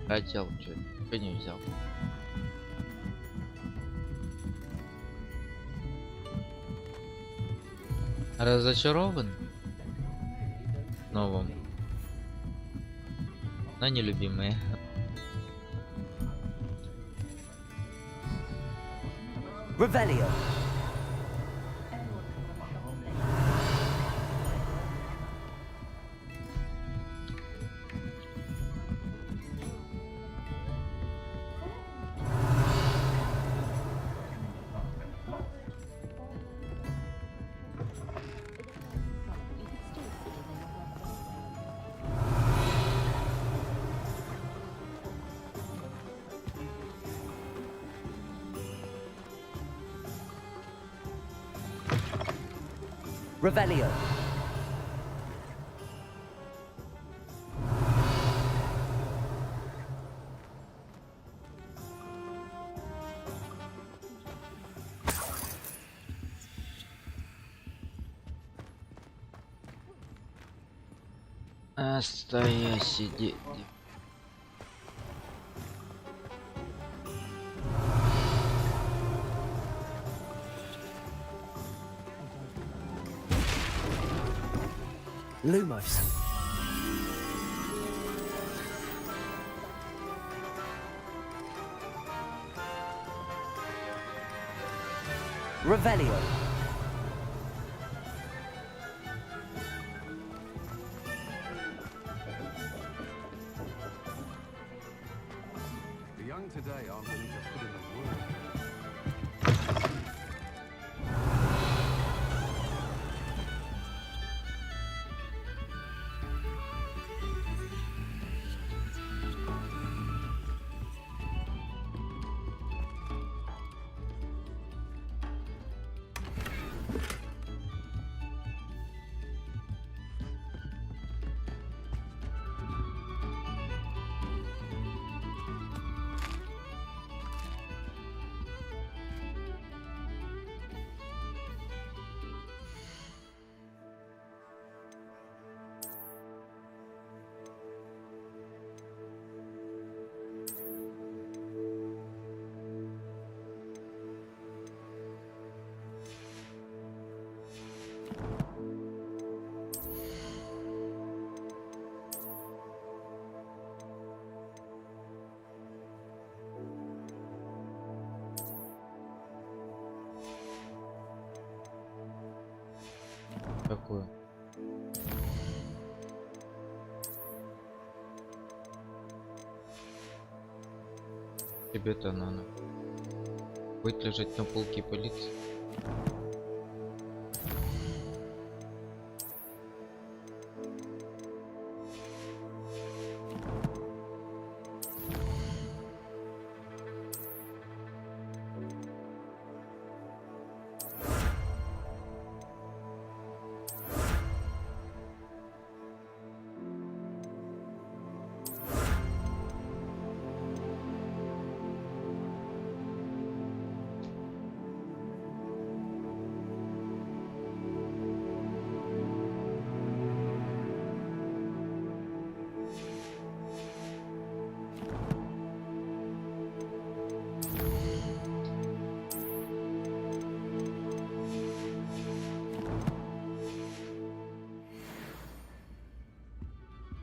Хотел, что не взял. Разочарован новым, но нелюбимые. Revelio. Revelio. Стоя, сиди. Lumos. Revelio. The young today aren't willing to put in the work. Какую? Тебе-то надо будет лежать на полке полиции.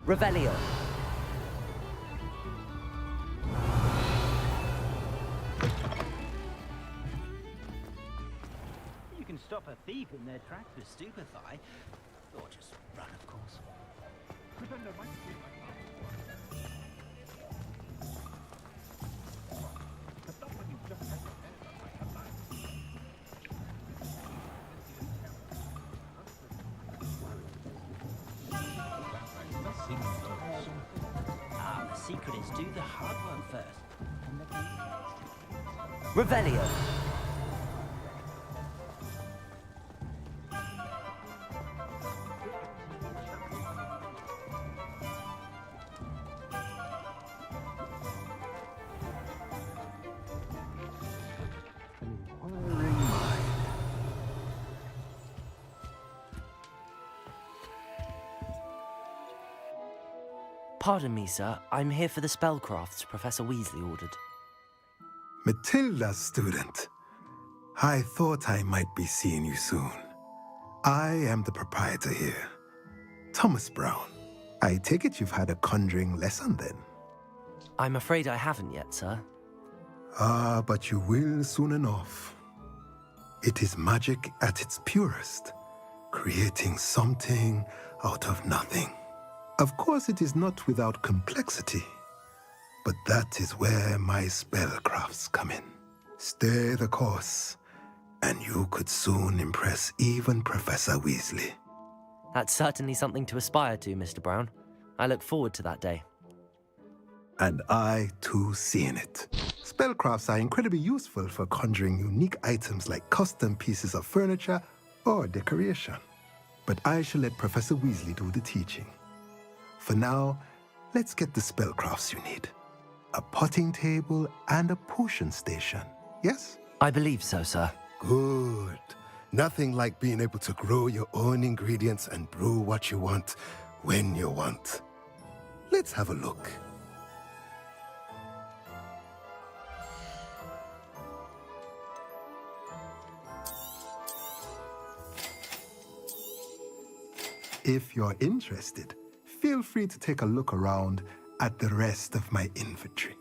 Revelio. stop a thief in their tracks with stupefy, or just run, of course. The secret is do the hard work first. Revelio. Pardon me, sir. I'm here for the spellcrafts Professor Weasley ordered. Matilda's student. I thought I might be seeing you soon. I am the proprietor here, Thomas Brown. I take it you've had a conjuring lesson then? I'm afraid I haven't yet, sir. Ah, but you will soon enough. It is magic at its purest, creating something out of nothing. Of course, it is not without complexity, but that is where my spellcrafts come in. Stay the course, and you could soon impress even Professor Weasley. That's certainly something to aspire to, Mr. Brown. I look forward to that day. And I, too, see in it. Spellcrafts are incredibly useful for conjuring unique items like custom pieces of furniture or decoration. But I shall let Professor Weasley do the teaching. For now, let's get the spellcrafts you need. A potting table and a potion station, yes? I believe so, sir. Good. Nothing like being able to grow your own ingredients and brew what you want when you want. Let's have a look. If you're interested, feel free to take a look around at the rest of my inventory.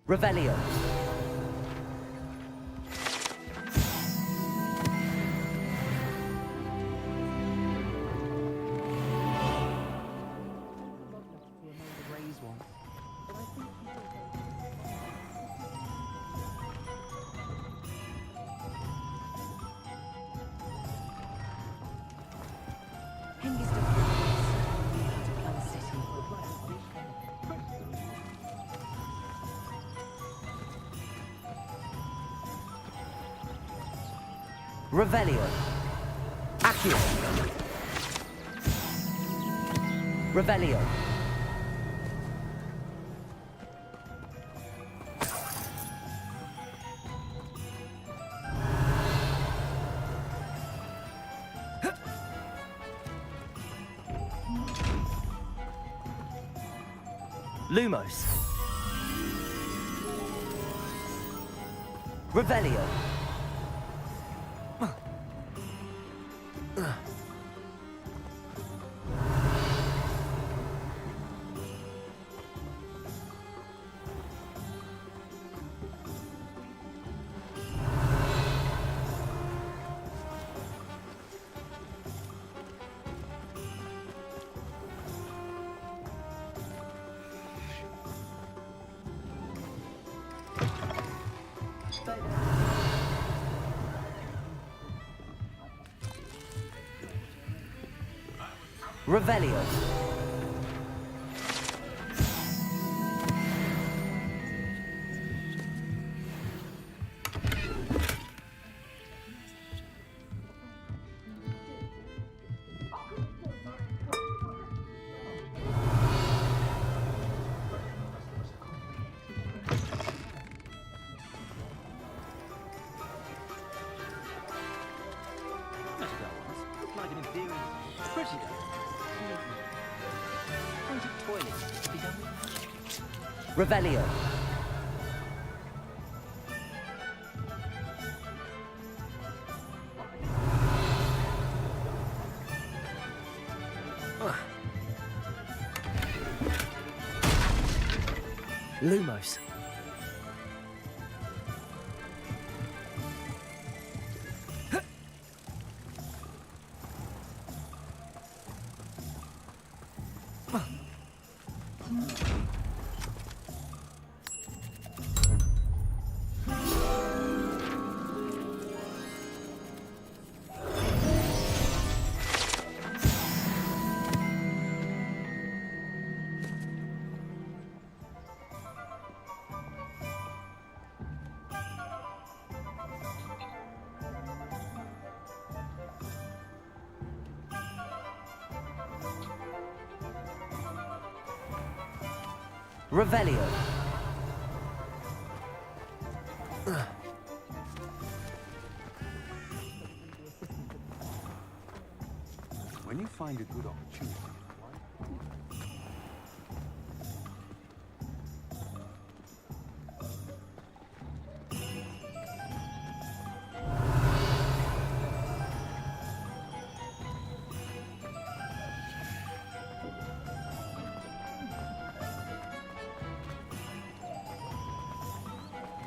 Revelio. Revelio. Accio. Revelio. Lumos. Revelio. Revelio. pretty though. Pointed toilet to be done with. Revelio. Lumos. Revelio. When you find a good opportunity,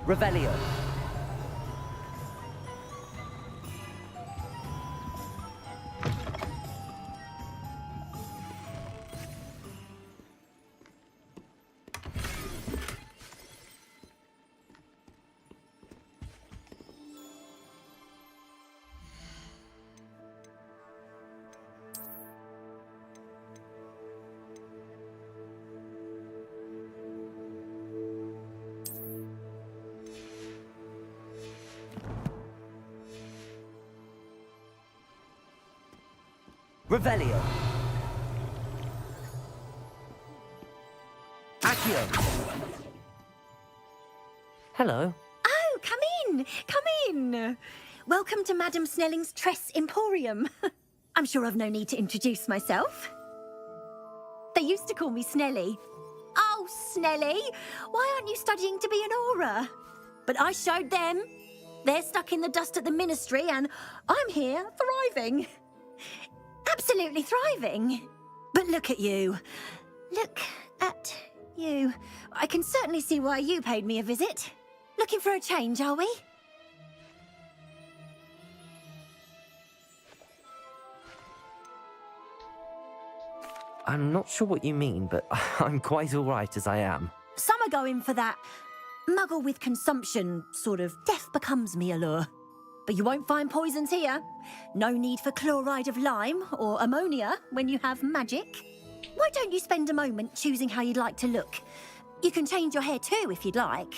Revelio. Revelio. Accio. Hello. Oh, come in. Come in. Welcome to Madame Snelling's Tress Emporium. I'm sure I've no need to introduce myself. They used to call me Snelly. Oh, Snelly, why aren't you studying to be an aura? But I showed them. They're stuck in the dust at the ministry and I'm here thriving. Absolutely thriving. But look at you. Look at you. I can certainly see why you paid me a visit. Looking for a change, are we? I'm not sure what you mean, but I'm quite all right as I am. Some are going for that muggle with consumption, sort of death becomes me allure. But you won't find poisons here. No need for chloride of lime or ammonia when you have magic. Why don't you spend a moment choosing how you'd like to look? You can change your hair too if you'd like.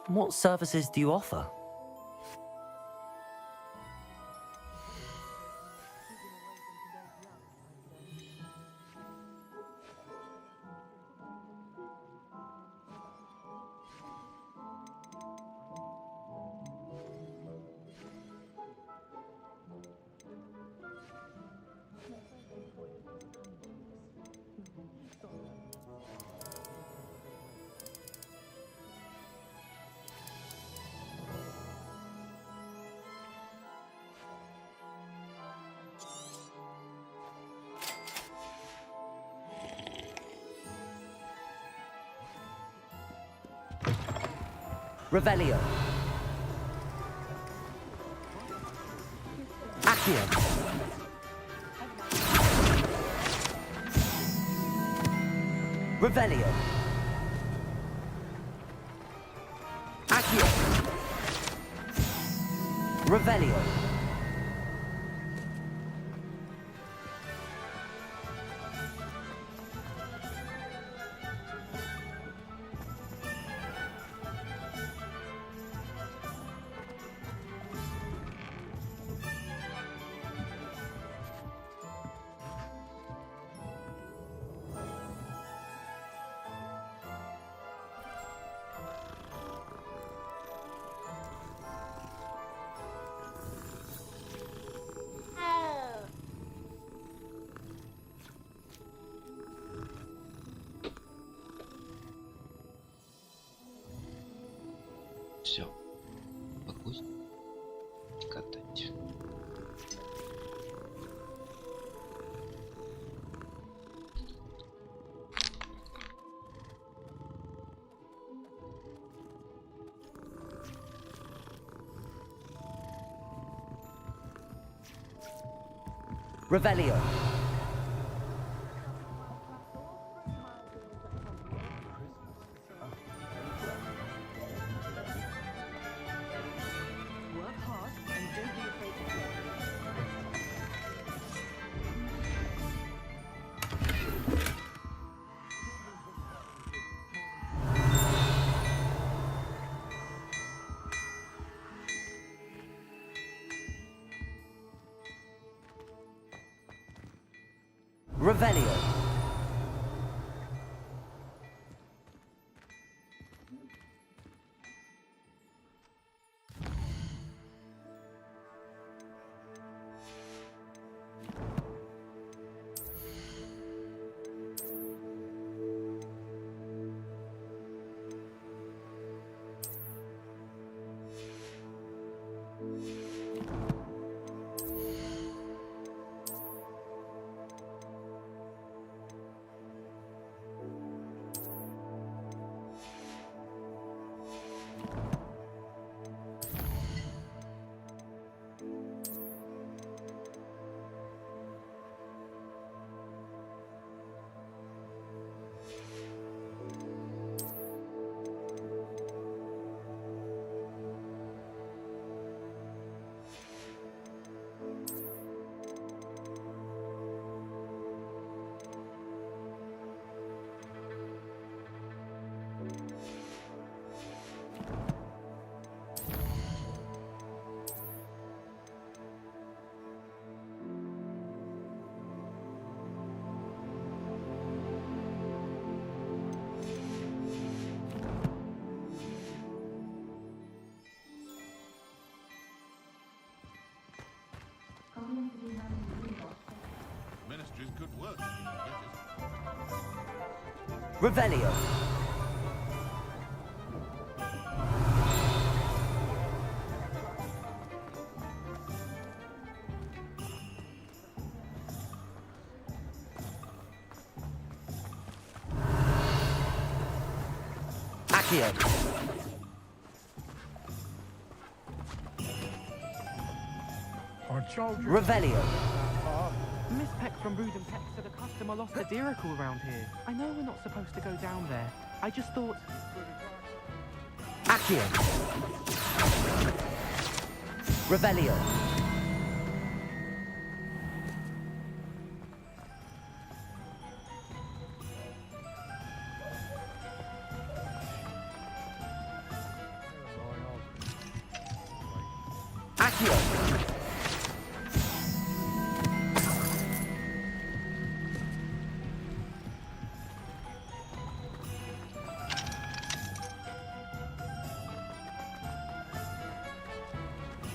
What services do you offer? Revelio. Accio. Revelio. Accio. Revelio. Все. Пусть катать. Revelio. Work hard and don't be afraid to fail. Revelio. Ministry's good work. Revelio. Accio. Revelio. Miss Peck from Rudham Tech said a customer lost a Dirical around here. I know we're not supposed to go down there. I just thought... Accio. Revelio. Accio.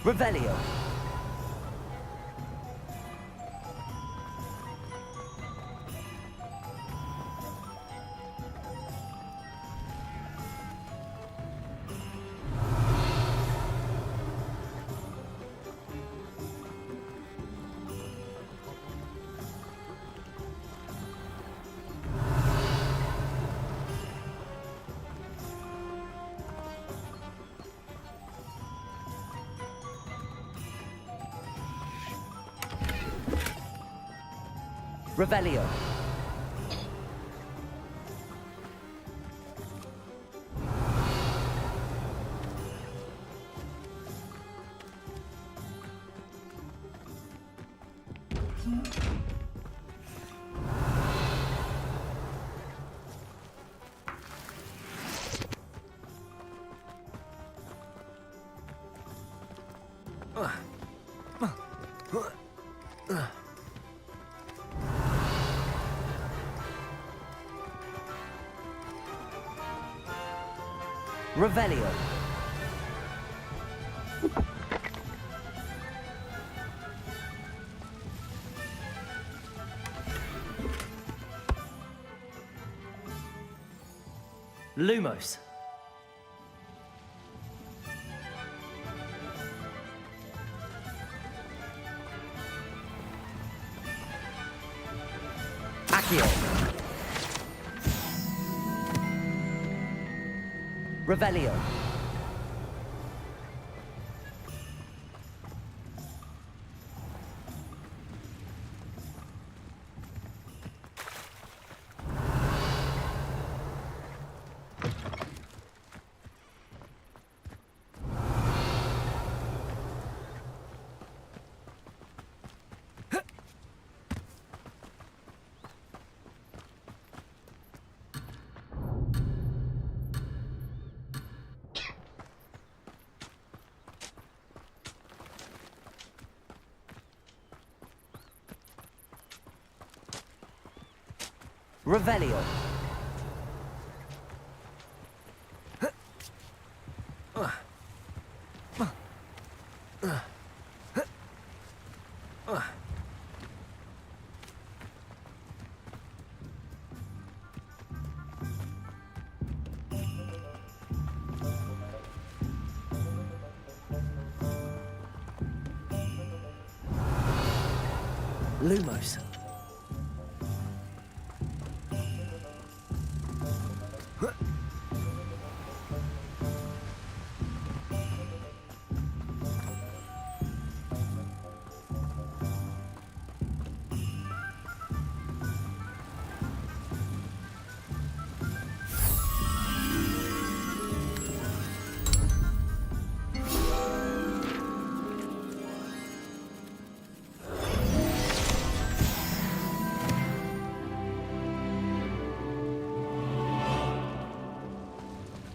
Revelio. Revelio. Revelio. Lumos. Accio. Revelio. Revelio. Lumos.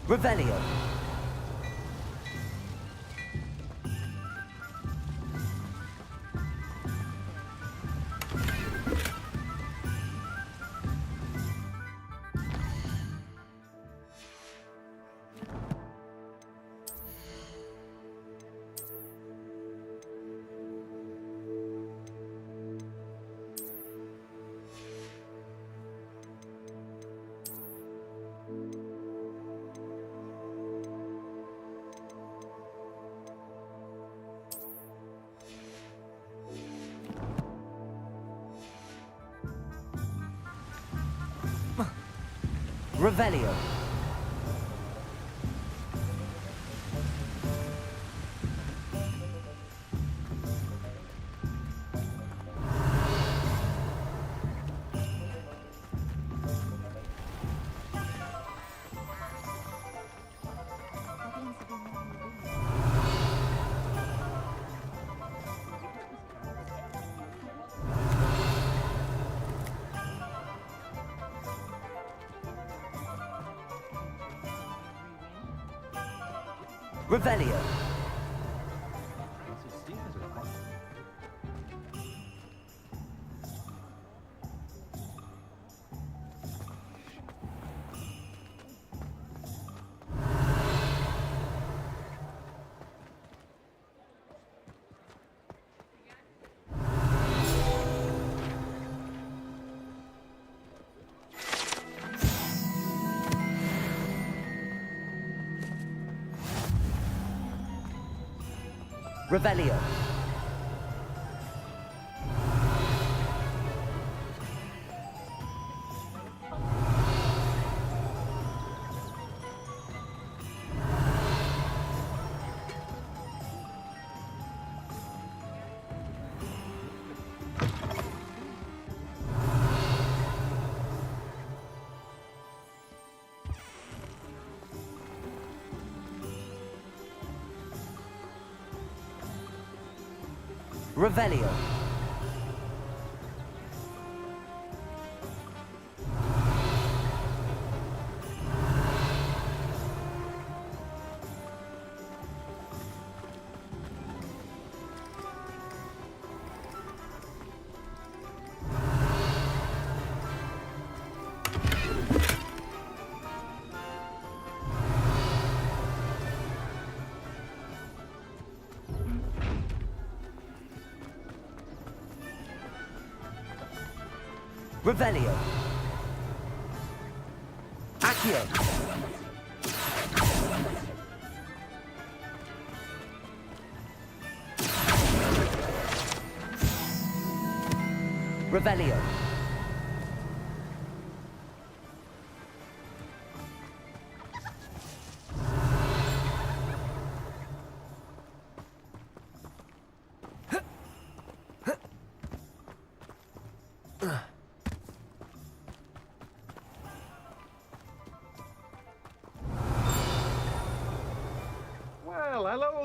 Revelio. Revelio. Revelio. Revelio. Revelio. Revelio. Accio. Revelio.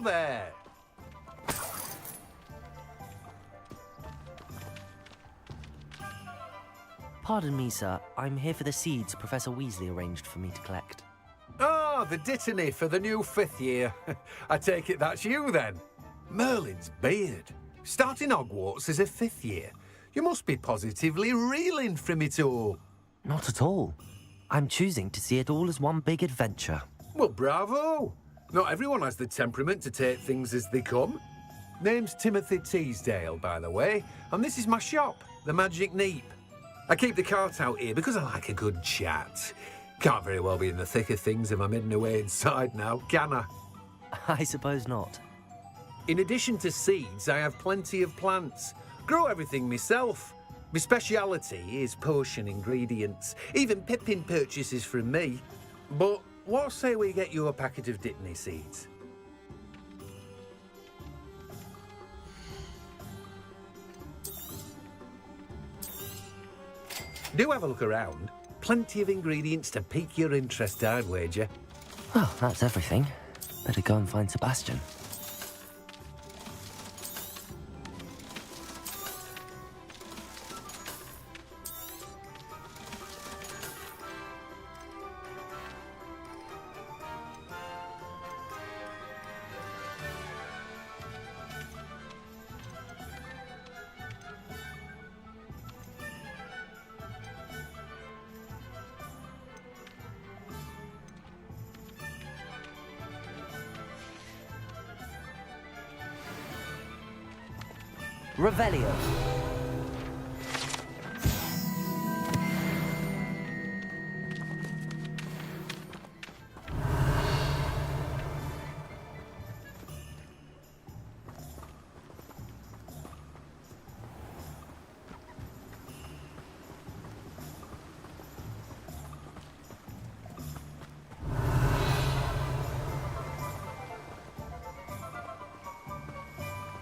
Hello there. Pardon me, sir. I'm here for the seeds Professor Weasley arranged for me to collect. Ah, the dittany for the new 5th year. I take it that's you, then. Merlin's beard. Starting Hogwarts as a 5th year. You must be positively reeling from it all. Not at all. I'm choosing to see it all as one big adventure. Well, bravo. Not everyone has the temperament to take things as they come. Name's Timothy Teasdale, by the way, and this is my shop, the Magic Neep. I keep the cart out here because I like a good chat. Can't very well be in the thick of things if I'm hidden away inside now, can I? I suppose not. In addition to seeds, I have plenty of plants. Grow everything myself. My speciality is potion ingredients. Even Pippin purchases from me. But what say we get you a packet of dittany seeds? Do have a look around. Plenty of ingredients to pique your interest, I'd wager. Well, that's everything. Better go and find Sebastian. Revelio.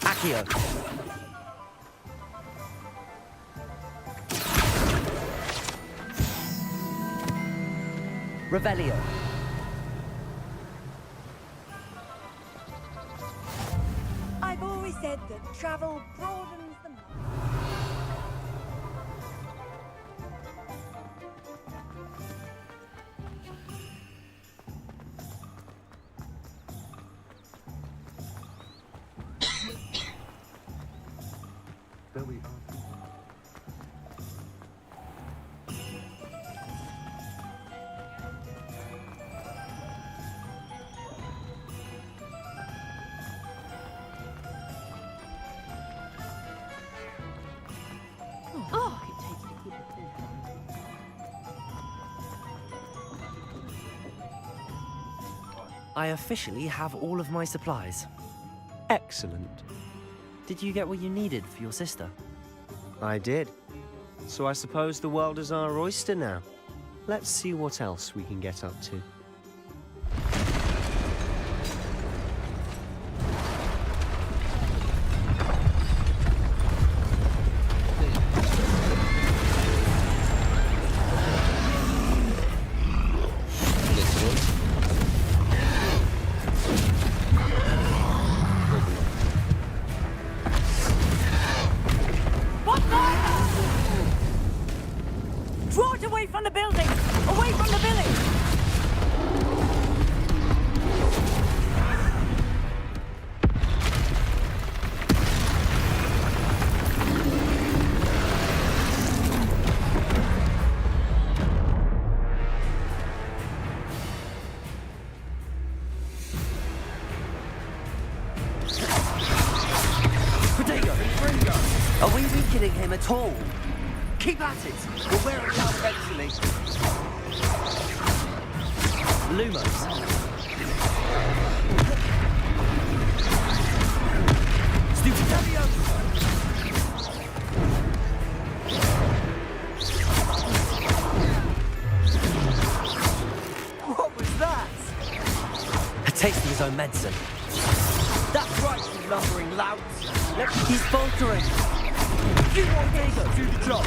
Accio. Revelio. I've always said that travel broadens the mind. There we are. I officially have all of my supplies. Excellent. Did you get what you needed for your sister? I did. So I suppose the world is our oyster now. Let's see what else we can get up to. Draw it away from the building! Away from the village! Are we weakening him at all? Keep at it! We'll wear it down eventually. Lumos. What was that? A taste of his own medicine. That's right, you lumbering louts. He's faltering. You want to do the job.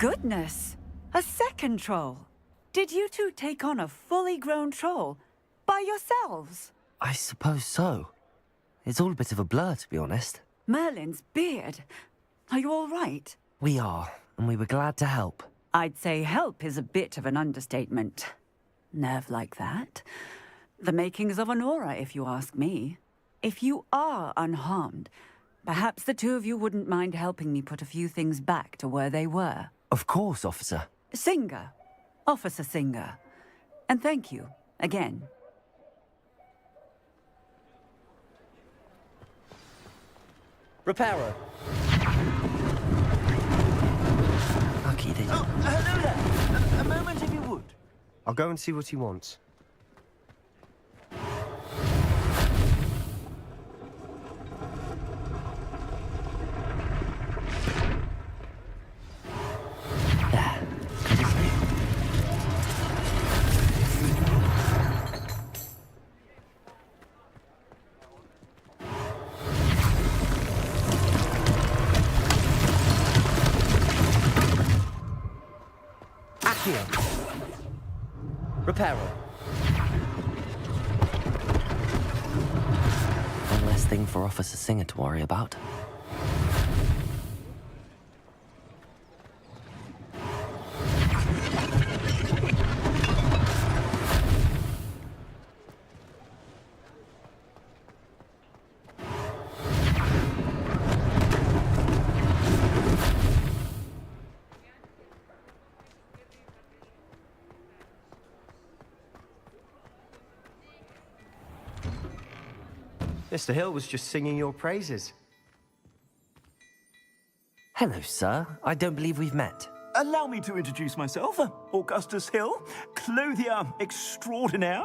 Goodness! A second troll. Did you two take on a fully grown troll by yourselves? I suppose so. It's all a bit of a blur, to be honest. Merlin's beard. Are you all right? We are, and we were glad to help. I'd say help is a bit of an understatement. Nerve like that. The makings of an aura, if you ask me. If you are unharmed, perhaps the two of you wouldn't mind helping me put a few things back to where they were. Of course, officer. Singer. Officer Singer. And thank you, again. Repairer. Lucky they... Oh, hello there. A moment if you would. I'll go and see what he wants. Repairer. One less thing for Officer Singer to worry about. Mr. Hill was just singing your praises. Hello, sir. I don't believe we've met. Allow me to introduce myself, Augustus Hill, clothier extraordinaire.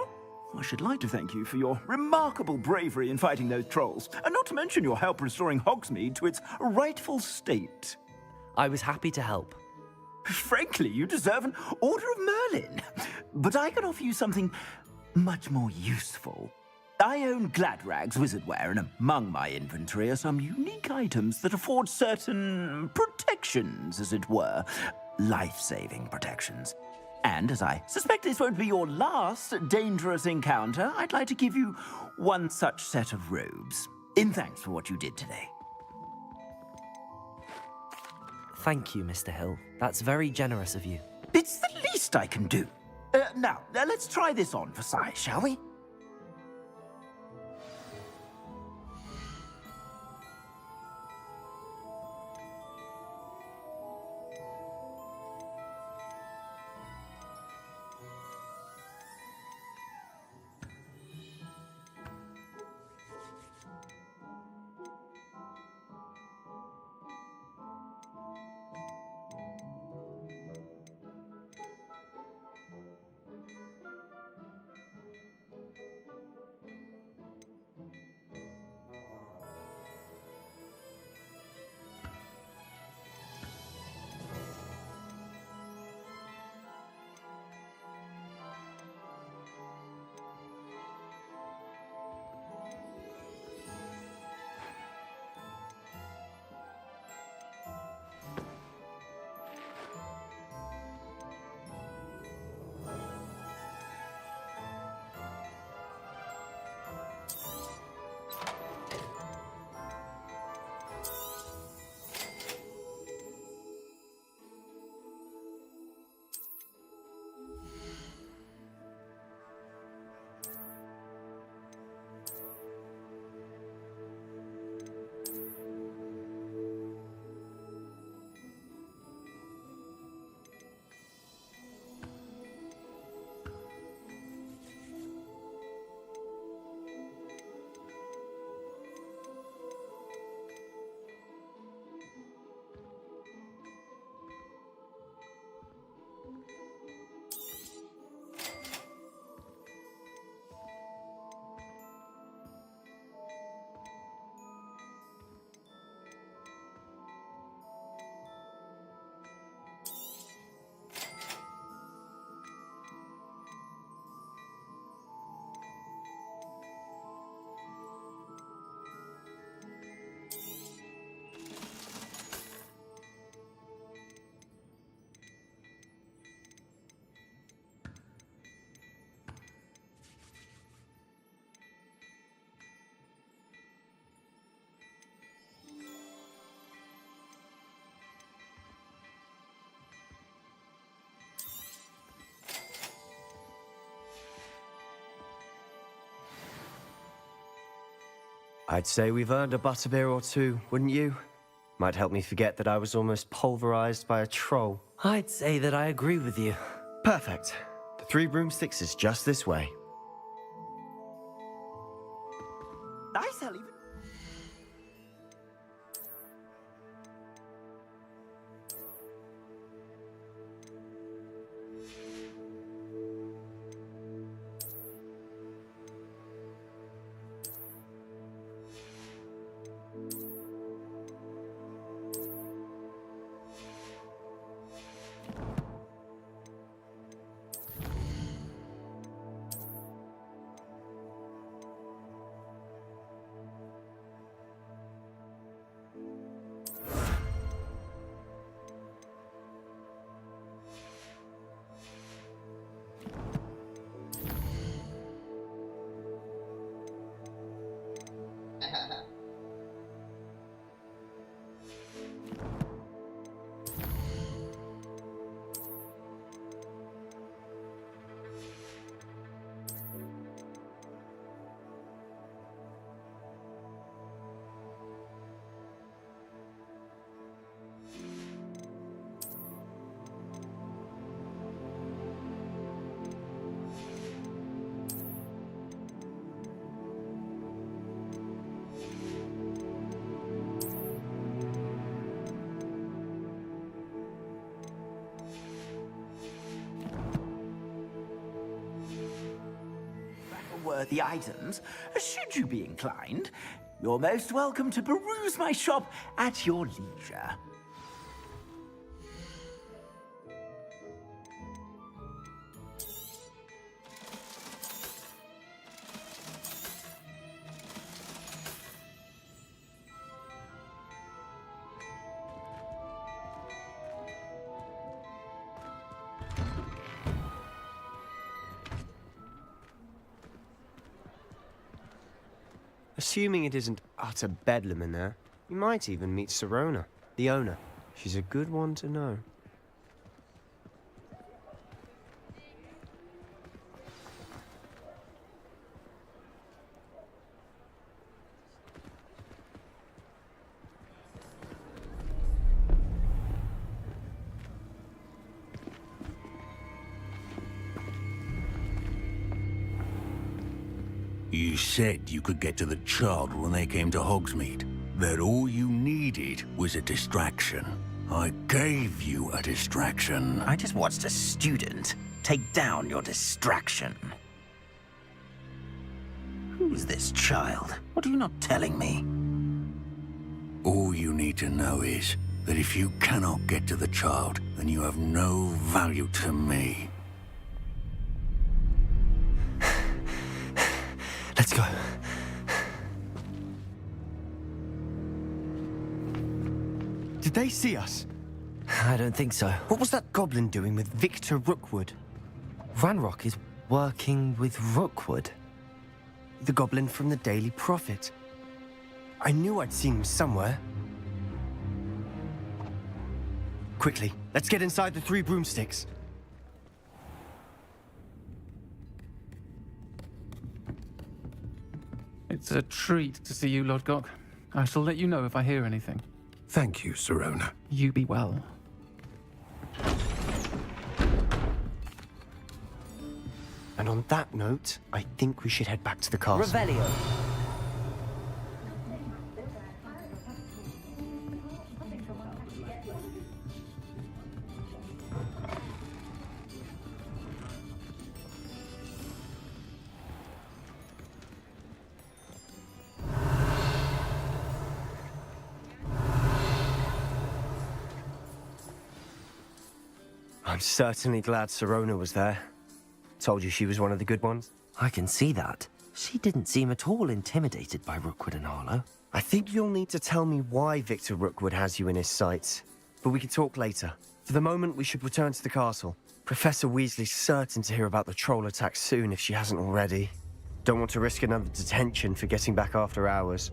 I should like to thank you for your remarkable bravery in fighting those trolls, and not to mention your help restoring Hogsmeade to its rightful state. I was happy to help. Frankly, you deserve an Order of Merlin. But I can offer you something much more useful. I own Gladrag's wizardware, and among my inventory are some unique items that afford certain protections, as it were. Life-saving protections. And as I suspect this won't be your last dangerous encounter, I'd like to give you one such set of robes, in thanks for what you did today. Thank you, Mr. Hill. That's very generous of you. It's the least I can do. Now, let's try this on for size, shall we? I'd say we've earned a butterbeer or two, wouldn't you? Might help me forget that I was almost pulverized by a troll. I'd say that I agree with you. Perfect. The 3 broomsticks is just this way. I shall even... Worthy items, should you be inclined. You're most welcome to peruse my shop at your leisure. Assuming it isn't utter bedlam in there, you might even meet Sirona, the owner. She's a good one to know. You said you could get to the child when they came to Hogsmeade. That all you needed was a distraction. I gave you a distraction. I just watched a student take down your distraction. Who's this child? What are you not telling me? All you need to know is that if you cannot get to the child, then you have no value to me. Let's go. Did they see us? I don't think so. What was that goblin doing with Victor Rookwood? Ranrock is working with Rookwood. The goblin from the Daily Prophet. I knew I'd seen him somewhere. Quickly, let's get inside the 3 broomsticks. It's a treat to see you, Lord Gok. I shall let you know if I hear anything. Thank you, Sirona. You be well. And on that note, I think we should head back to the castle. Revelio. I'm certainly glad Sirona was there. Told you she was one of the good ones. I can see that. She didn't seem at all intimidated by Rookwood and Harlow. I think you'll need to tell me why Victor Rookwood has you in his sights. But we can talk later. For the moment, we should return to the castle. Professor Weasley's certain to hear about the troll attack soon if she hasn't already. Don't want to risk another detention for getting back after hours.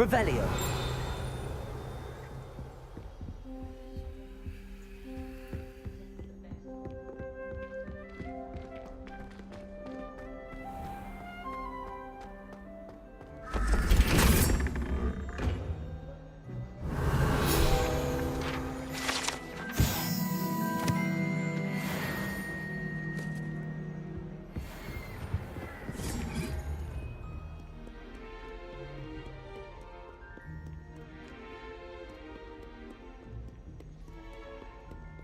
Revelio.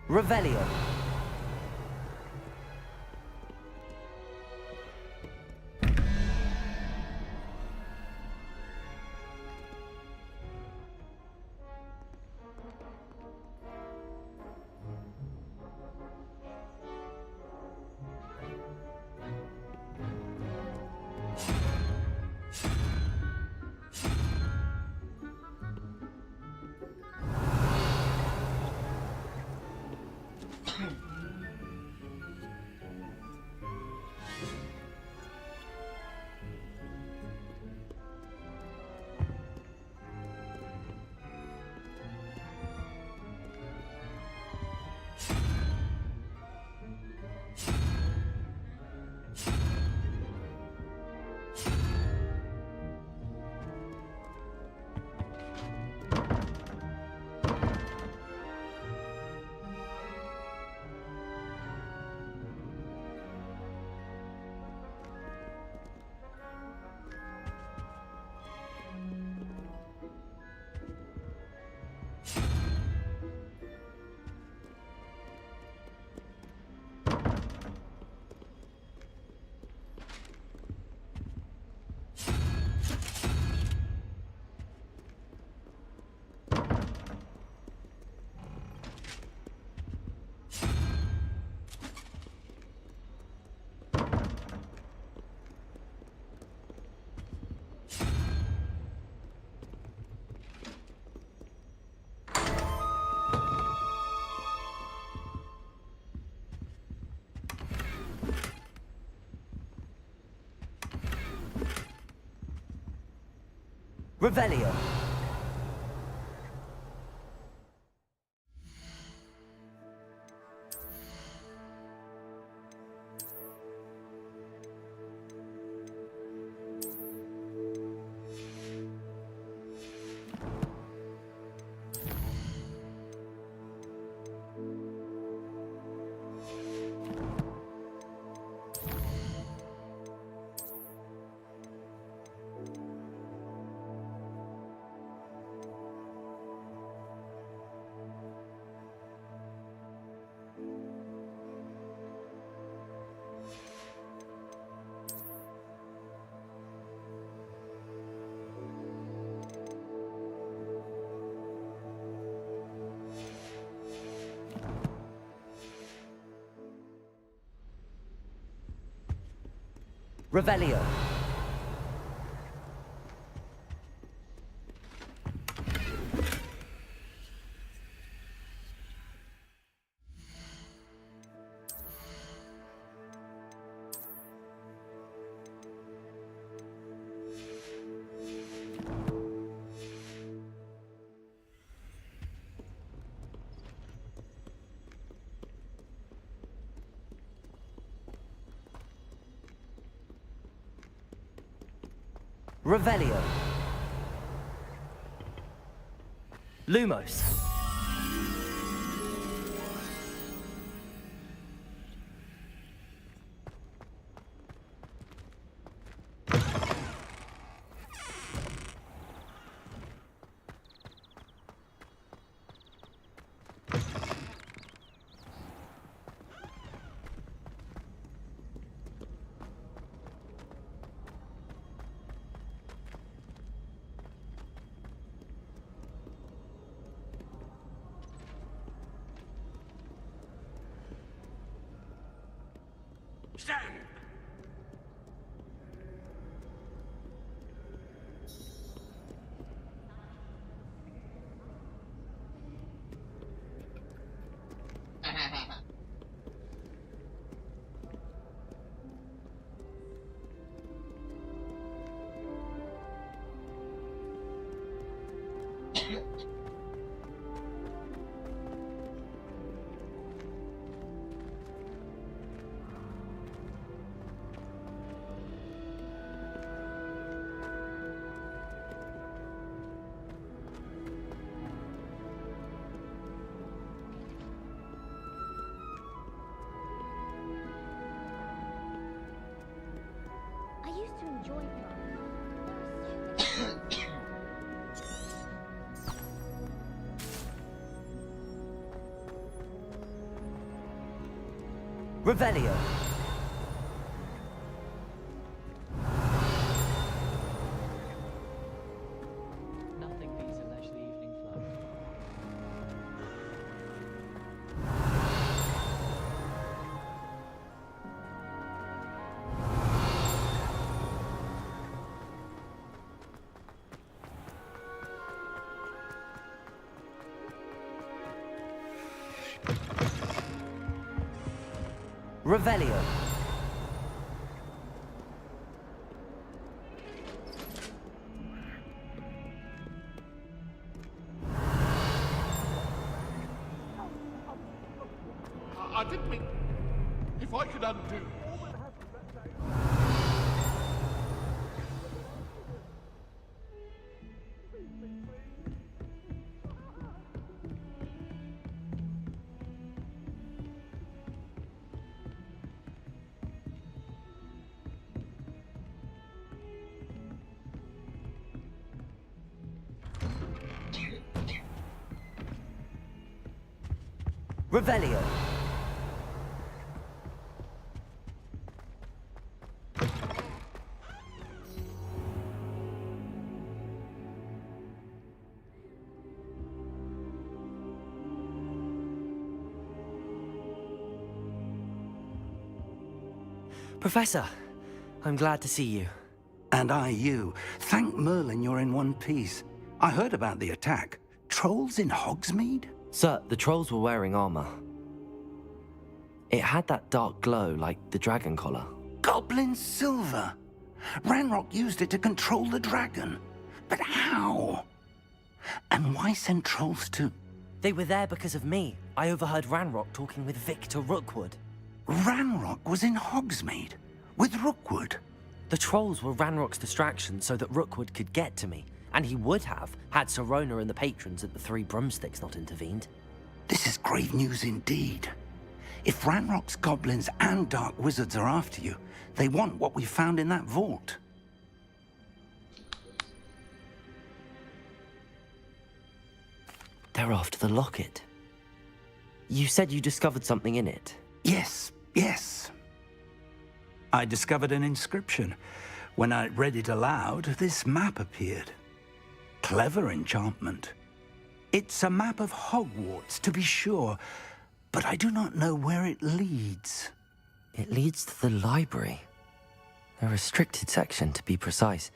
Revelio. Revelio. Revelio. Revelio. Lumos. Revelio. Nothing beats a leisurely evening flow. Revelio. I didn't mean... If I could undo... Revelio. Professor, I'm glad to see you. And I you. Thank Merlin you're in one piece. I heard about the attack. Trolls in Hogsmeade? Sir, the trolls were wearing armor. It had that dark glow like the dragon collar. Goblin silver. Ranrock used it to control the dragon. But how? And why send trolls to... They were there because of me. I overheard Ranrock talking with Victor Rookwood. Ranrock was in Hogsmeade? With Rookwood? The trolls were Ranrock's distraction so that Rookwood could get to me. And he would have, had Sirona and the patrons at the Three Broomsticks not intervened. This is grave news indeed. If Ranrock's goblins and dark wizards are after you, they want what we found in that vault. They're after the locket. You said you discovered something in it. Yes, yes. I discovered an inscription. When I read it aloud, this map appeared. Clever enchantment. It's a map of Hogwarts, to be sure, but I do not know where it leads. It leads to the library. A restricted section, to be precise,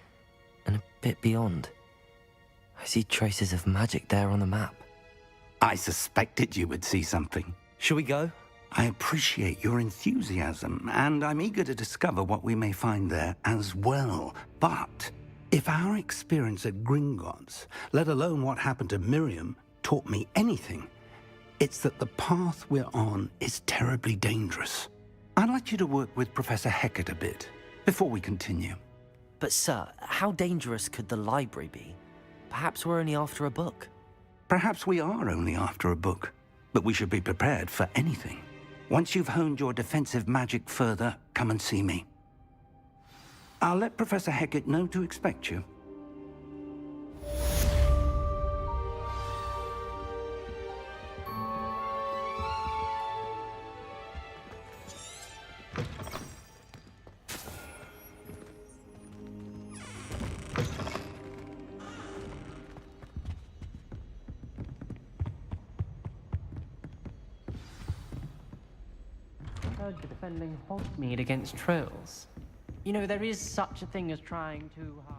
and a bit beyond. I see traces of magic there on the map. I suspected you would see something. Shall we go? I appreciate your enthusiasm, and I'm eager to discover what we may find there as well. But if our experience at Gringotts, let alone what happened to Miriam, taught me anything, it's that the path we're on is terribly dangerous. I'd like you to work with Professor Hecat a bit before we continue. But sir, how dangerous could the library be? Perhaps we're only after a book. Perhaps we are only after a book, but we should be prepared for anything. Once you've honed your defensive magic further, come and see me. I'll let Professor Hecat know to expect you. Heard you're defending Hogsmeade against trolls. You know, there is such a thing as trying too hard.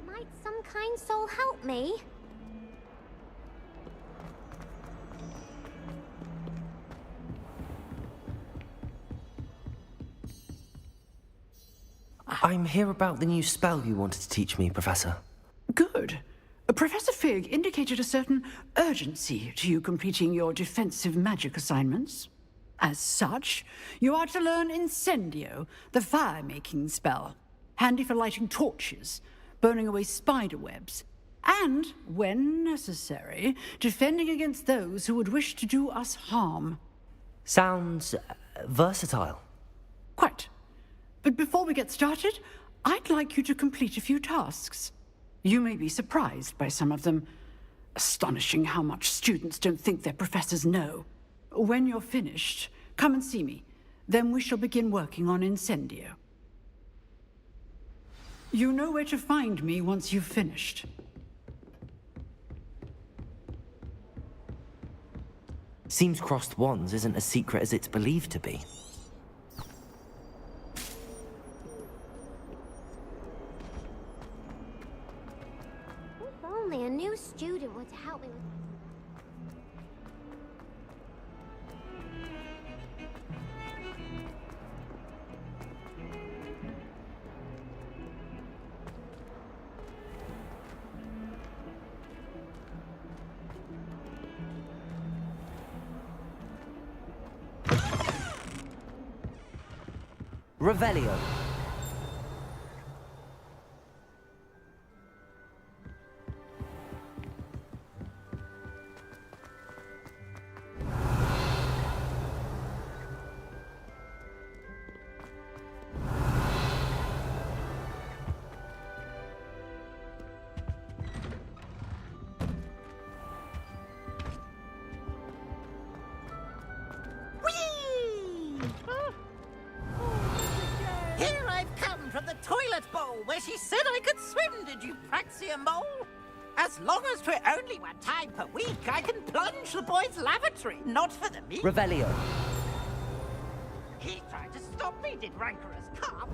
Might some kind soul help me? I'm here about the new spell you wanted to teach me, Professor. Good. Professor Fig indicated a certain urgency to you completing your defensive magic assignments. As such, you are to learn Incendio, the fire-making spell. Handy for lighting torches, burning away spider webs, and, when necessary, defending against those who would wish to do us harm. Sounds versatile. Quite. But before we get started, I'd like you to complete a few tasks. You may be surprised by some of them. Astonishing how much students don't think their professors know. When you're finished, come and see me. Then we shall begin working on Incendio. You know where to find me once you've finished. Seems crossed wands isn't as secret as it's believed to be. If only a new student would help me with... Revelio. She said I could swim, did you praxia mole? As long as for only 1 time per week, I can plunge the boy's lavatory, not for the meat. Revelio. He tried to stop me, did rancorous carp.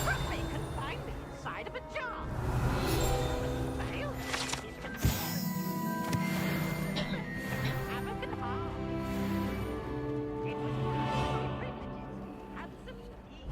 Struck me, confined me inside of a jar. Failed. He's concerned. Havoc and harm. It was one of my privileges. Absolute ease.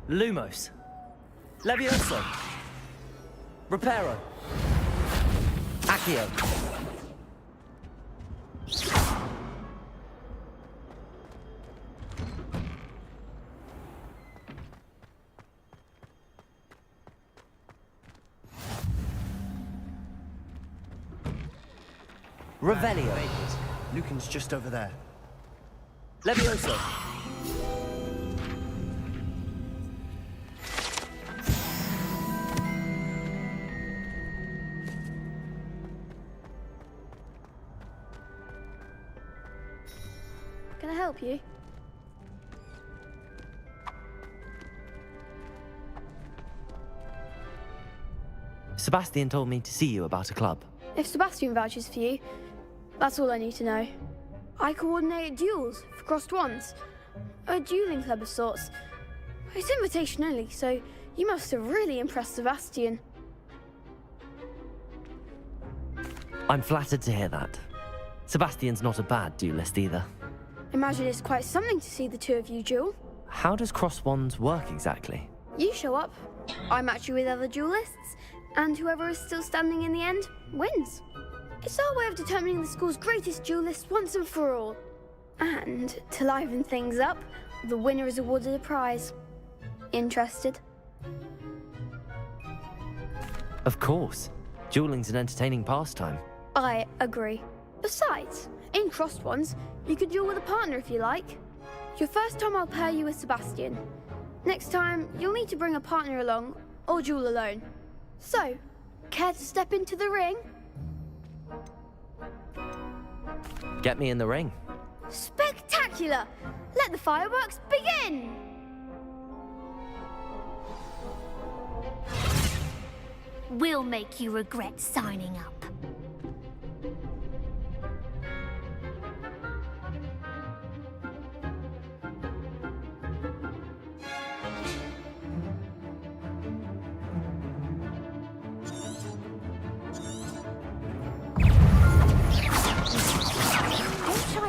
Lumos. Levioso. Reparo. Accio. Revelio. Lucan's just over there. Levioso. Can I help you? Sebastian told me to see you about a club. If Sebastian vouches for you, that's all I need to know. I coordinate duels for crossed wands. A dueling club of sorts. It's invitation only, so you must have really impressed Sebastian. I'm flattered to hear that. Sebastian's not a bad duelist either. Imagine it's quite something to see the two of you duel. How does cross wands work exactly? You show up, I match you with other duelists, and whoever is still standing in the end wins. It's our way of determining the school's greatest duelist once and for all. And to liven things up, the winner is awarded a prize. Interested? Of course. Dueling's an entertaining pastime. I agree. Besides, in crossed ones, you can duel with a partner if you like. Your first time I'll pair you with Sebastian. Next time, you'll need to bring a partner along, or duel alone. So, care to step into the ring? Get me in the ring. Spectacular! Let the fireworks begin! We'll make you regret signing up.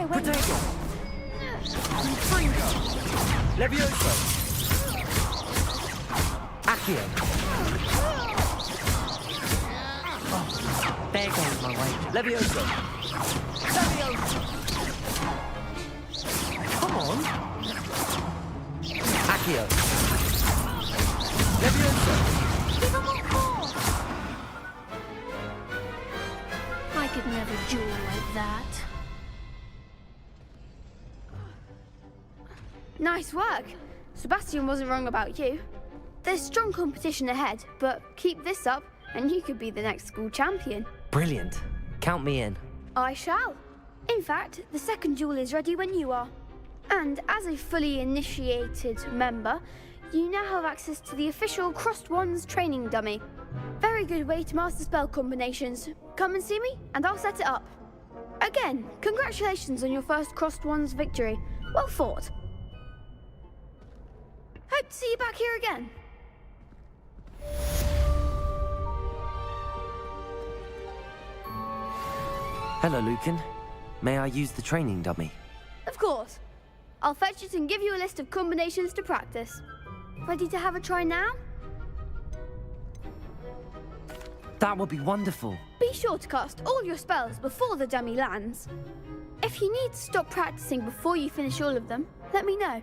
Potato! Levioso! Accio! Oh, there goes my wager. Levioso! Levioso! Come on! Accio! Levioso! Give him a call! I could never duel like that. Nice work. Sebastian wasn't wrong about you. There's strong competition ahead, but keep this up and you could be the next school champion. Brilliant. Count me in. I shall. In fact, the second duel is ready when you are. And as a fully initiated member, you now have access to the official Crossed Wands training dummy. Very good way to master spell combinations. Come and see me and I'll set it up. Again, congratulations on your first Crossed Wands victory. Well fought. Hope to see you back here again. Hello, Lucan. May I use the training dummy? Of course. I'll fetch it and give you a list of combinations to practice. Ready to have a try now? That would be wonderful. Be sure to cast all your spells before the dummy lands. If you need to stop practicing before you finish all of them, let me know.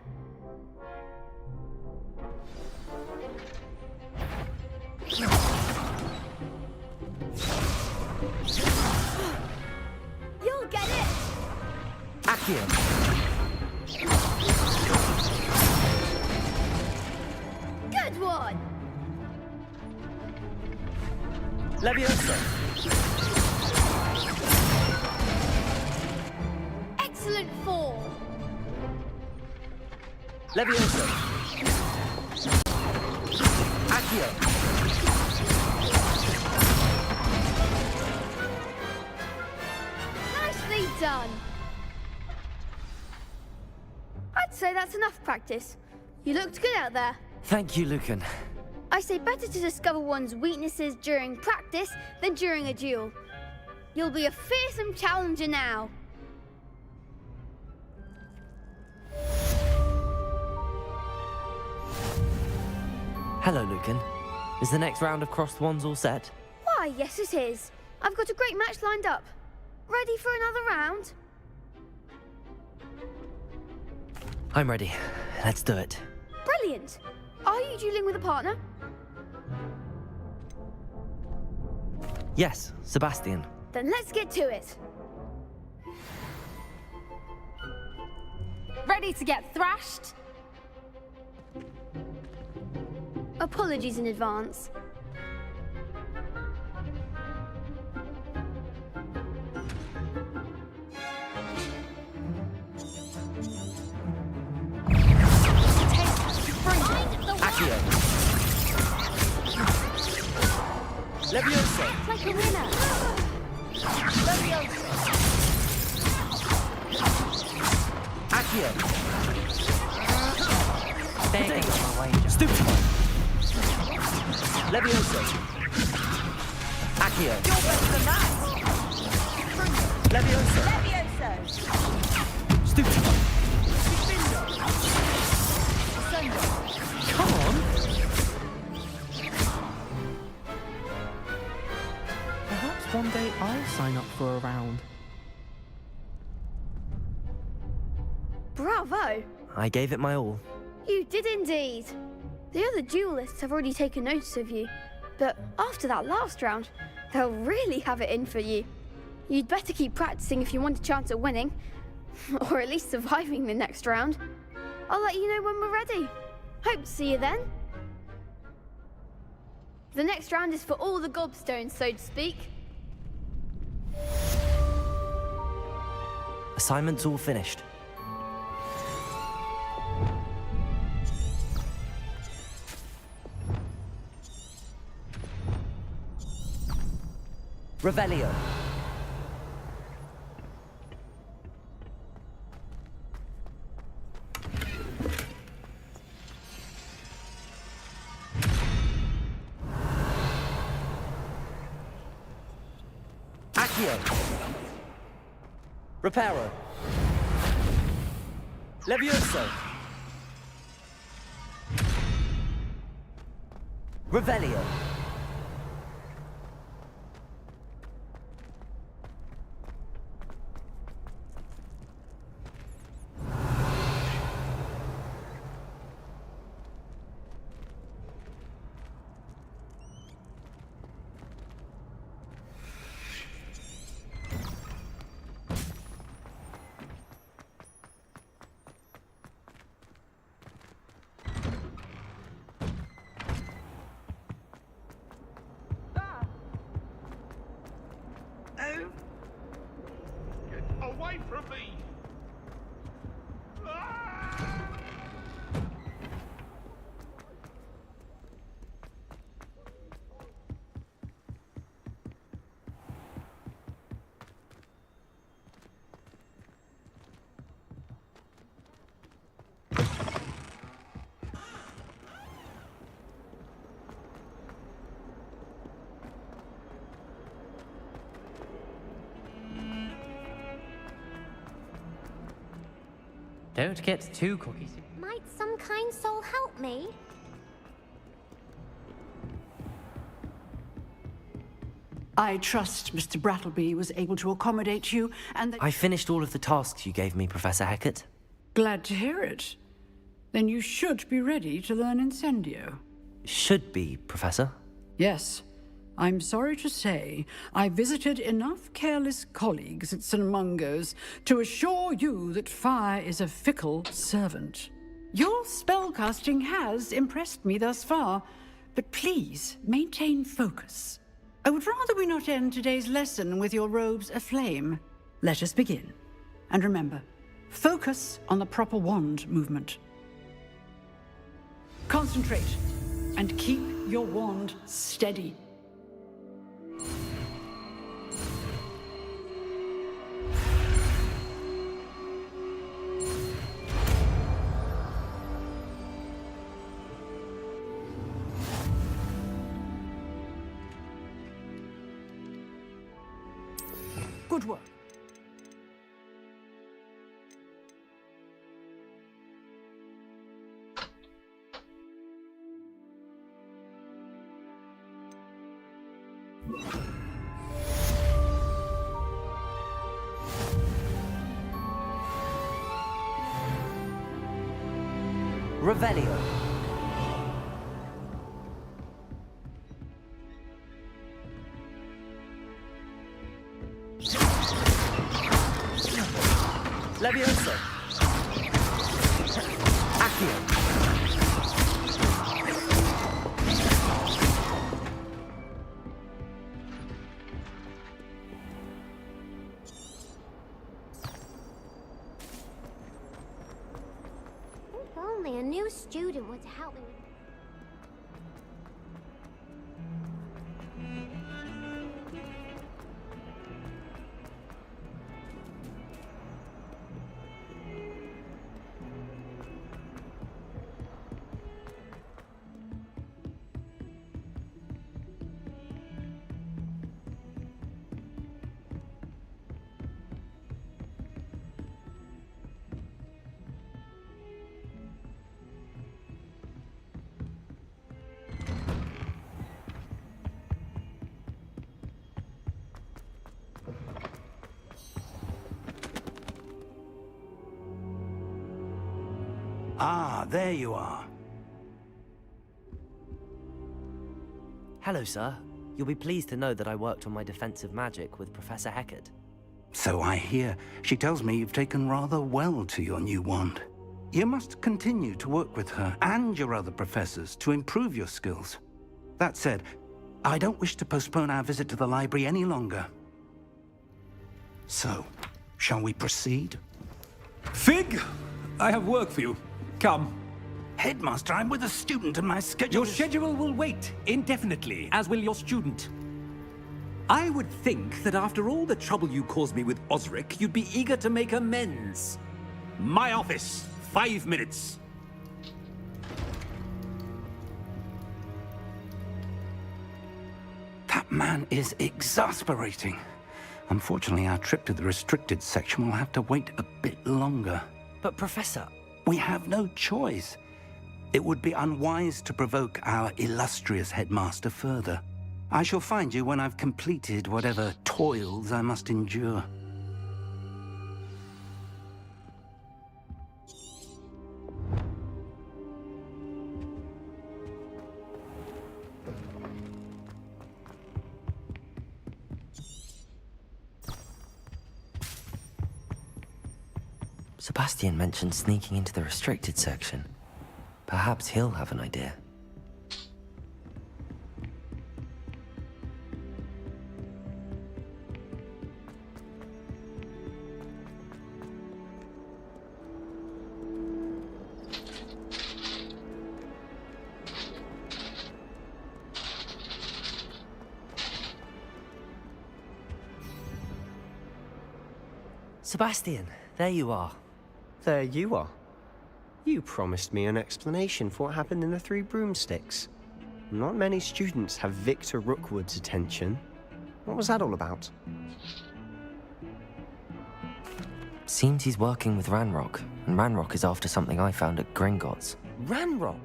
You'll get it! Accio! Good one! Levioso! Excellent fall! Levioso! Accio! Nicely done! I'd say that's enough practice. You looked good out there. Thank you, Lucan. I say better to discover one's weaknesses during practice than during a duel. You'll be a fearsome challenger now. Hello, Lucan. Is the next round of Crossed Wands all set? Why, yes it is. I've got a great match lined up. Ready for another round? I'm ready. Let's do it. Brilliant. Are you dueling with a partner? Yes, Sebastian. Then let's get to it. Ready to get thrashed? Apologies in advance. Accio! Levioso! Like a winner. Levioso! Accio! There goes my wager. Stupid! Levioso! Accio! You're better than that! Levioso! Levioso! Stupid! Come on! Perhaps one day I'll sign up for a round. Bravo! I gave it my all. You did indeed. The other duelists have already taken notice of you, but after that last round, they'll really have it in for you. You'd better keep practicing if you want a chance at winning, or at least surviving the next round. I'll let you know when we're ready. Hope to see you then. The next round is for all the gobstones, so to speak. Assignment's all finished. Revelio. Accio. Reparo. Levioso. Revelio. Away from me! Don't get too cocky. Might some kind soul help me? I trust Mr. Brattleby was able to accommodate you, and that... I finished all of the tasks you gave me, Professor Hecat. Glad to hear it. Then you should be ready to learn Incendio. Should be, Professor. Yes. I'm sorry to say, I visited enough careless colleagues at St. Mungo's to assure you that fire is a fickle servant. Your spellcasting has impressed me thus far, but please maintain focus. I would rather we not end today's lesson with your robes aflame. Let us begin. And remember, focus on the proper wand movement. Concentrate, and keep your wand steady. Good work. Revelio. Levioso. Accio. If only a new student would help me with... Ah, there you are. Hello, sir. You'll be pleased to know that I worked on my defensive magic with Professor Hecat. So I hear. She tells me you've taken rather well to your new wand. You must continue to work with her and your other professors to improve your skills. That said, I don't wish to postpone our visit to the library any longer. So, Shall we proceed? Fig, I have work for you. Come. Headmaster, I'm with a student and my schedule Your schedule will wait indefinitely, as will your student. I would think that after all the trouble you caused me with Osric, you'd be eager to make amends. My office, 5 minutes. That man is exasperating. Unfortunately, our trip to the restricted section will have to wait a bit longer. But Professor... We have no choice. It would be unwise to provoke our illustrious headmaster further. I shall find you when I've completed whatever toils I must endure. Sebastian mentioned sneaking into the restricted section. Perhaps he'll have an idea. Sebastian, there you are. There you are. You promised me an explanation for what happened in the Three Broomsticks. Not many students have Victor Rookwood's attention. What was that all about? Seems he's working with Ranrock, and Ranrock is after something I found at Gringotts. Ranrock?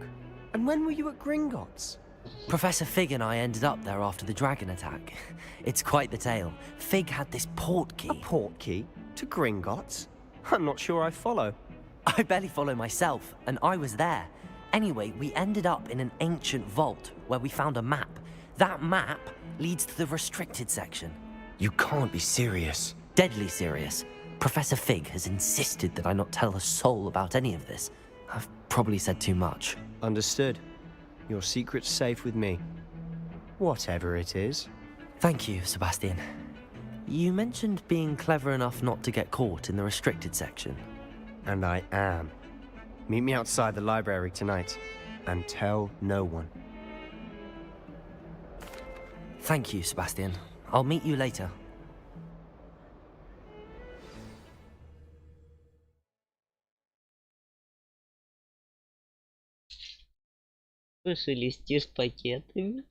And when were you at Gringotts? Professor Fig and I ended up there after the dragon attack. It's quite the tale. Fig had this port key. A port key? To Gringotts? I'm not sure I follow. I barely follow myself, and I was there. Anyway, we ended up in an ancient vault where we found a map. That map leads to the restricted section. You can't be serious. Deadly serious. Professor Fig has insisted that I not tell a soul about any of this. I've probably said too much. Understood. Your secret's safe with me. Whatever it is. Thank you, Sebastian. You mentioned being clever enough not to get caught in the restricted section. And I am. Meet me outside the library tonight, and tell no one. Thank you, Sebastian. I'll meet you later. Пошелести с пакетами.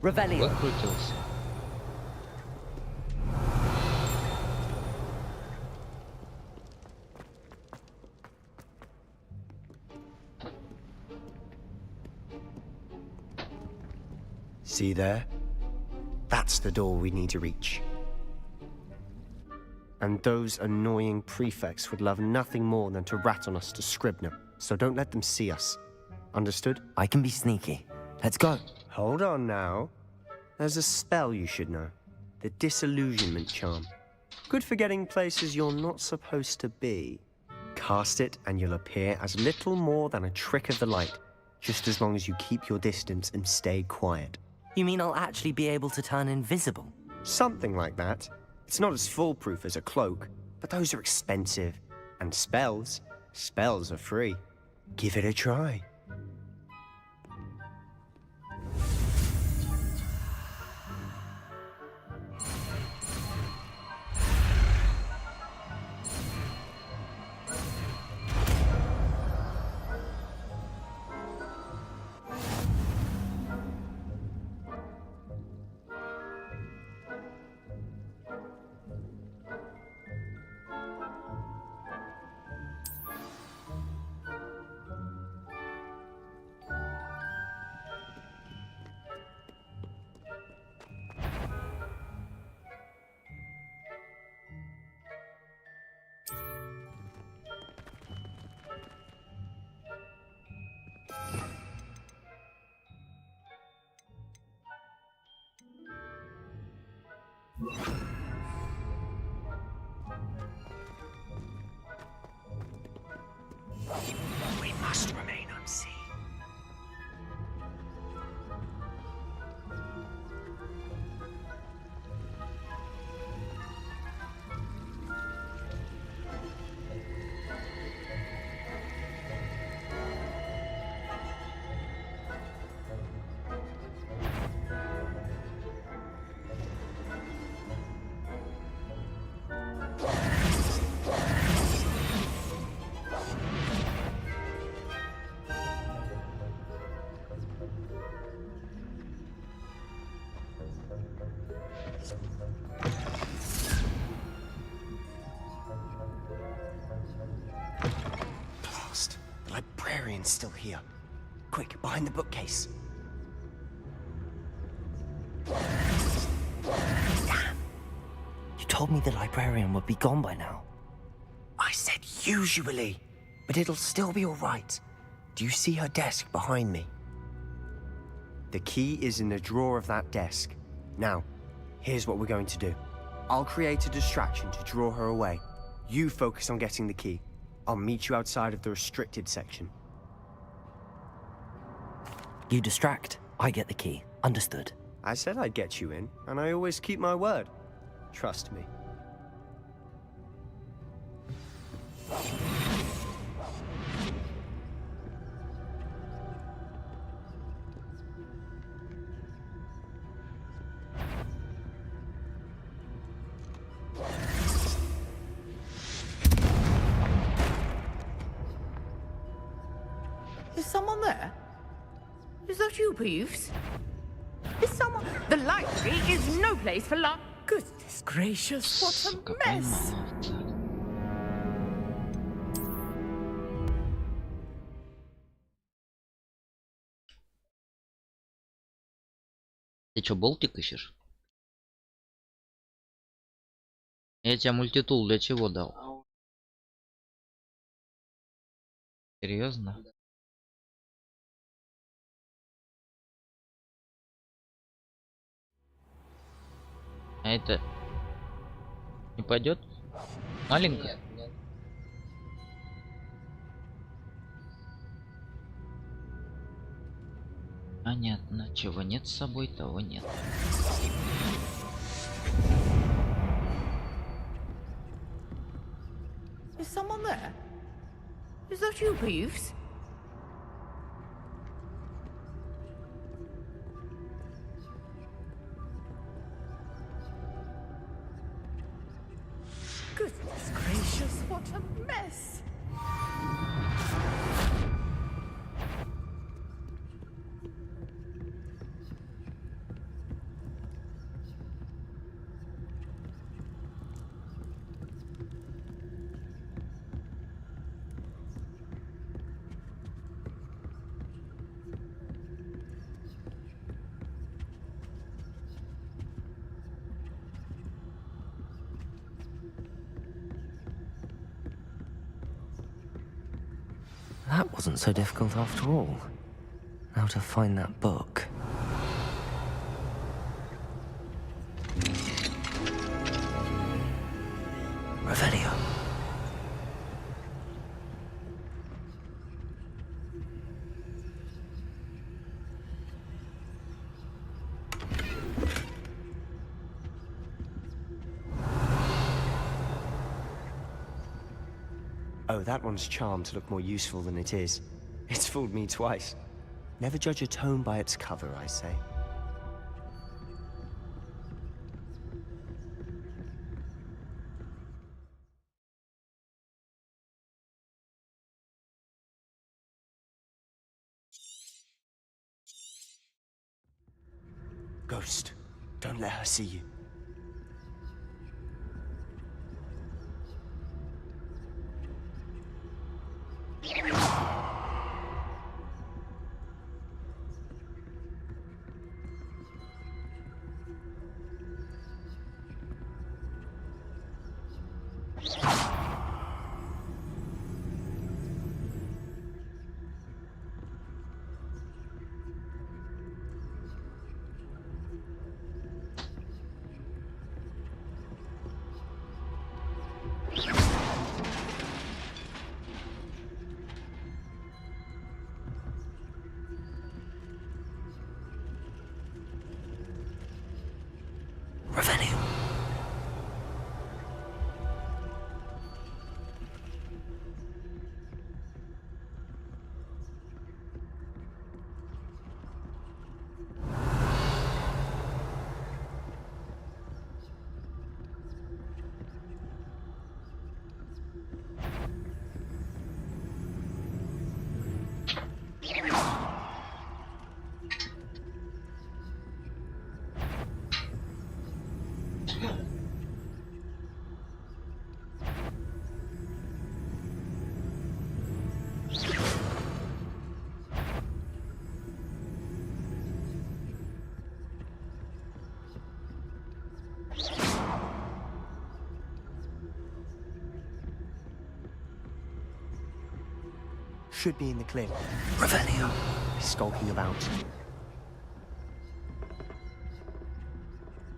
Revelio. Выкрутился. See there? That's the door we need to reach. And those annoying prefects would love nothing more than to rat on us to Scribner, so don't let them see us. Understood? I can be sneaky. Let's go. Hold on now. There's a spell you should know. The Disillusionment Charm. Good for getting places you're not supposed to be. Cast it and you'll appear as little more than a trick of the light, just as long as you keep your distance and stay quiet. You mean I'll actually be able to turn invisible? Something like that. It's not as foolproof as a cloak, but those are expensive. And spells are free. Give it a try. We must remain unseen. librarian's still here. Quick, behind the bookcase. Damn! You told me the librarian would be gone by now. I said usually, but it'll still be all right. Do you see her desk behind me? The key is in the drawer of that desk. Now, here's what we're going to do. I'll create a distraction to draw her away. You focus on getting the key. I'll meet you outside of the restricted section. You distract, I get the key. Understood. I said I'd get you in, and I always keep my word. Trust me. Is someone there? Is that you, Peeves? Is someone... The library is no place for luck. Goodness gracious, what a mess! Ты чё, болтик ищешь? Я тебе мультитул для чего дал? Серьезно? А это не пойдет? Маленько? Нет. Понятно. Чего нет с собой, того нет. Is someone there? Is that you, Peeves? Goodness gracious, what a mess! That wasn't so difficult after all. Now to find that book. Revelio. Oh, that one's charmed to look more useful than it is. It's fooled me twice. Never judge a tome by its cover, I say. Ghost, don't let her see you. should be in the clear. Revelio. Skulking about.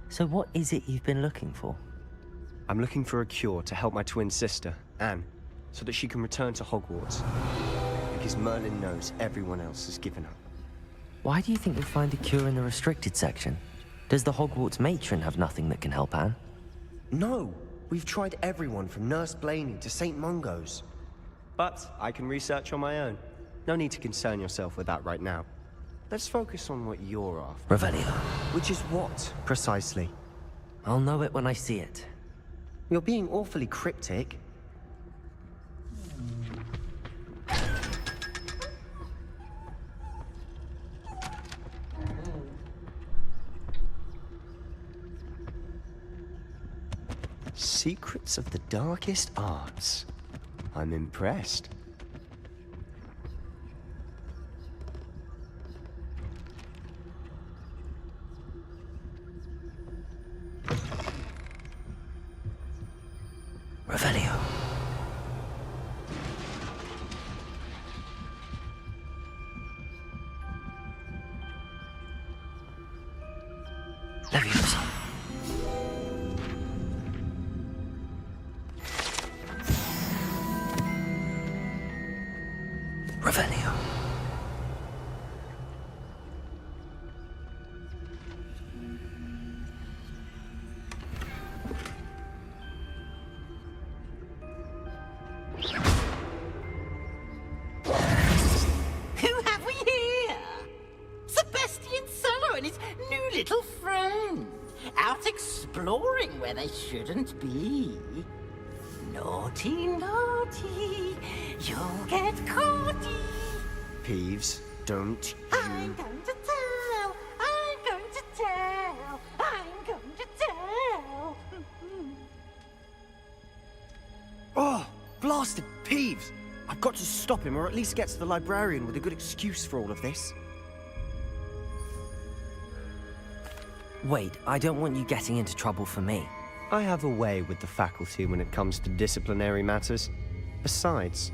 So what is it you've been looking for? I'm looking for a cure to help my twin sister, Anne, so that she can return to Hogwarts. Because Merlin knows everyone else has given up. Why do you think you'll find a cure in the restricted section? Does the Hogwarts matron have nothing that can help Anne? No! We've tried everyone from Nurse Blaney to St. Mungo's. But I can research on my own. No need to concern yourself with that right now. Let's focus on what you're after. Revelio. Which is what, precisely? I'll know it when I see it. You're being awfully cryptic. Secrets of the darkest arts. I'm impressed. Revelio. Leviosa. Revelio. Who have we here? Sebastian Solo and his new little friend. Out exploring where they shouldn't be. Naughty, naughty, you'll get caughty. Peeves, don't I'm going to tell, I'm going to tell, I'm going to tell. Oh, blasted Peeves! I've got to stop him, or at least get to the librarian with a good excuse for all of this. Wait, I don't want you getting into trouble for me. I have a way with the faculty when it comes to disciplinary matters. Besides,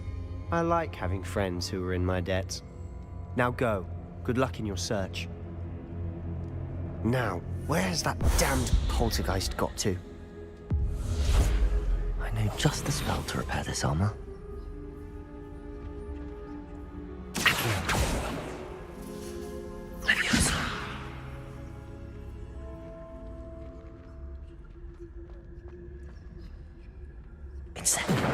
I like having friends who are in my debt. Now go. Good luck in your search. Now, where's that damned poltergeist got to? I know just the spell to repair this armor. Leviosa. Incendio.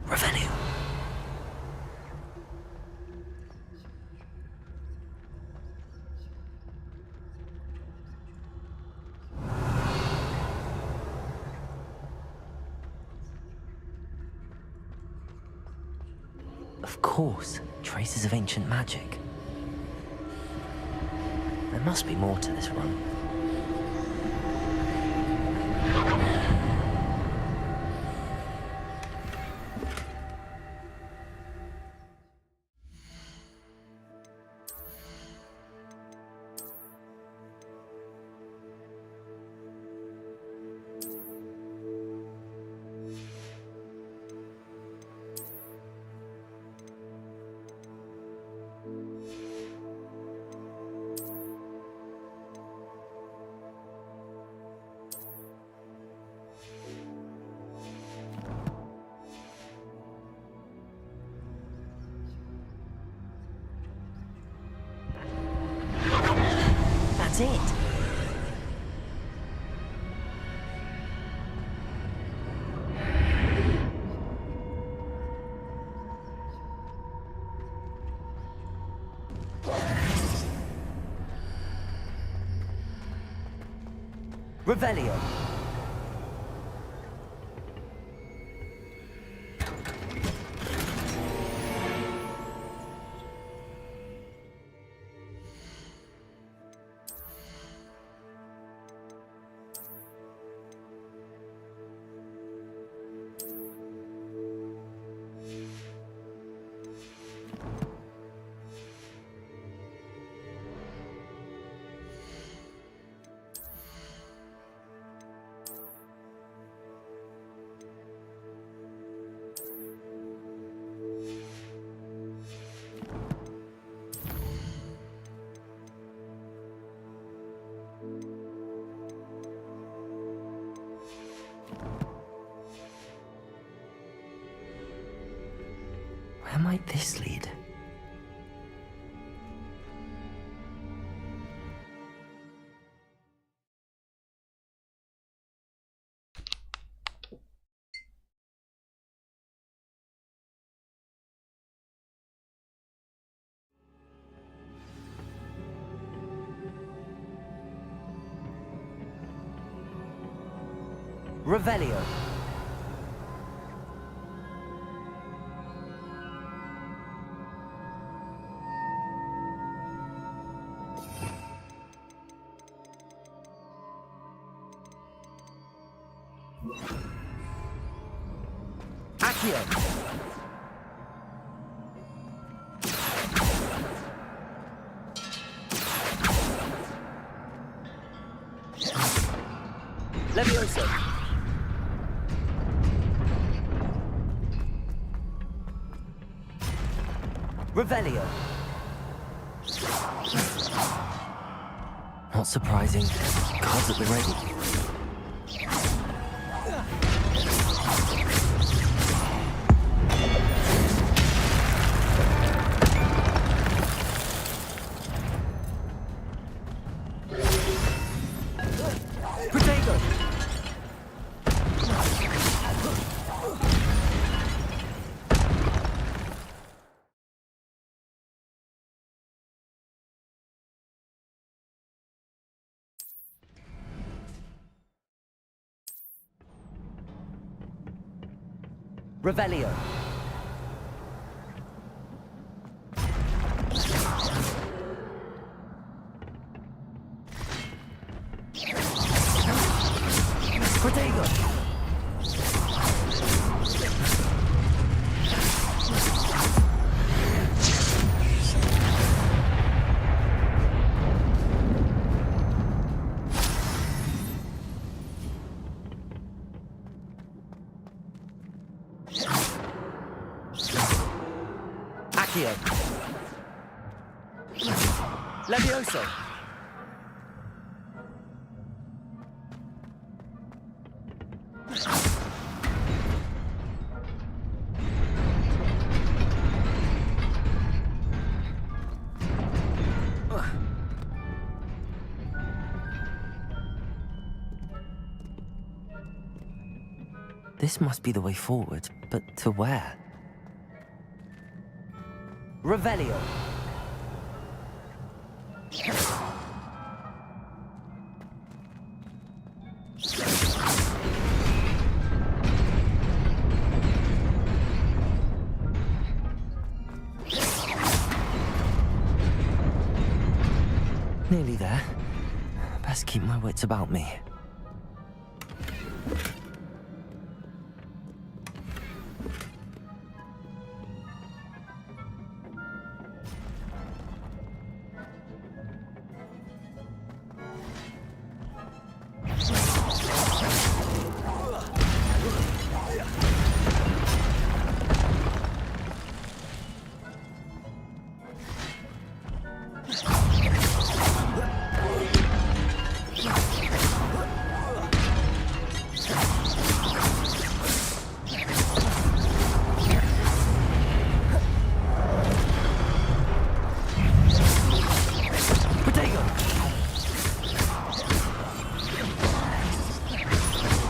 Revenue. Of course, traces of ancient magic. There must be more to this run. That's it. Revelio. might this lead? Revelio. Accio. Levioso. Revelio. Not surprising. Cards at the ready. Protego. Revelio. Protego. Accio. Levioso. This must be the way forward, but to where? Revelio. Nearly there. Best keep my wits about me.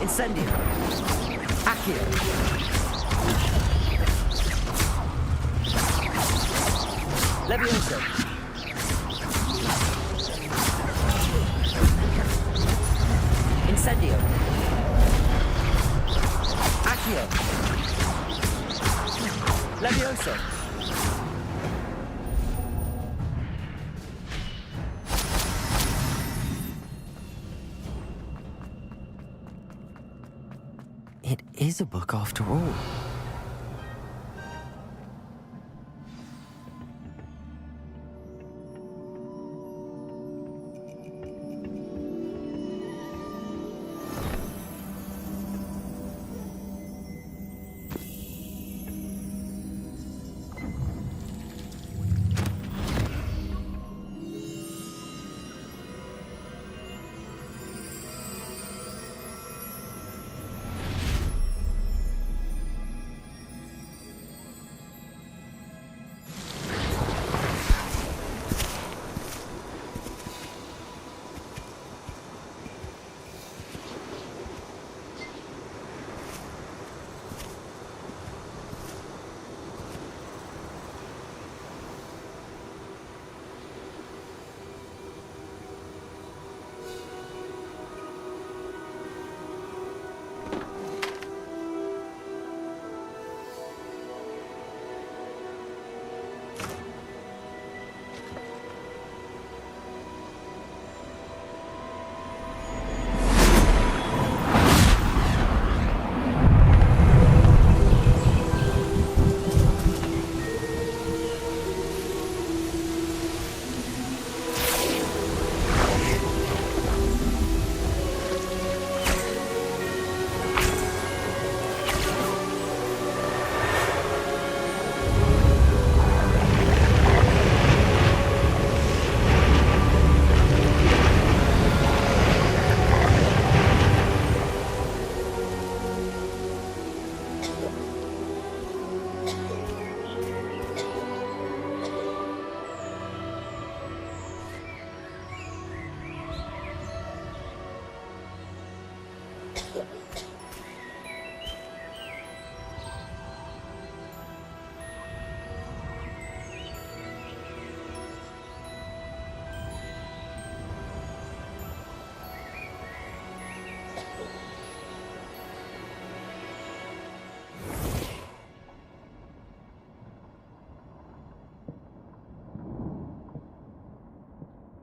Incendio. Accio. Levioso. Incendio. Accio. Levioso. It is a book after all.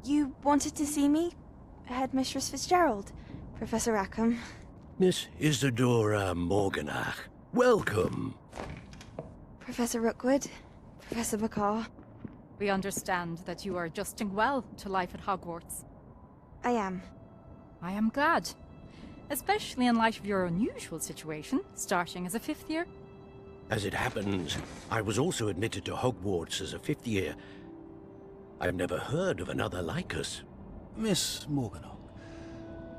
You wanted to see me? Headmistress Fitzgerald, Professor Rackham. Miss Isadora Morganach, welcome. Professor Rookwood, Professor Bakar. We understand that you are adjusting well to life at Hogwarts. I am. I am glad. Especially in light of your unusual situation, starting as a 5th year. As it happens, I was also admitted to Hogwarts as a 5th year. I've never heard of another like us. Miss Morganach,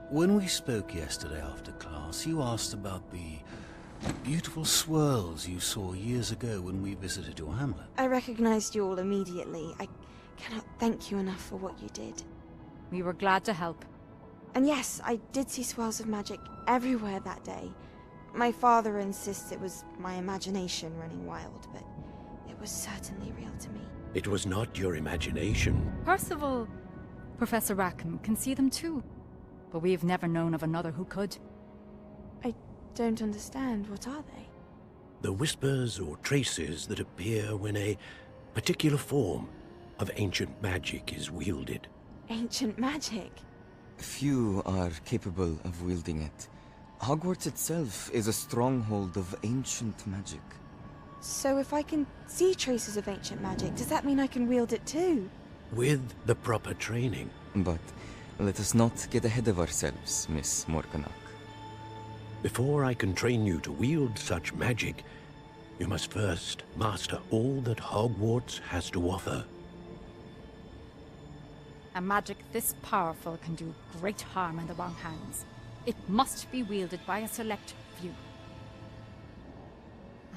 when we spoke yesterday after class, you asked about the beautiful swirls you saw years ago when we visited your hamlet. I recognized you all immediately. I cannot thank you enough for what you did. We were glad to help. And yes, I did see swirls of magic everywhere that day. My father insists it was my imagination running wild, but it was certainly real to me. It was not your imagination. Percival, Professor Rackham can see them too. But we've never known of another who could. I don't understand. What are they? The whispers or traces that appear when a particular form of ancient magic is wielded. Ancient magic? Few are capable of wielding it. Hogwarts itself is a stronghold of ancient magic. So if I can see traces of ancient magic, does that mean I can wield it too? With the proper training. But let us not get ahead of ourselves, Miss Morganach. Before I can train you to wield such magic, you must first master all that Hogwarts has to offer. A magic this powerful can do great harm in the wrong hands. It must be wielded by a select few.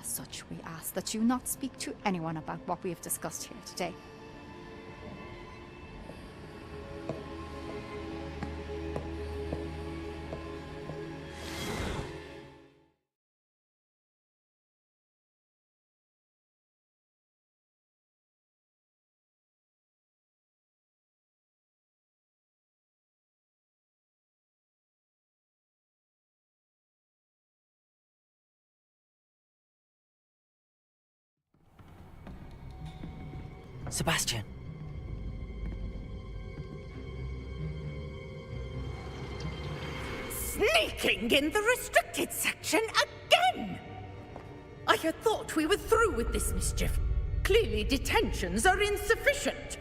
As such, we ask that you not speak to anyone about what we have discussed here today. Sebastian. Sneaking in the restricted section again! I had thought we were through with this mischief. Clearly detentions are insufficient.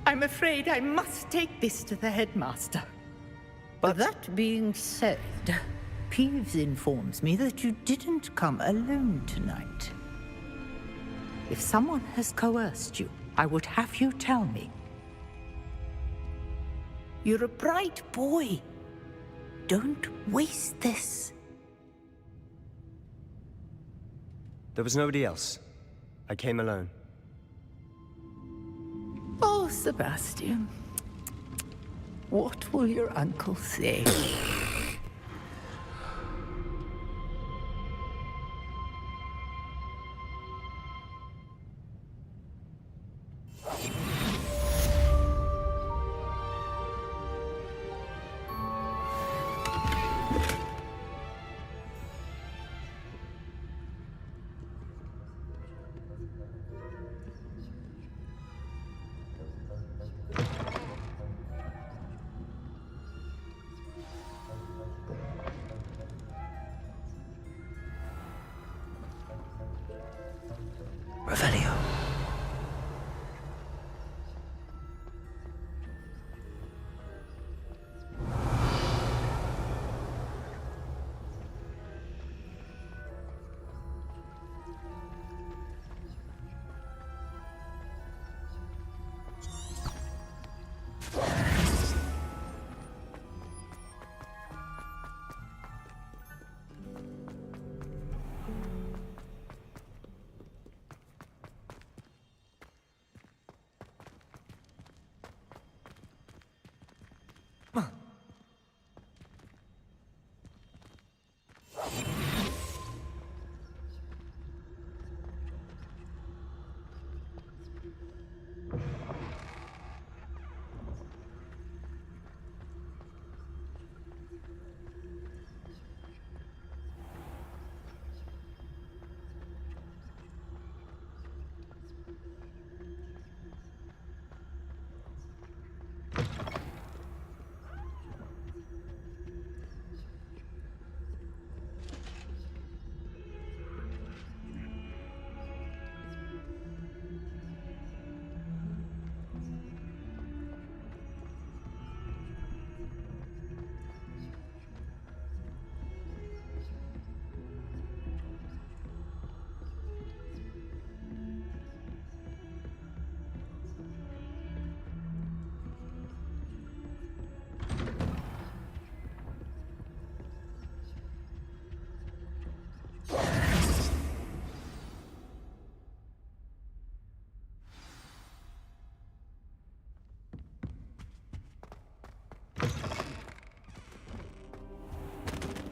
I'm afraid I must take this to the headmaster. But that being said, Peeves informs me that you didn't come alone tonight. If someone has coerced you, I would have you tell me. You're a bright boy. Don't waste this. There was nobody else. I came alone. Oh, Sebastian. What will your uncle say? Revelio.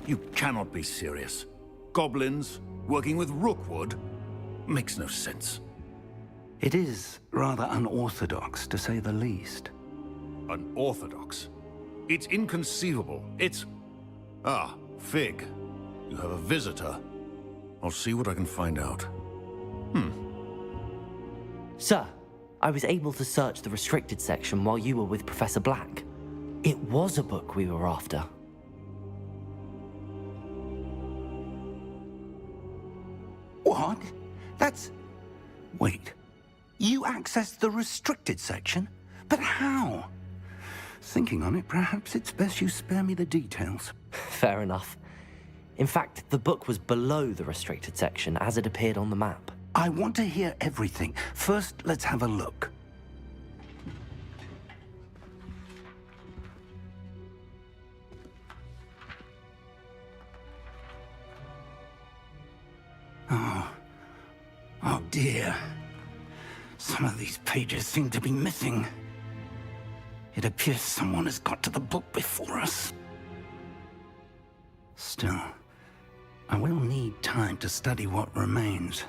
You cannot be serious. Goblins working with Rookwood makes no sense. It is rather unorthodox, to say the least. Unorthodox? It's inconceivable. It's... Ah, Fig. You have a visitor. I'll see what I can find out. Sir, I was able to search the restricted section while you were with Professor Black. It was a book we were after. What? That's... Wait. You accessed the restricted section? But how? Thinking on it, perhaps it's best you spare me the details. Fair enough. In fact, the book was below the restricted section as it appeared on the map. I want to hear everything. First, let's have a look. Oh dear. Some of these pages seem to be missing. It appears someone has got to the book before us. Still, I will need time to study what remains.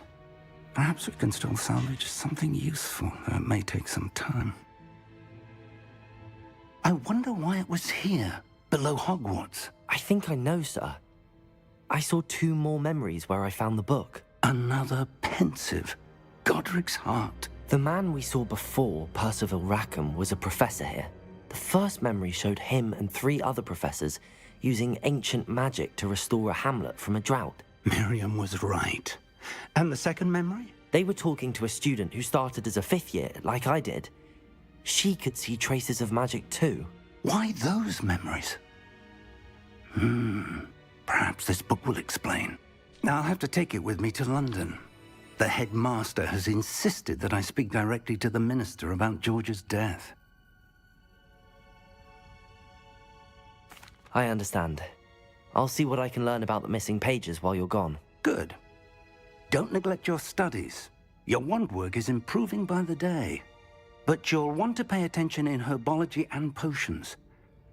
Perhaps we can still salvage something useful, though it may take some time. I wonder why it was here, below Hogwarts. I think I know, sir. I saw 2 more memories where I found the book. Another pensive. Godric's heart. The man we saw before, Percival Rackham, was a professor here. The first memory showed him and 3 other professors using ancient magic to restore a hamlet from a drought. Miriam was right. And the second memory? They were talking to a student who started as a 5th year, like I did. She could see traces of magic too. Why those memories? Perhaps this book will explain. I'll have to take it with me to London. The headmaster has insisted that I speak directly to the minister about George's death. I understand. I'll see what I can learn about the missing pages while you're gone. Good. Don't neglect your studies. Your wand work is improving by the day. But you'll want to pay attention in herbology and potions.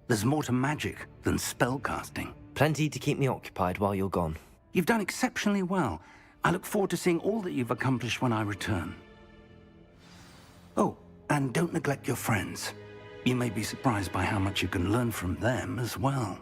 There's more to magic than spellcasting. Plenty to keep me occupied while you're gone. You've done exceptionally well. I look forward to seeing all that you've accomplished when I return. Oh, and don't neglect your friends. You may be surprised by how much you can learn from them as well.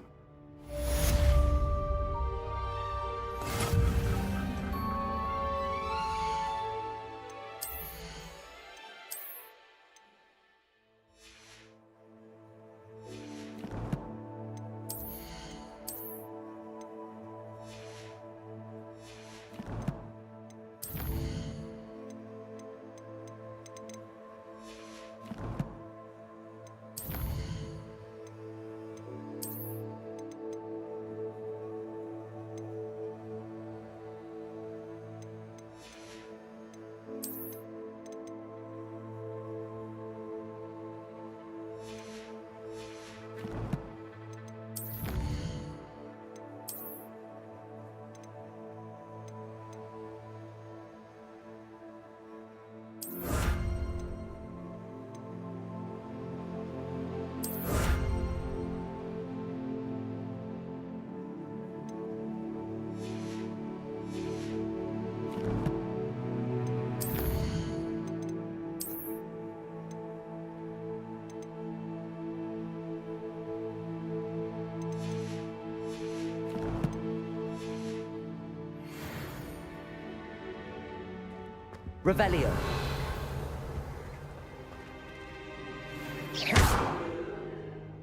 Revelio.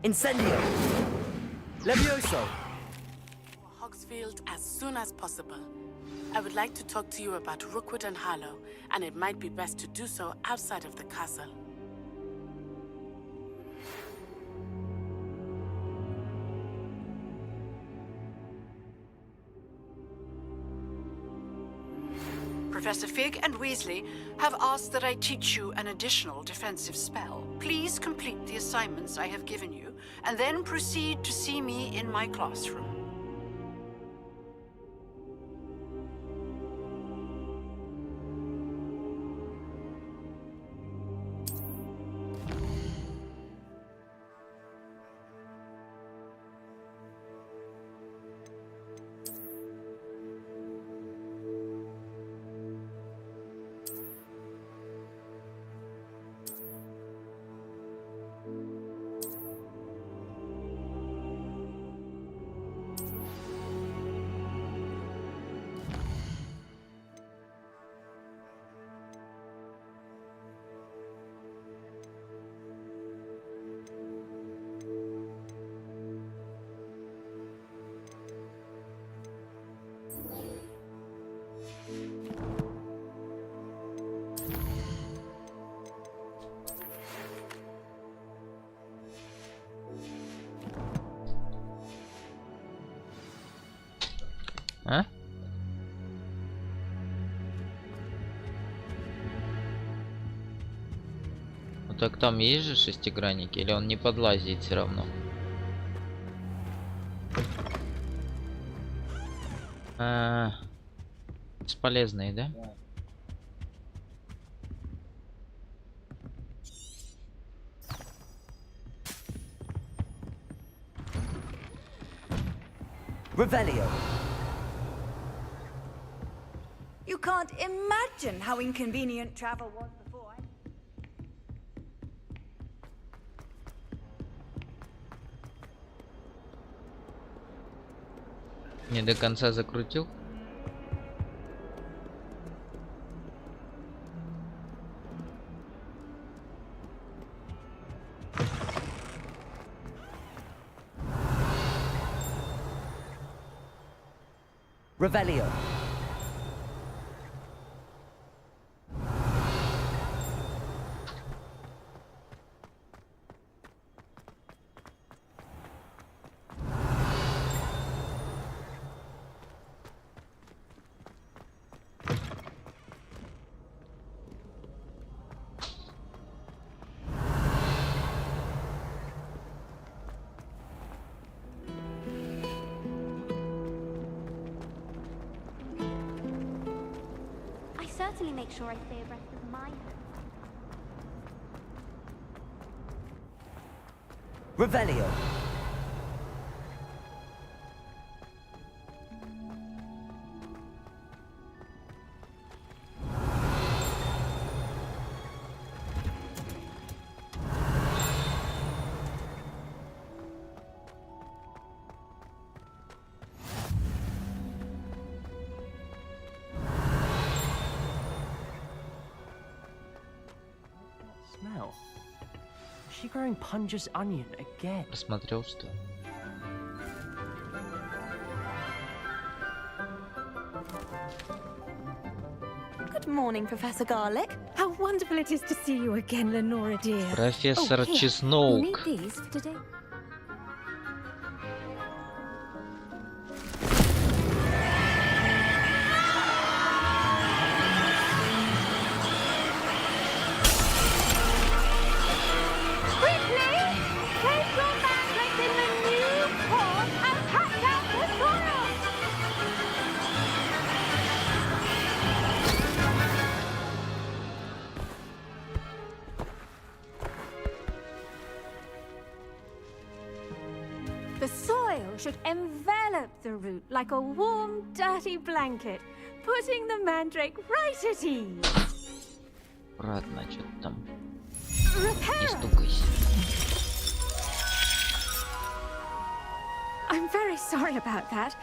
Incendio. Levioso. Hogsfield as soon as possible. I would like to talk to you about Rookwood and Harlow, and it might be best to do so outside of the castle. Professor Fig and Weasley have asked that I teach you an additional defensive spell. Please complete the assignments I have given you, and then proceed to see me in my classroom. А? Ну так там есть же шестигранники, или он не подлазит все равно? Бесполезные, да? Revelio. You can't imagine how inconvenient travel was before. Не до конца закрутил. Revelio. Certainly make sure I stay abreast of my Revelio. Smell. Is she growing Punja's onion again? Посмотрел, что. Good morning, Professor Garlic. How wonderful it is to see you again, Lenora dear. Профессор Here, Чеснок. you need these for today. The soil should envelop the root like a warm, dirty blanket, putting the mandrake right at ease. Обратно, что-то там. Не Repair. стукайся. I'm very sorry about that.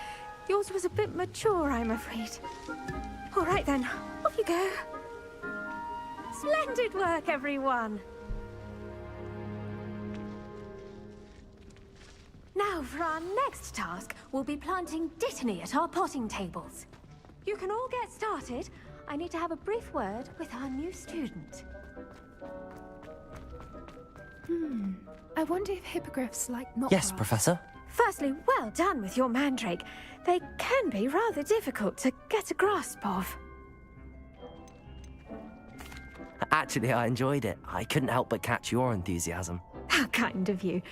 Yours was a bit mature, I'm afraid. All right then, off you go. Splendid work, everyone. Now, for our next task, we'll be planting dittany at our potting tables. You can all get started. I need to have a brief word with our new student. I wonder if hippogriffs like not. Yes, Professor. Firstly, well done with your mandrake. They can be rather difficult to get a grasp of. Actually, I enjoyed it. I couldn't help but catch your enthusiasm. How kind of you.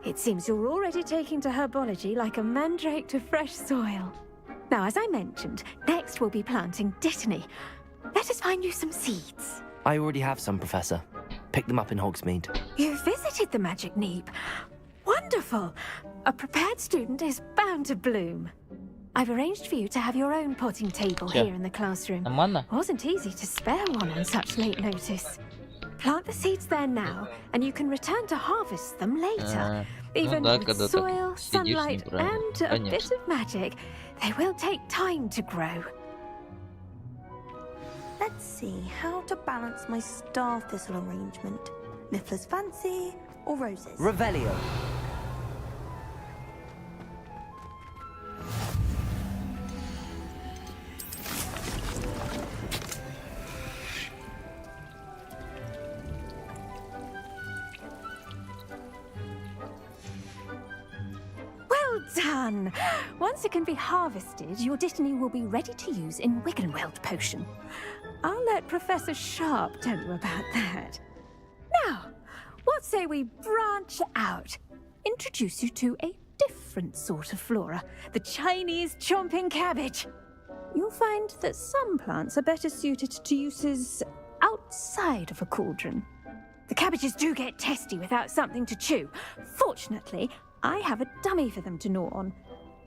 It seems you're already taking to herbology like a mandrake to fresh soil. Now, as I mentioned, next we'll be planting dittany. Let us find you some seeds. I already have some, Professor. Picked them up in Hogsmeade. You visited the Magic Neep. Wonderful. A prepared student is bound to bloom. I've arranged for you to have your own potting table Yeah. here in the classroom. Нормально? Wasn't easy to spare one on such late notice. Plant the seeds there now, and you can return to harvest them later. Even да, with когда так soil, сидишь sunlight, неправильно. and a Конечно. bit of magic, they will take time to grow. Let's see how to balance my star thistle arrangement. Niffler's fancy or roses? Revelio. done. Once it can be harvested, your Dittany will be ready to use in Wiggenweld potion. I'll let Professor Sharp tell you about that. Now, what say we branch out? Introduce you to a different sort of flora, the Chinese chomping cabbage. You'll find that some plants are better suited to uses outside of a cauldron. The cabbages do get testy without something to chew. Fortunately, I have a dummy for them to gnaw on.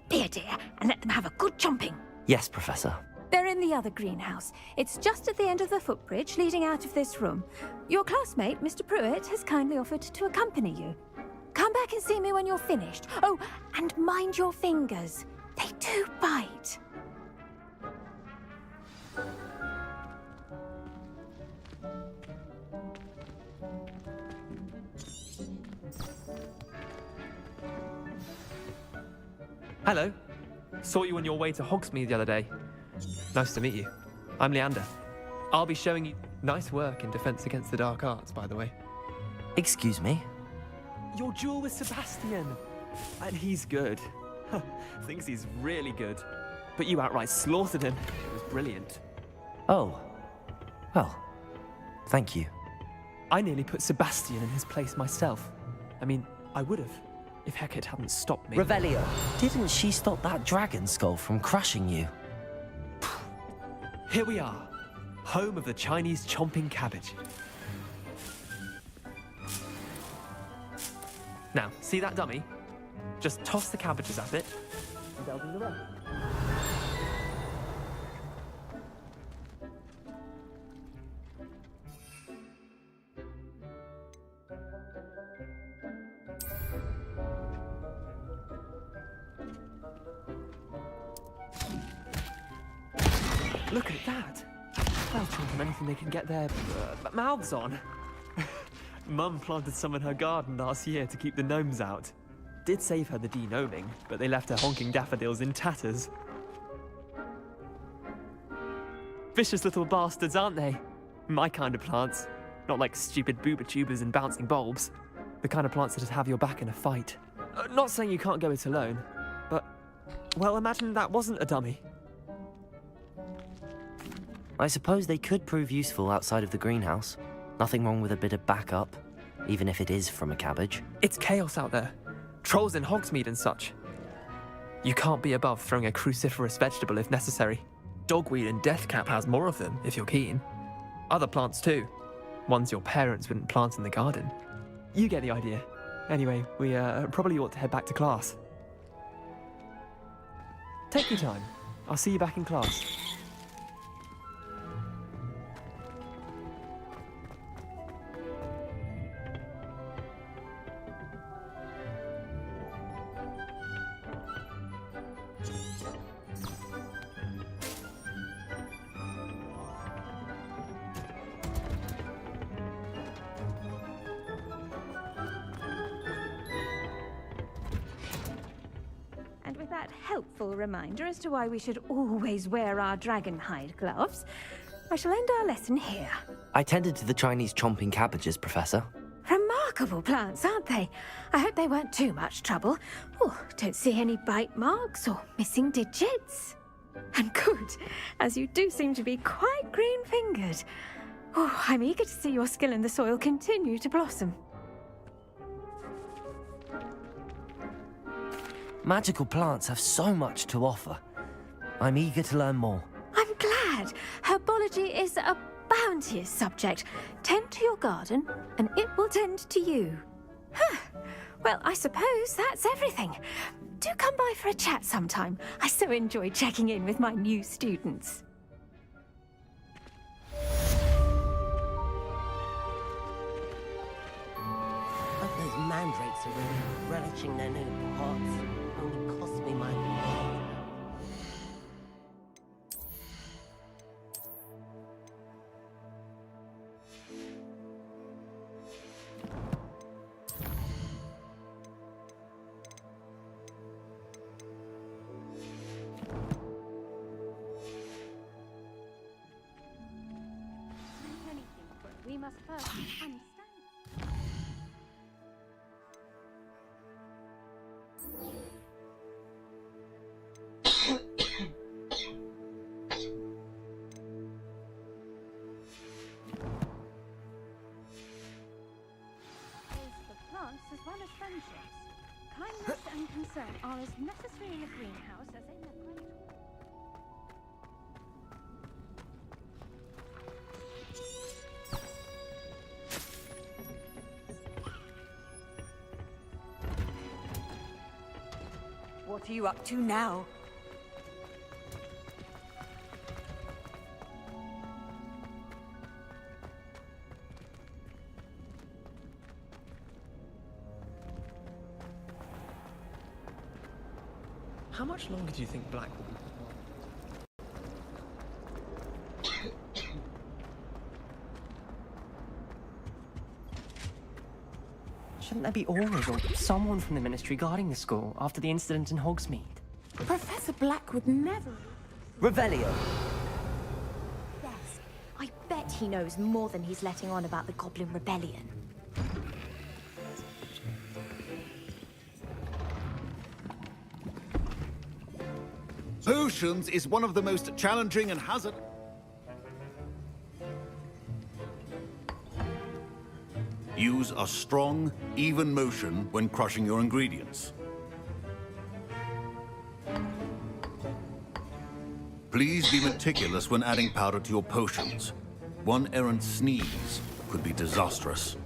Be a dear and let them have a good chomping. Yes, Professor. They're in the other greenhouse. It's just at the end of the footbridge leading out of this room. Your classmate, Mr. Pruitt, has kindly offered to accompany you. Come back and see me when you're finished. Oh, and mind your fingers. They do bite. Hello. Saw you on your way to Hogsmeade the other day. Nice to meet you. I'm Leander. I'll be showing you nice work in Defense Against the Dark Arts, by the way. Excuse me? Your duel with Sebastian. And he's good. Thinks he's really good. But you outright slaughtered him. It was brilliant. Oh. Well, thank you. I nearly put Sebastian in his place myself. I mean, I would have, if Hecate hadn't stopped me. Revelio. Didn't she stop that dragon skull from crushing you? Here we are, home of the Chinese chomping cabbage. Now, see that dummy? Just toss the cabbages at it, and they'll do the rest. Look at that! They'll chomp on anything they can get their mouths on. Mum planted some in her garden last year to keep the gnomes out. Did save her the de-gnoming, but they left her honking daffodils in tatters. Vicious little bastards, aren't they? My kind of plants. Not like stupid booba tubers and bouncing bulbs. The kind of plants that'd have your back in a fight. Not saying you can't go it alone, but, well, imagine that wasn't a dummy. I suppose they could prove useful outside of the greenhouse. Nothing wrong with a bit of backup, even if it is from a cabbage. It's chaos out there. Trolls in Hogsmeade and such. You can't be above throwing a cruciferous vegetable if necessary. Dogweed and deathcap has more of them, if you're keen. Other plants too. Ones your parents wouldn't plant in the garden. You get the idea. Anyway, we probably ought to head back to class. Take your time. I'll see you back in class. Helpful reminder as to why we should always wear our dragon hide gloves, I shall end our lesson here. I tended to the Chinese chomping cabbages, Professor. Remarkable plants, aren't they? I hope they weren't too much trouble. Oh, don't see any bite marks or missing digits. And good, as you do seem to be quite green-fingered. Oh, I'm eager to see your skill in the soil continue to blossom. Magical plants have so much to offer. I'm eager to learn more. I'm glad. Herbology is a bounteous subject. Tend to your garden, and it will tend to you. Huh. Well, I suppose that's everything. Do come by for a chat sometime. I so enjoy checking in with my new students. But those mandrakes are really relishing their new pots. Only cost me my life. We must first understand. friendships. Kindness and concern are as necessary in the greenhouse as in the great hall. What are you up to now? How much longer do you think Black will be? Shouldn't there be orders or someone from the Ministry guarding the school after the incident in Hogsmeade? Professor Black would never. Revelio. Yes, I bet he knows more than he's letting on about the Goblin Rebellion. Potions is one of the most challenging and hazard... Use a strong, even motion when crushing your ingredients. Please be meticulous when adding powder to your potions. One errant sneeze could be disastrous.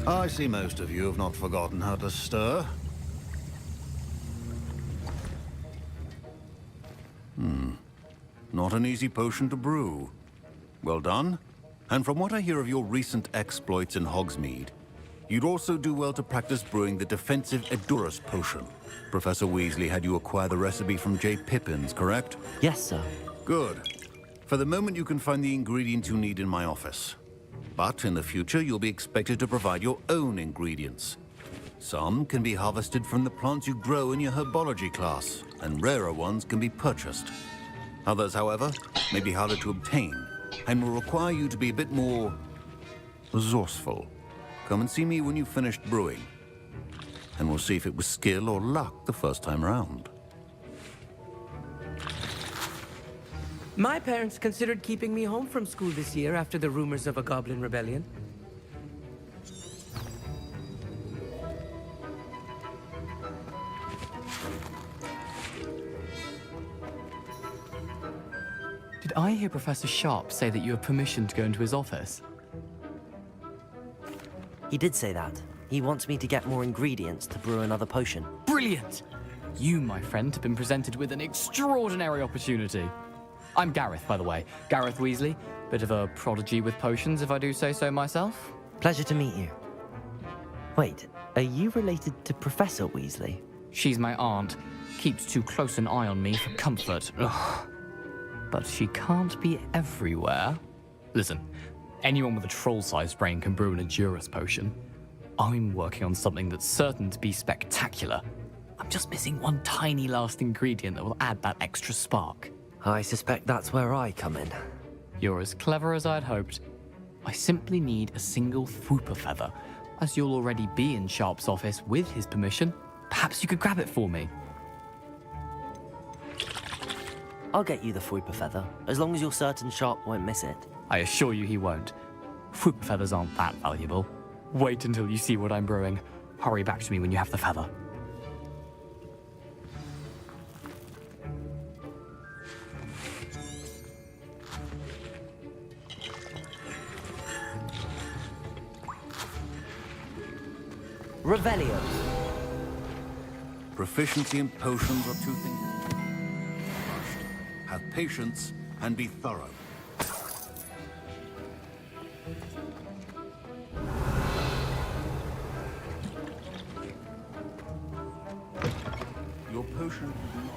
I see most of you have not forgotten how to stir. Not an easy potion to brew. Well done. And from what I hear of your recent exploits in Hogsmeade, you'd also do well to practice brewing the defensive Edurus potion. Professor Weasley had you acquire the recipe from J. Pippins, correct? Yes, sir. Good. For the moment, you can find the ingredients you need in my office. But in the future, you'll be expected to provide your own ingredients. Some can be harvested from the plants you grow in your herbology class, and rarer ones can be purchased. Others, however, may be harder to obtain, and will require you to be a bit more resourceful. Come and see me when you've finished brewing, and we'll see if it was skill or luck the first time round. My parents considered keeping me home from school this year after the rumors of a Goblin Rebellion. Did I hear Professor Sharp say that you have permission to go into his office? He did say that. He wants me to get more ingredients to brew another potion. Brilliant! You, my friend, have been presented with an extraordinary opportunity. I'm Gareth, by the way. Gareth Weasley. Bit of a prodigy with potions, if I do say so myself. Pleasure to meet you. Wait, are you related to Professor Weasley? She's my aunt. Keeps too close an eye on me for comfort. Ugh. But she can't be everywhere. Listen, anyone with a troll-sized brain can brew an Edurus potion. I'm working on something that's certain to be spectacular. I'm just missing one tiny last ingredient that will add that extra spark. I suspect that's where I come in. You're as clever as I'd hoped. I simply need a single Fwooper feather. As you'll already be in Sharp's office with his permission, perhaps you could grab it for me. I'll get you the Fwooper feather, as long as you're certain Sharp won't miss it. I assure you he won't. Fwooper feathers aren't that valuable. Wait until you see what I'm brewing. Hurry back to me when you have the feather. Revelio. Proficiency in potions are two things. Have patience and be thorough. Your potion will not...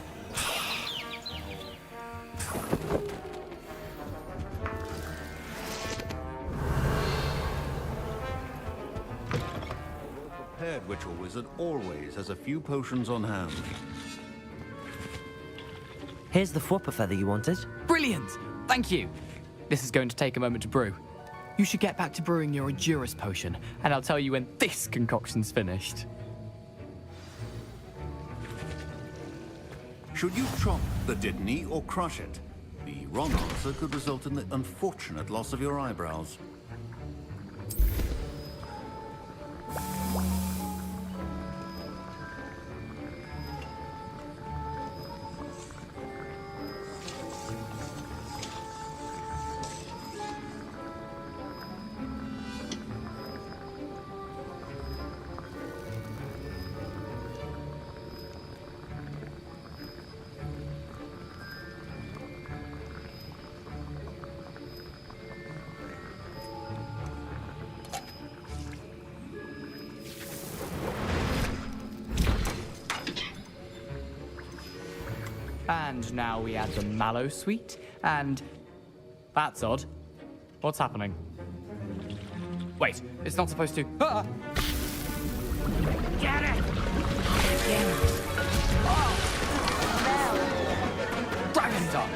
prepared ritual wizard always has a few potions on hand. Here's the Whopper feather you wanted. Brilliant! Thank you. This is going to take a moment to brew. You should get back to brewing your Endurance potion, and I'll tell you when this concoction's finished. Should you chop the Didney or crush it? The wrong answer could result in the unfortunate loss of your eyebrows. And now we add the mallow sweet, and... That's odd. What's happening? Wait, it's not supposed to... Ah! Get it! Oh! Dragon Dog!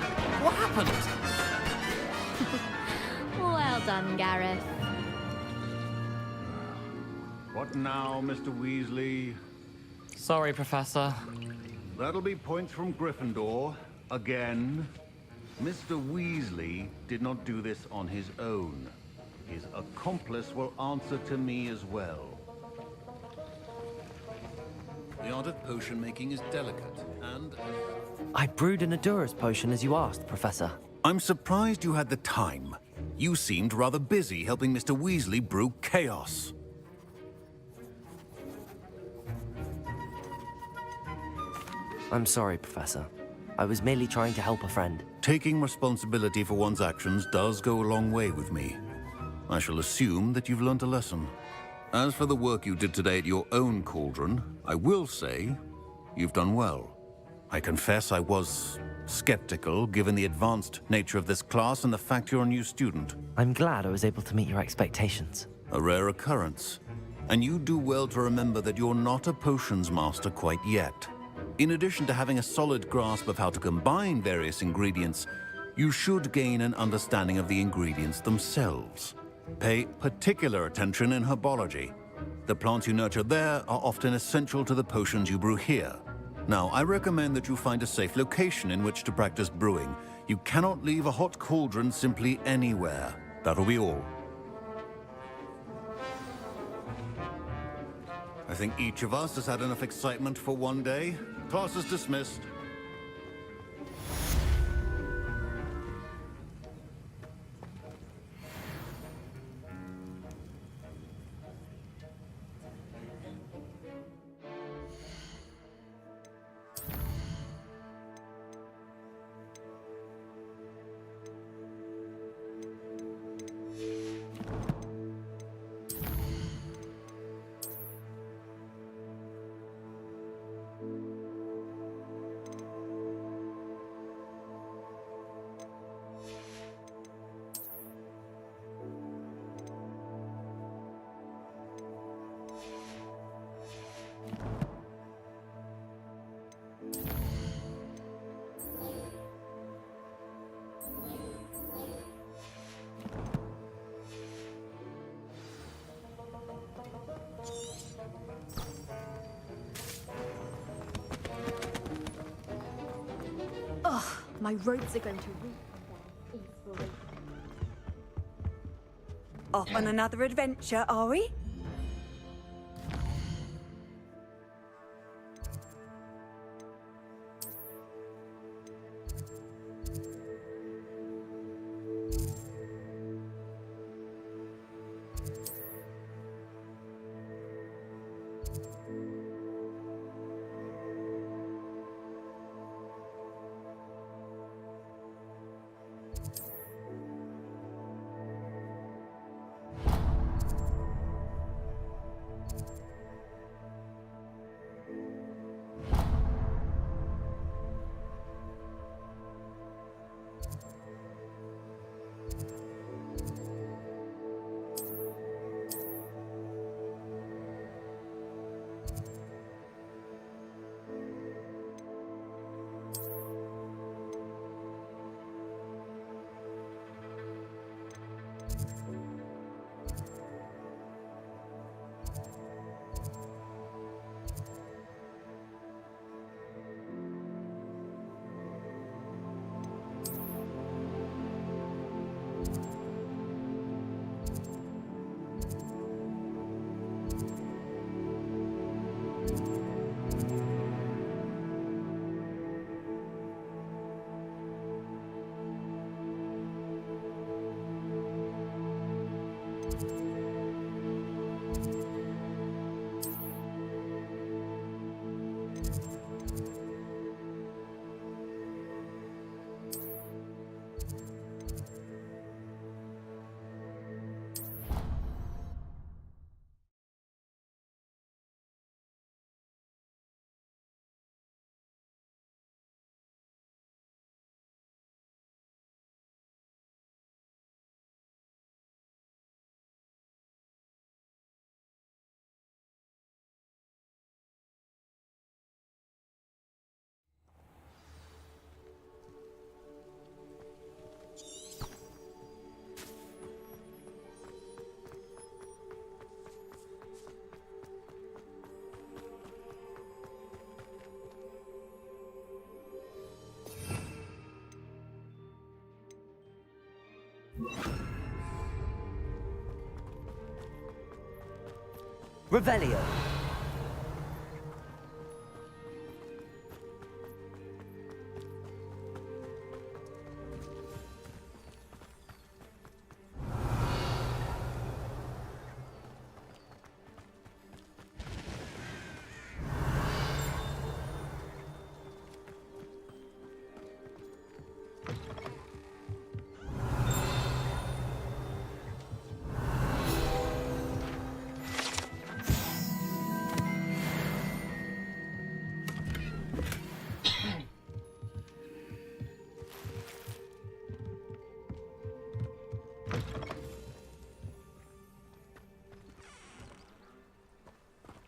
What happened? Well done, Gareth. What now, Mr. Weasley? Sorry, Professor. That'll be points from Gryffindor, again. Mr. Weasley did not do this on his own. His accomplice will answer to me as well. The art of potion making is delicate, and... I brewed an Endurance potion as you asked, Professor. I'm surprised you had the time. You seemed rather busy helping Mr. Weasley brew chaos. I'm sorry, Professor. I was merely trying to help a friend. Taking responsibility for one's actions does go a long way with me. I shall assume that you've learnt a lesson. As for the work you did today at your own cauldron, I will say you've done well. I confess I was skeptical, given the advanced nature of this class and the fact you're a new student. I'm glad I was able to meet your expectations. A rare occurrence. And you do well to remember that you're not a potions master quite yet. In addition to having a solid grasp of how to combine various ingredients, you should gain an understanding of the ingredients themselves. Pay particular attention in herbology. The plants you nurture there are often essential to the potions you brew here. Now, I recommend that you find a safe location in which to practice brewing. You cannot leave a hot cauldron simply anywhere. That'll be all. I think each of us has had enough excitement for one day. Class is dismissed. Oh, my robes are going to reek easily. Off on another adventure, are we? Revelio.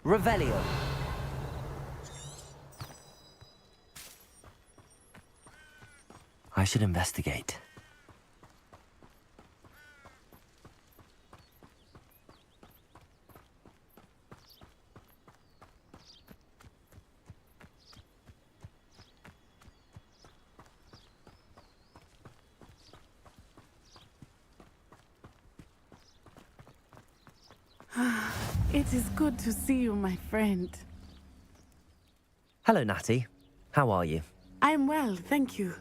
Revelio. I should investigate. It is good to see you, my friend. Hello, Natty. How are you? I'm well, thank you.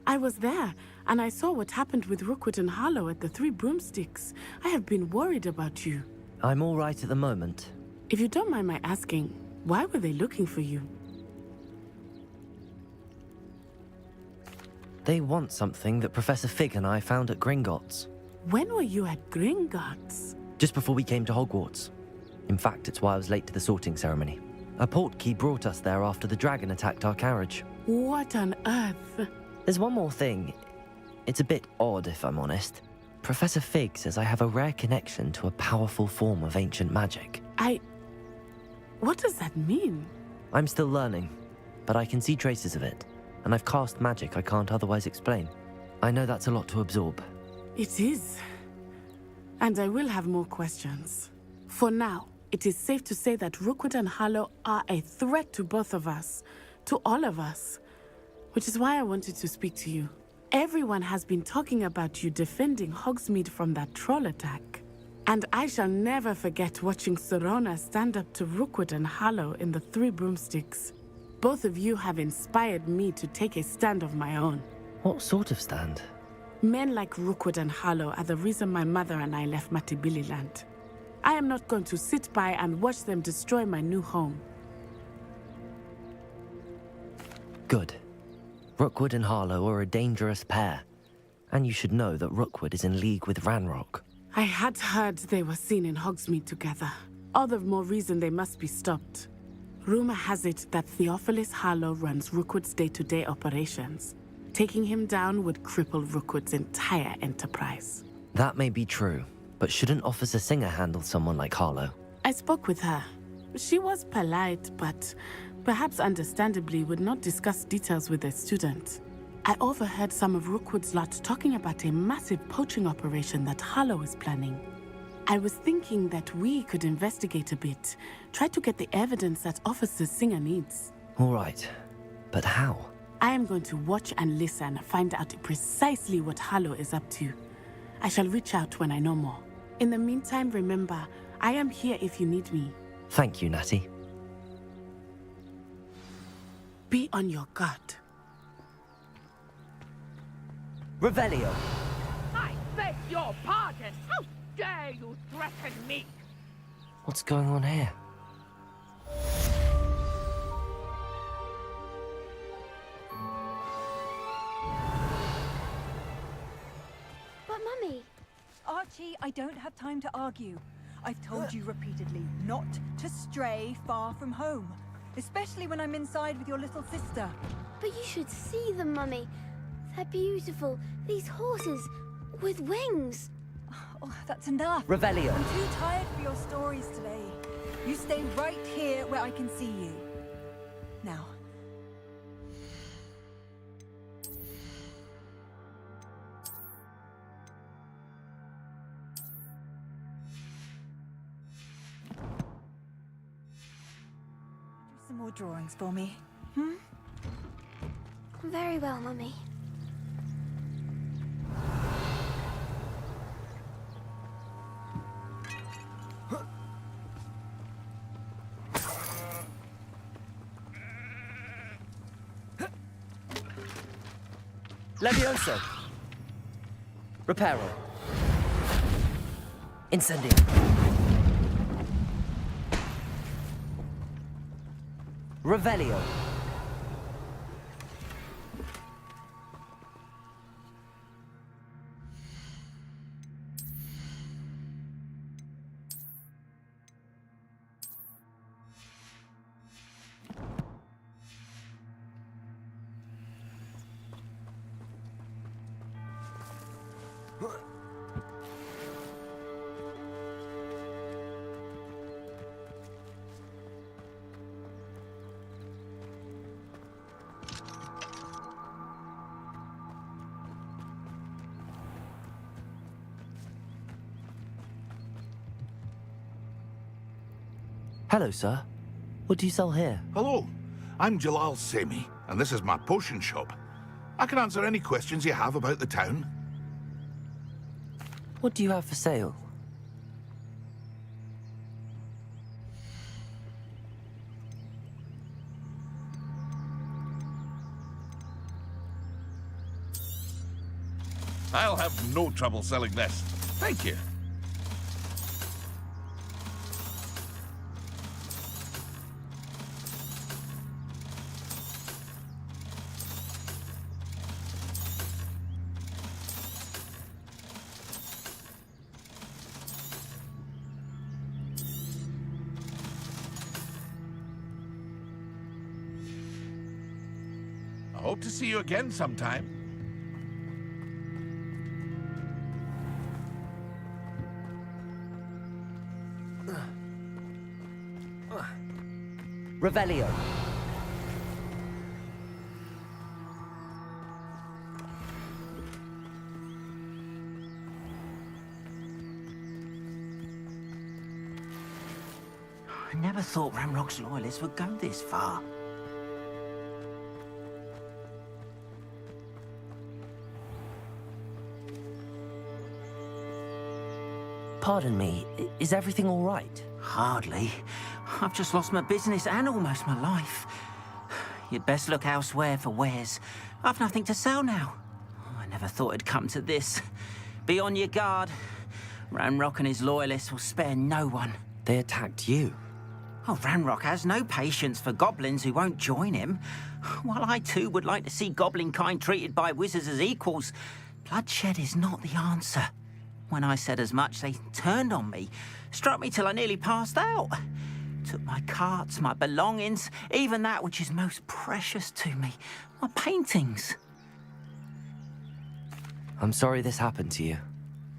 I was there, and I saw what happened with Rookwood and Harlow at the Three Broomsticks. I have been worried about you. I'm all right at the moment. If you don't mind my asking, why were they looking for you? They want something that Professor Fig and I found at Gringotts. When were you at Gringotts? Just before we came to Hogwarts. In fact, it's why I was late to the sorting ceremony. A portkey brought us there after the dragon attacked our carriage. What on earth? There's one more thing. It's a bit odd, if I'm honest. Professor Fig says I have a rare connection to a powerful form of ancient magic. What does that mean? I'm still learning, but I can see traces of it, and I've cast magic I can't otherwise explain. I know that's a lot to absorb. It is. And I will have more questions. For now, it is safe to say that Rookwood and Harlow are a threat to both of us, to all of us, which is why I wanted to speak to you. Everyone has been talking about you defending Hogsmeade from that troll attack. And I shall never forget watching Sorona stand up to Rookwood and Harlow in the Three Broomsticks. Both of you have inspired me to take a stand of my own. What sort of stand? Men like Rookwood and Harlow are the reason my mother and I left Matibililand. I am not going to sit by and watch them destroy my new home. Good. Rookwood and Harlow are a dangerous pair. And you should know that Rookwood is in league with Ranrock. I had heard they were seen in Hogsmeade together. All the more reason they must be stopped. Rumor has it that Theophilus Harlow runs Rookwood's day-to-day operations. Taking him down would cripple Rookwood's entire enterprise. That may be true, but shouldn't Officer Singer handle someone like Harlow? I spoke with her. She was polite, but perhaps understandably would not discuss details with a student. I overheard some of Rookwood's lot talking about a massive poaching operation that Harlow is planning. I was thinking that we could investigate a bit, try to get the evidence that Officer Singer needs. All right, but how? I am going to watch and listen, find out precisely what Harlow is up to. I shall reach out when I know more. In the meantime, remember, I am here if you need me. Thank you, Natty. Be on your guard. Revelio. I beg your pardon! How dare you threaten me? What's going on here? But Mummy... Archie, I don't have time to argue. I've told you repeatedly not to stray far from home. Especially when I'm inside with your little sister. But you should see them, Mummy. They're beautiful. These horses with wings. Oh, that's enough. Revelio. I'm too tired for your stories today. You stay right here where I can see you. Now. Do some more drawings for me, hmm? Very well, Mummy. Levioso. Reparo. Incendio. Revelio. Hello, sir. What do you sell here? Hello, I'm Jalal Semi, and this is my potion shop. I can answer any questions you have about the town. What do you have for sale? I'll have no trouble selling this. Thank you. I hope to see you again sometime. Revelio. I never thought Ramrock's loyalists would go this far. Pardon me, is everything all right? Hardly. I've just lost my business and almost my life. You'd best look elsewhere for wares. I've nothing to sell now. I never thought it'd come to this. Be on your guard. Ranrock and his loyalists will spare no one. They attacked you? Oh, Ranrock has no patience for goblins who won't join him. While I too would like to see goblin kind treated by wizards as equals, bloodshed is not the answer. When I said as much, they turned on me, struck me till I nearly passed out. Took my carts, my belongings, even that which is most precious to me, my paintings. I'm sorry this happened to you.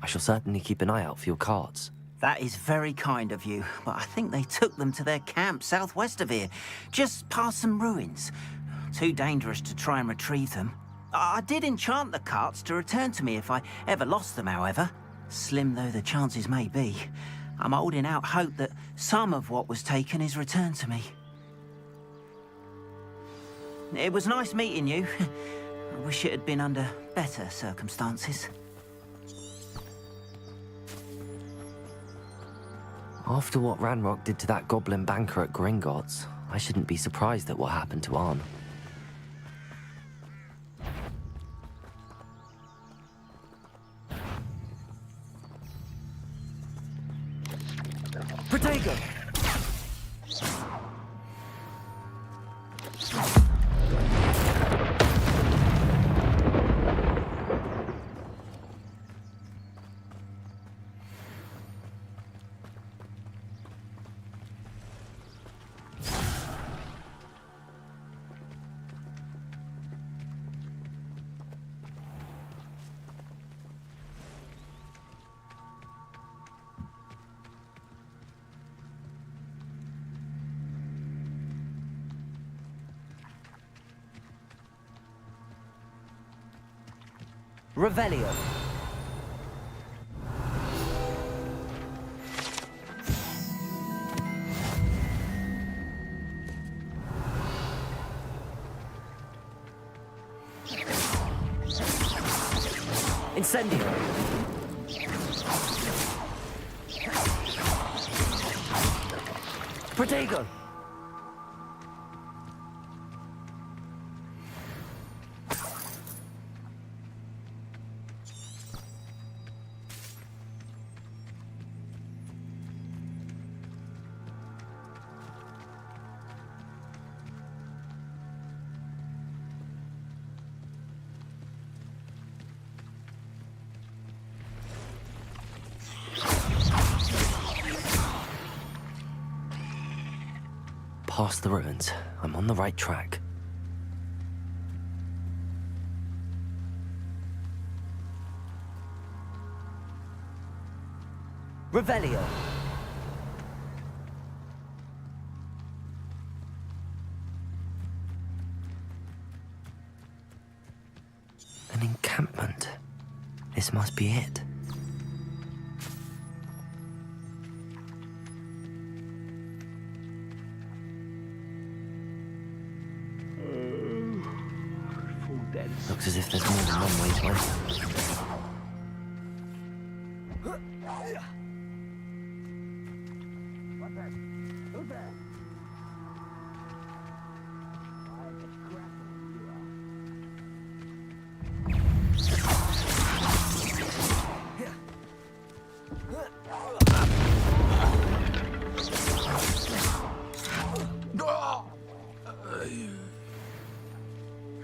I shall certainly keep an eye out for your carts. That is very kind of you, but I think they took them to their camp southwest of here, just past some ruins. Too dangerous to try and retrieve them. I did enchant the carts to return to me if I ever lost them, however. Slim though the chances may be, I'm holding out hope that some of what was taken is returned to me. It was nice meeting you. I wish it had been under better circumstances. After what Ranrock did to that goblin banker at Gringotts, I shouldn't be surprised at what happened to Arn. Protego! Revelio. Incendio. Protego. past the ruins. I'm on the right track. Revelio. An encampment. This must be it. Looks as if there's more than one way to enter.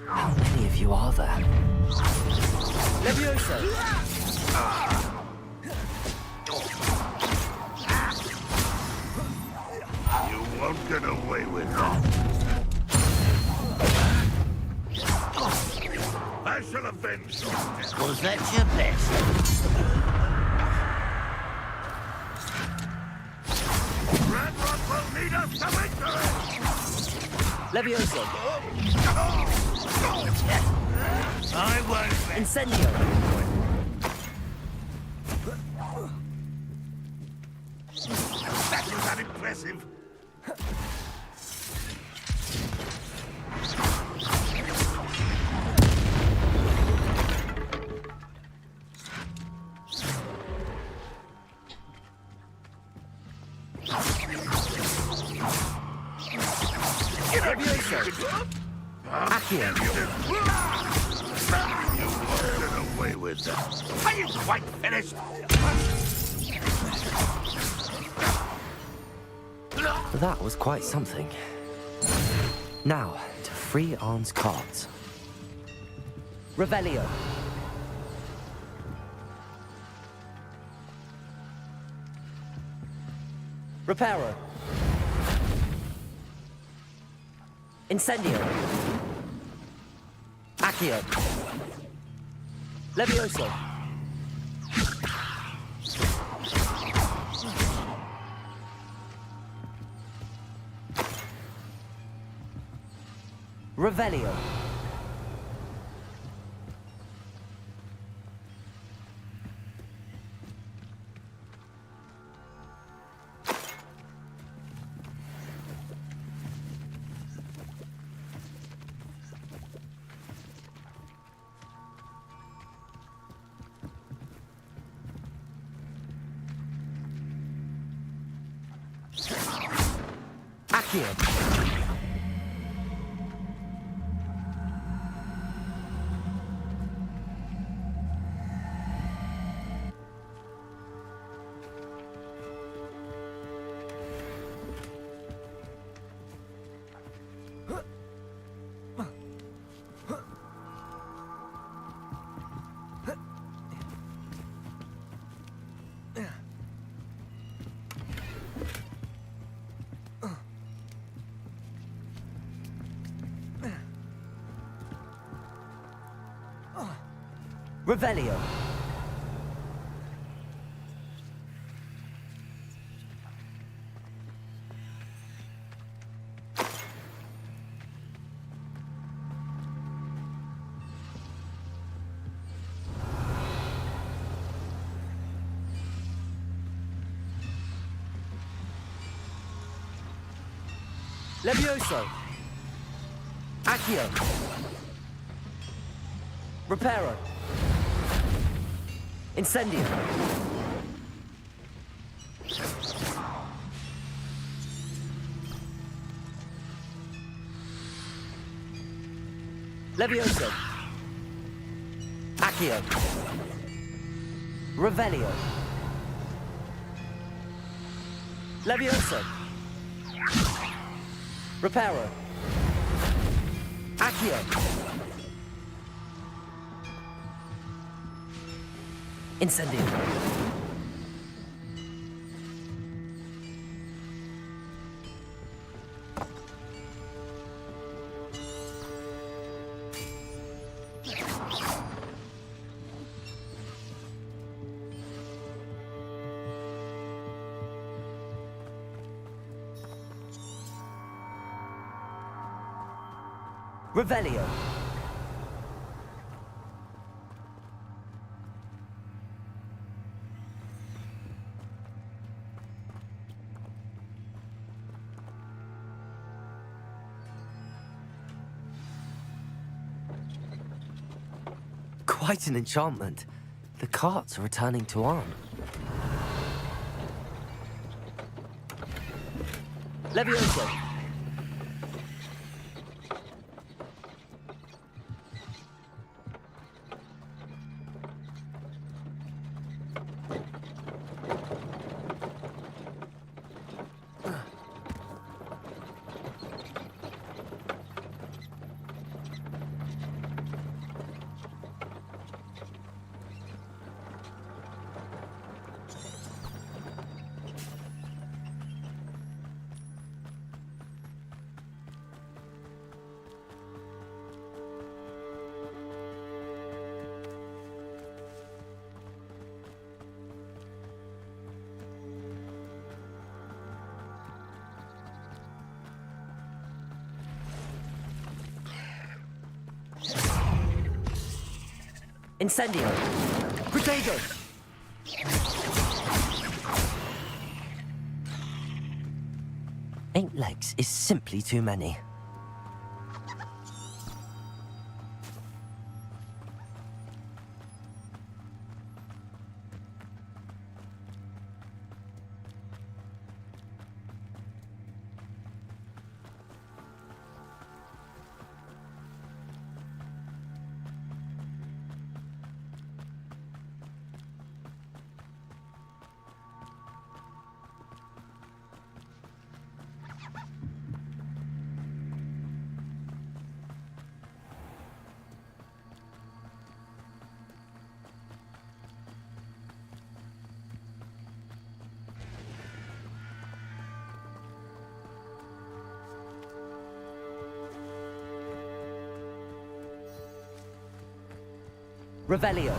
How many of you are there? Levioso! You won't get away with that. I shall avenge your death. Was that your best? Radrock will lead us to victory! Levioso! I won't. Incendio! That was unimpressive. Accio! You won't get away with that. Are you quite finished? That was quite something. Now, to free Arn's cards. Revelio. Reparo. Incendio. Accio. Levioso. Revelio. Accio. Revelio. Levioso. Accio. Reparo. Incendio. Levioso. Accio. Revelio. Levioso. Reparo. Accio. Incendio. Revelio. Quite an enchantment. The carts are returning to Arn. Levioso. Incendio! Protego! Eight legs is simply too many. Revelio.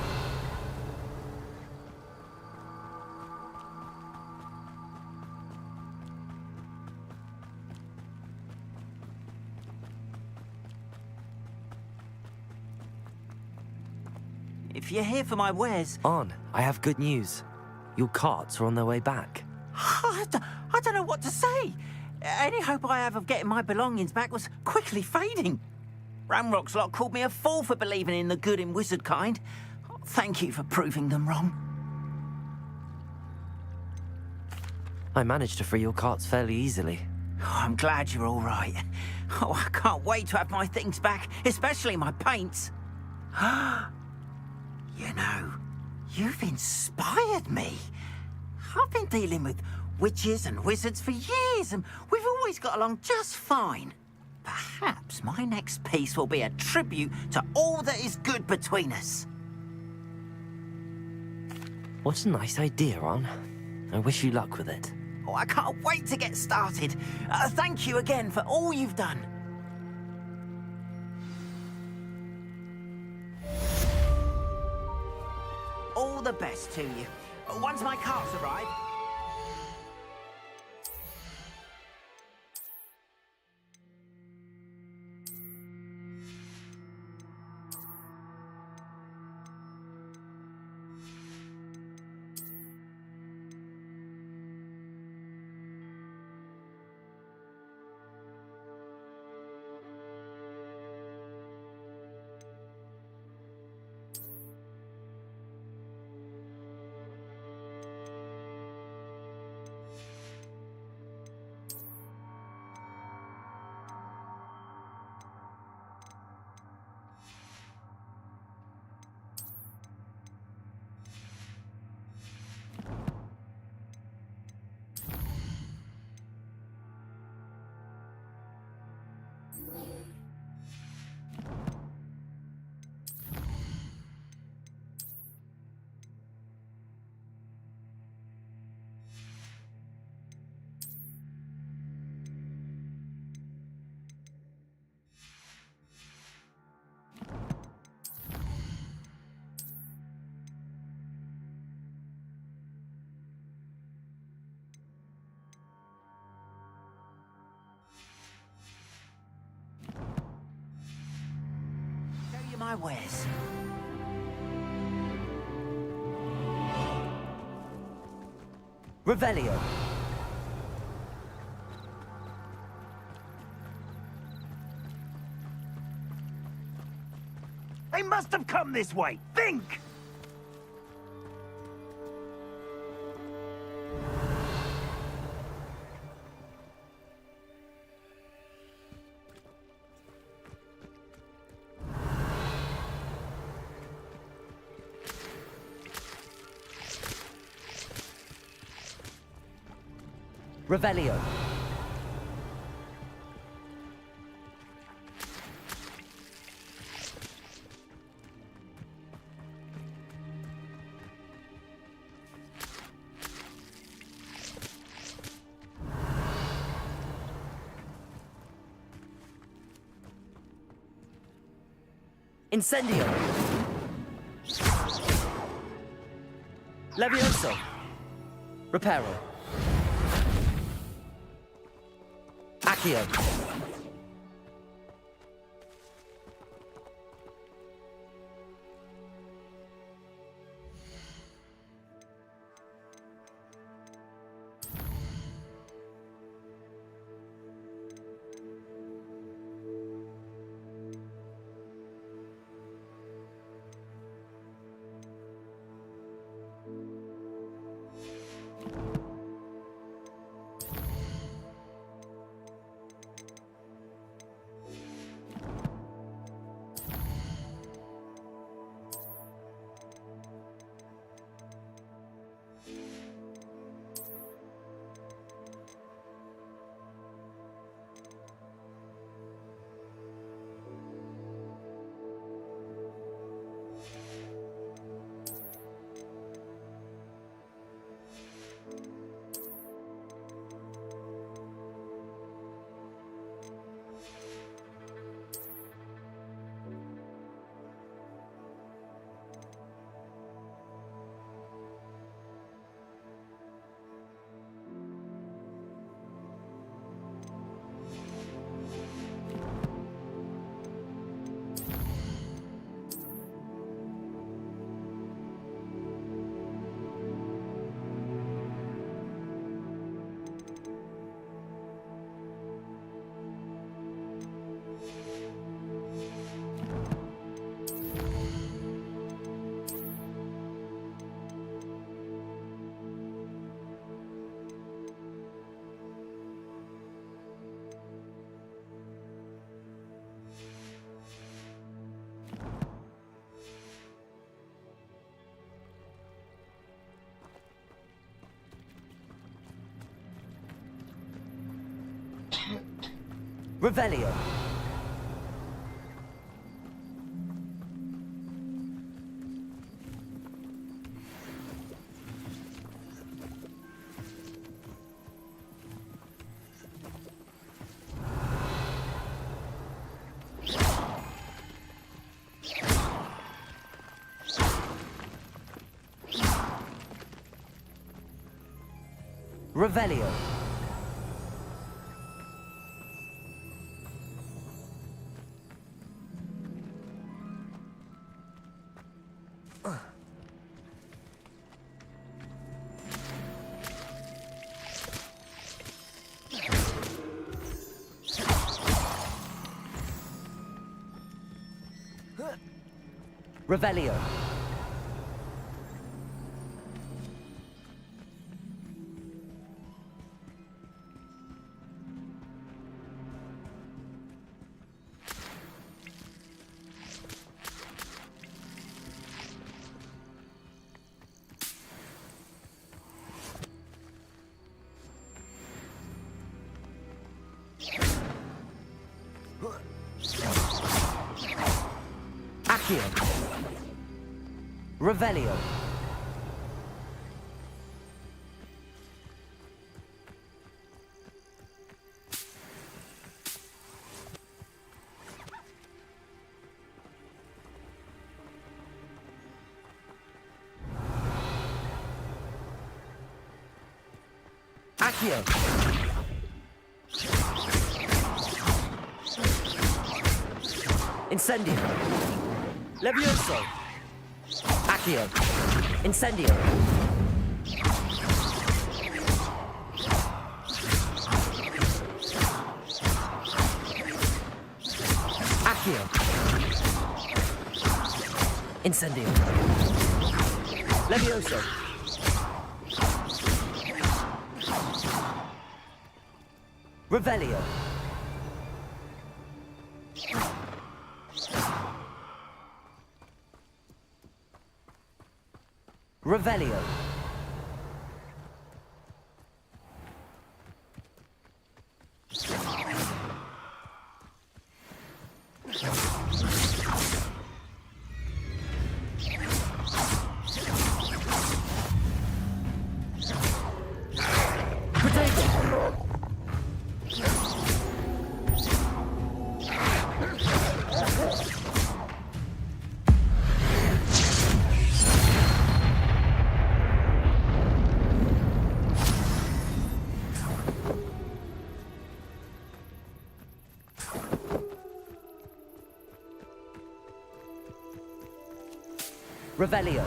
If you're here for my wares... On, I have good news. Your carts are on their way back. I don't know what to say. Any hope I have of getting my belongings back was quickly fading. Ramrock's lot called me a fool for believing in the good in wizard kind. Thank you for proving them wrong. I managed to free your carts fairly easily. Oh, I'm glad you're all right. Oh, I can't wait to have my things back, especially my paints. You know, you've inspired me. I've been dealing with witches and wizards for years, and we've always got along just fine. Perhaps my next piece will be a tribute to all that is good between us. What a nice idea, Ron. I wish you luck with it. Oh, I can't wait to get started. Thank you again for all you've done. All the best to you. Once my carts arrive... my wares. Revelio. They must have come this way. Think! Revelio. Incendio. Levioso. Reparo. Accio. Revelio. Revelio. Revelio. Accio. Revelio. Accio. Incendio. Levioso! Accio! Incendio! Accio! Incendio! Levioso! Revelio! Revelio. Revelio.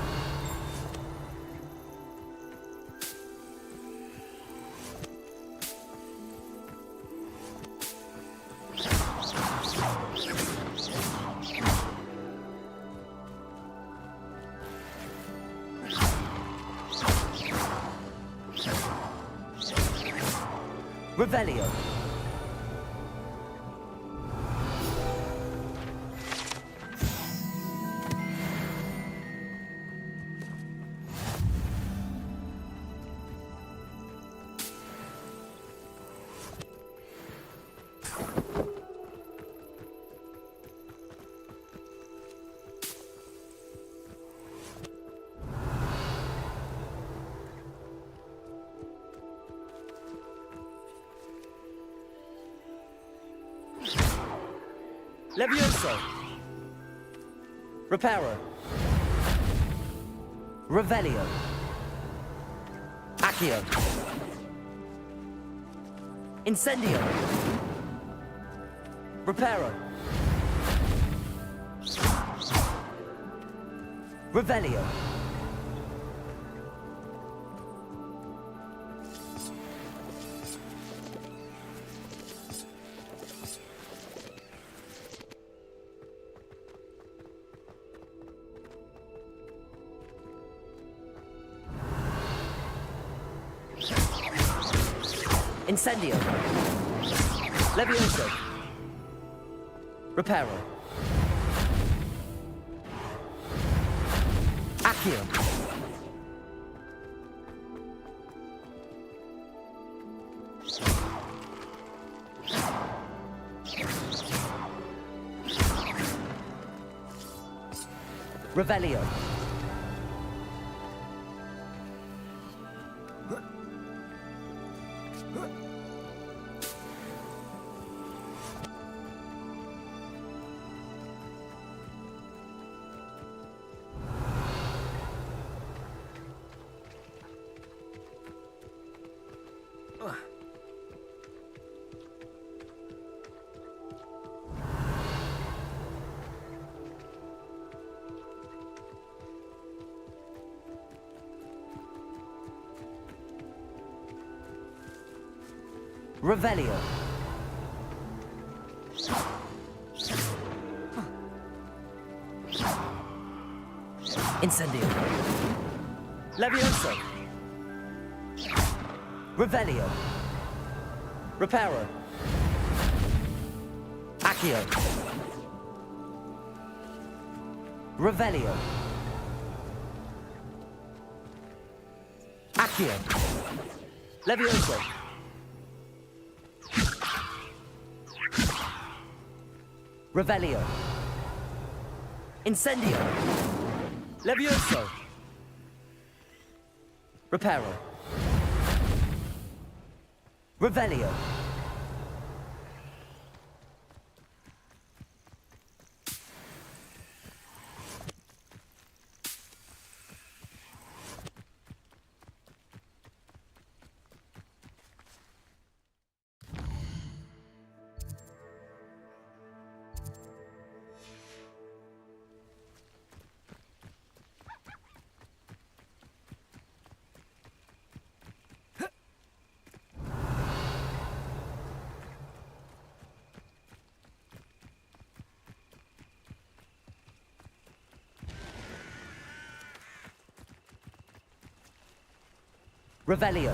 Revelio. Levioso. Reparo. Revelio. Accio. Incendio. Reparo. Revelio. Incendio. Levioso. Reparo. Accio. Revelio. Revelio. Incendio. Levioso. Revelio. Reparo. Accio. Revelio. Accio. Levioso. Revelio. Incendio. Levioso. Reparo. Revelio. Revelio.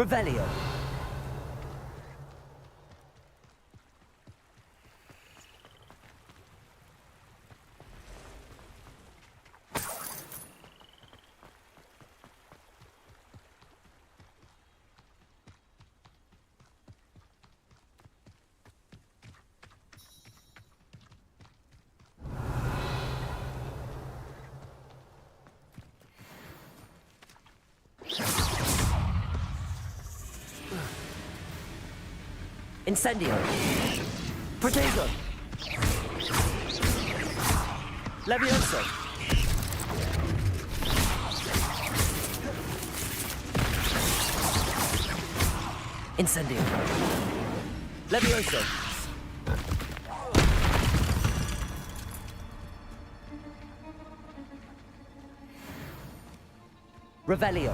Revelio. Incendio. Protego. Levioso. Incendio. Levioso. Revelio.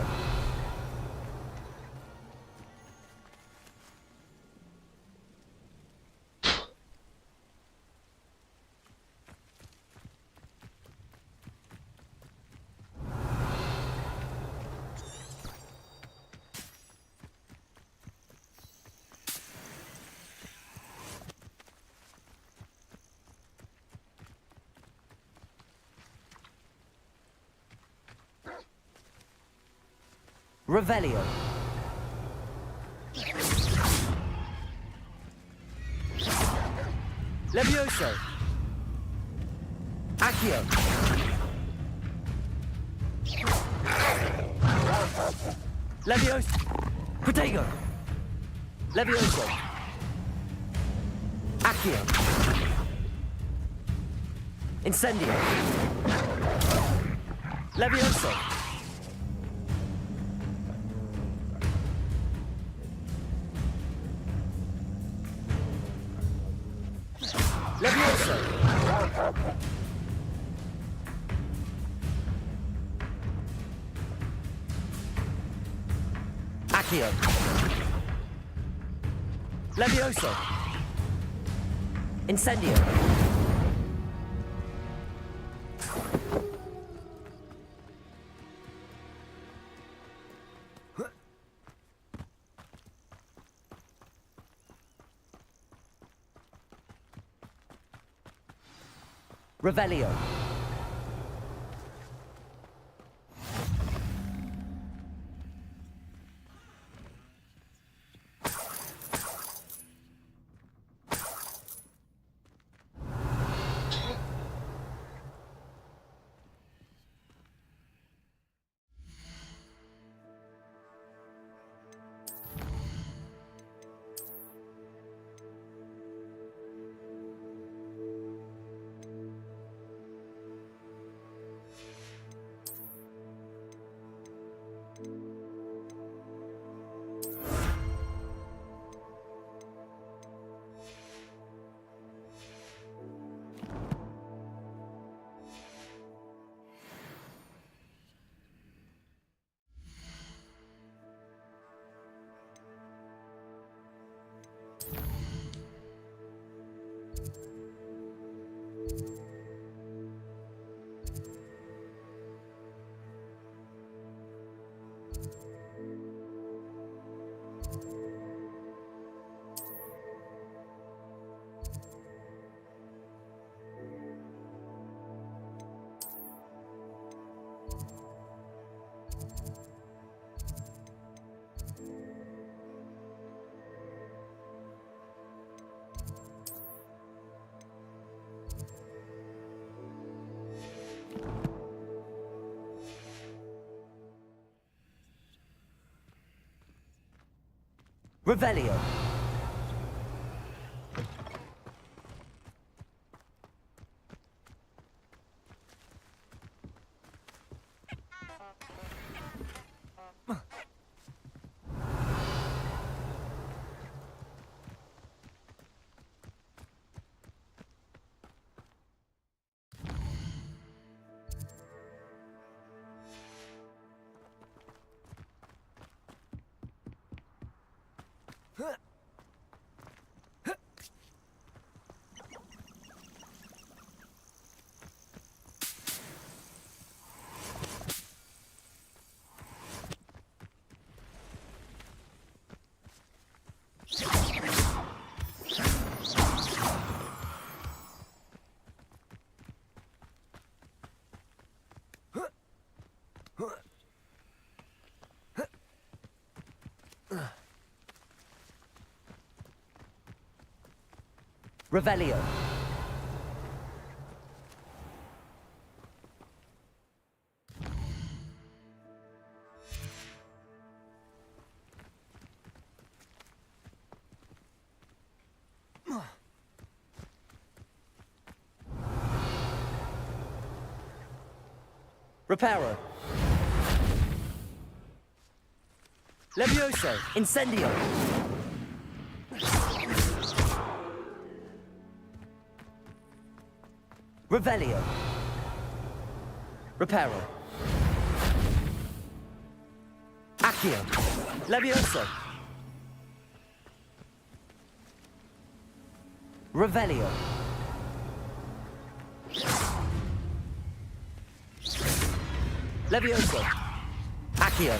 Revelio. Levioso. Accio. Levioso. Protego. Levioso. Accio. Incendio. Levioso. Levioso. Accio. Levioso. Incendio. Revelio. Revelio. Revelio. Reparo. Levioso. Incendio. Revelio. Reparo. Accio. Levioso. Revelio. Levioso. Accio.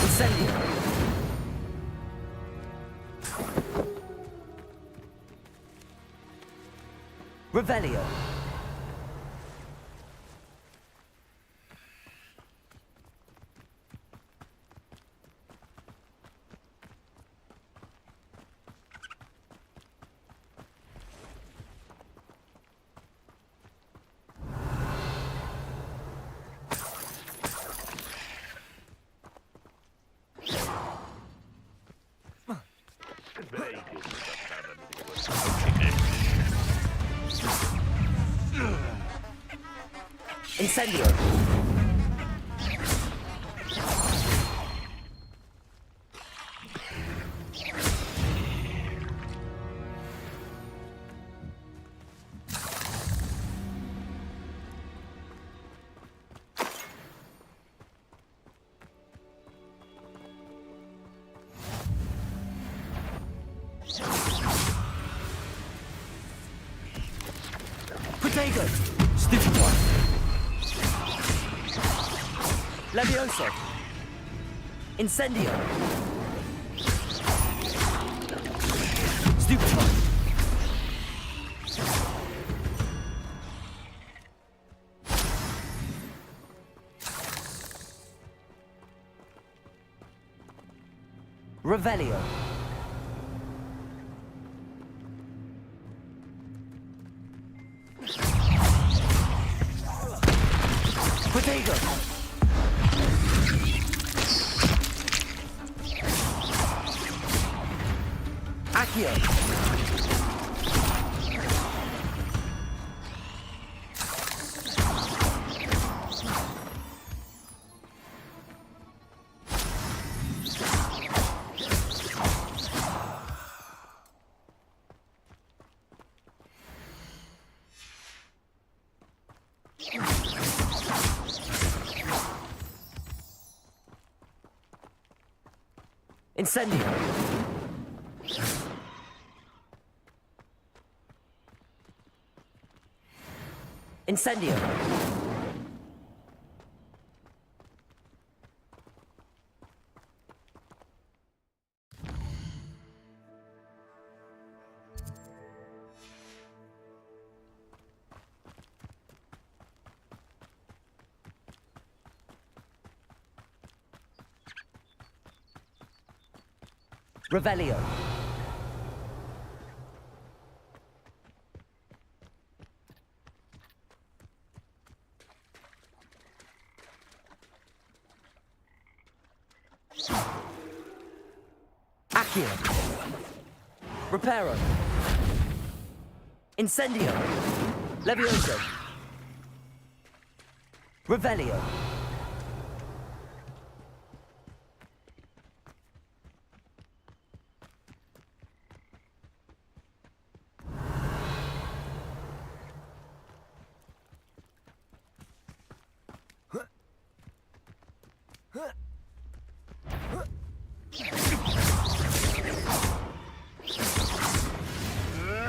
Incendio. Revelio. Incendio. Potato. Stupid one. Levioso. Incendio. Stupid one. Revelio. Potato. Accio. Incendio. Incendio. Revelio. Accio. Reparo. Incendio. Levioso. Revelio.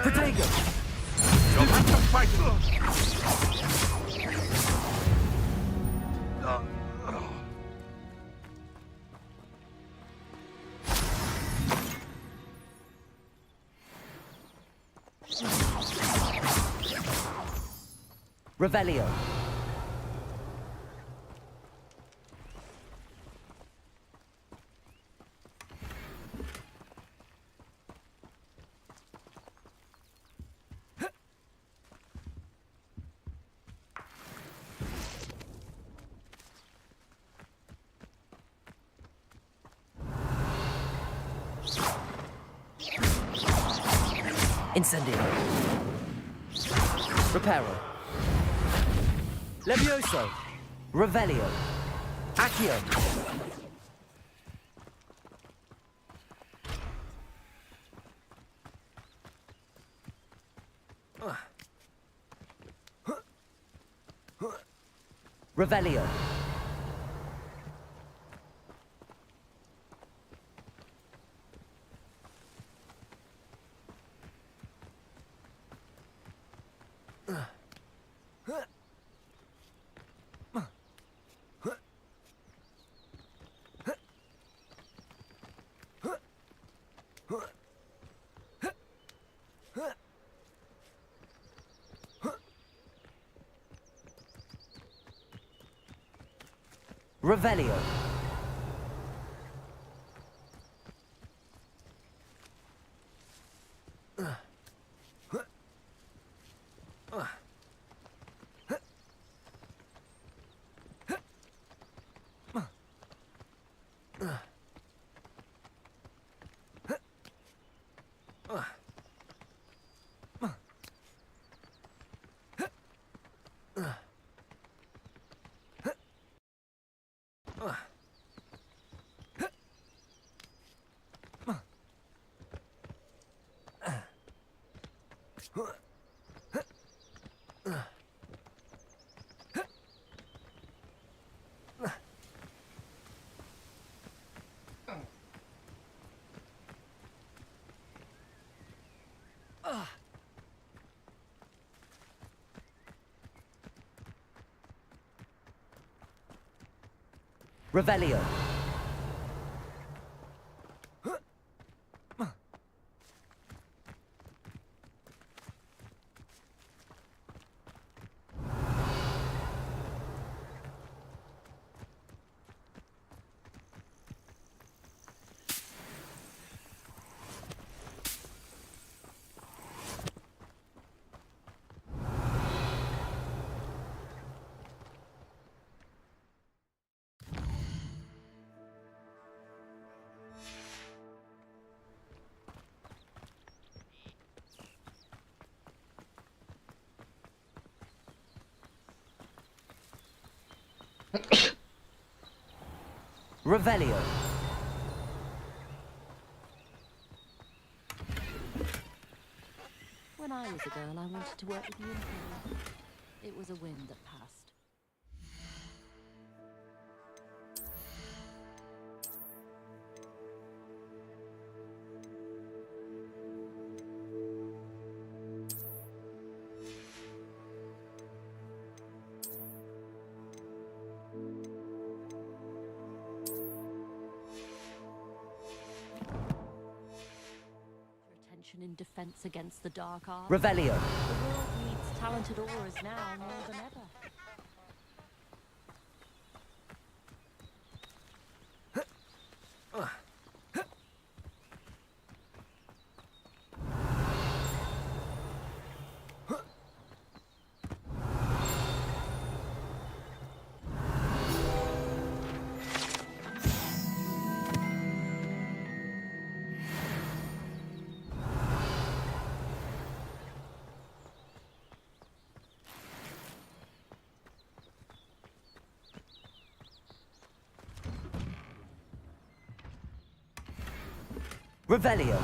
Protego. You'll have to fight him. Revelio. Incendio. Reparo. Levioso. Revelio. Accio. Revelio. Revelio. Revelio. Revelio. When I was a girl, I wanted to work with you in film. It was a whim that passed. In defense against the dark arts. Revelio. The world needs talented aurors now more than ever. Revelio.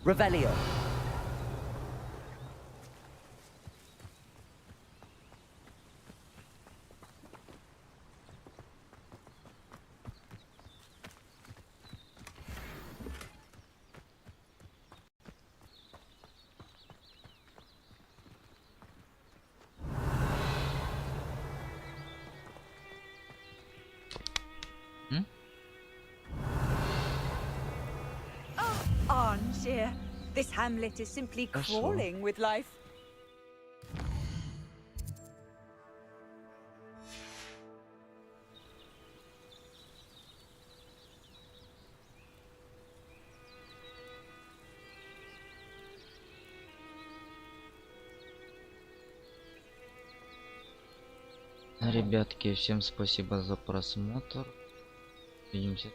Revelio. Armchair. This hamlet is simply crawling with life. Ребятки, всем спасибо за просмотр. Увидимся.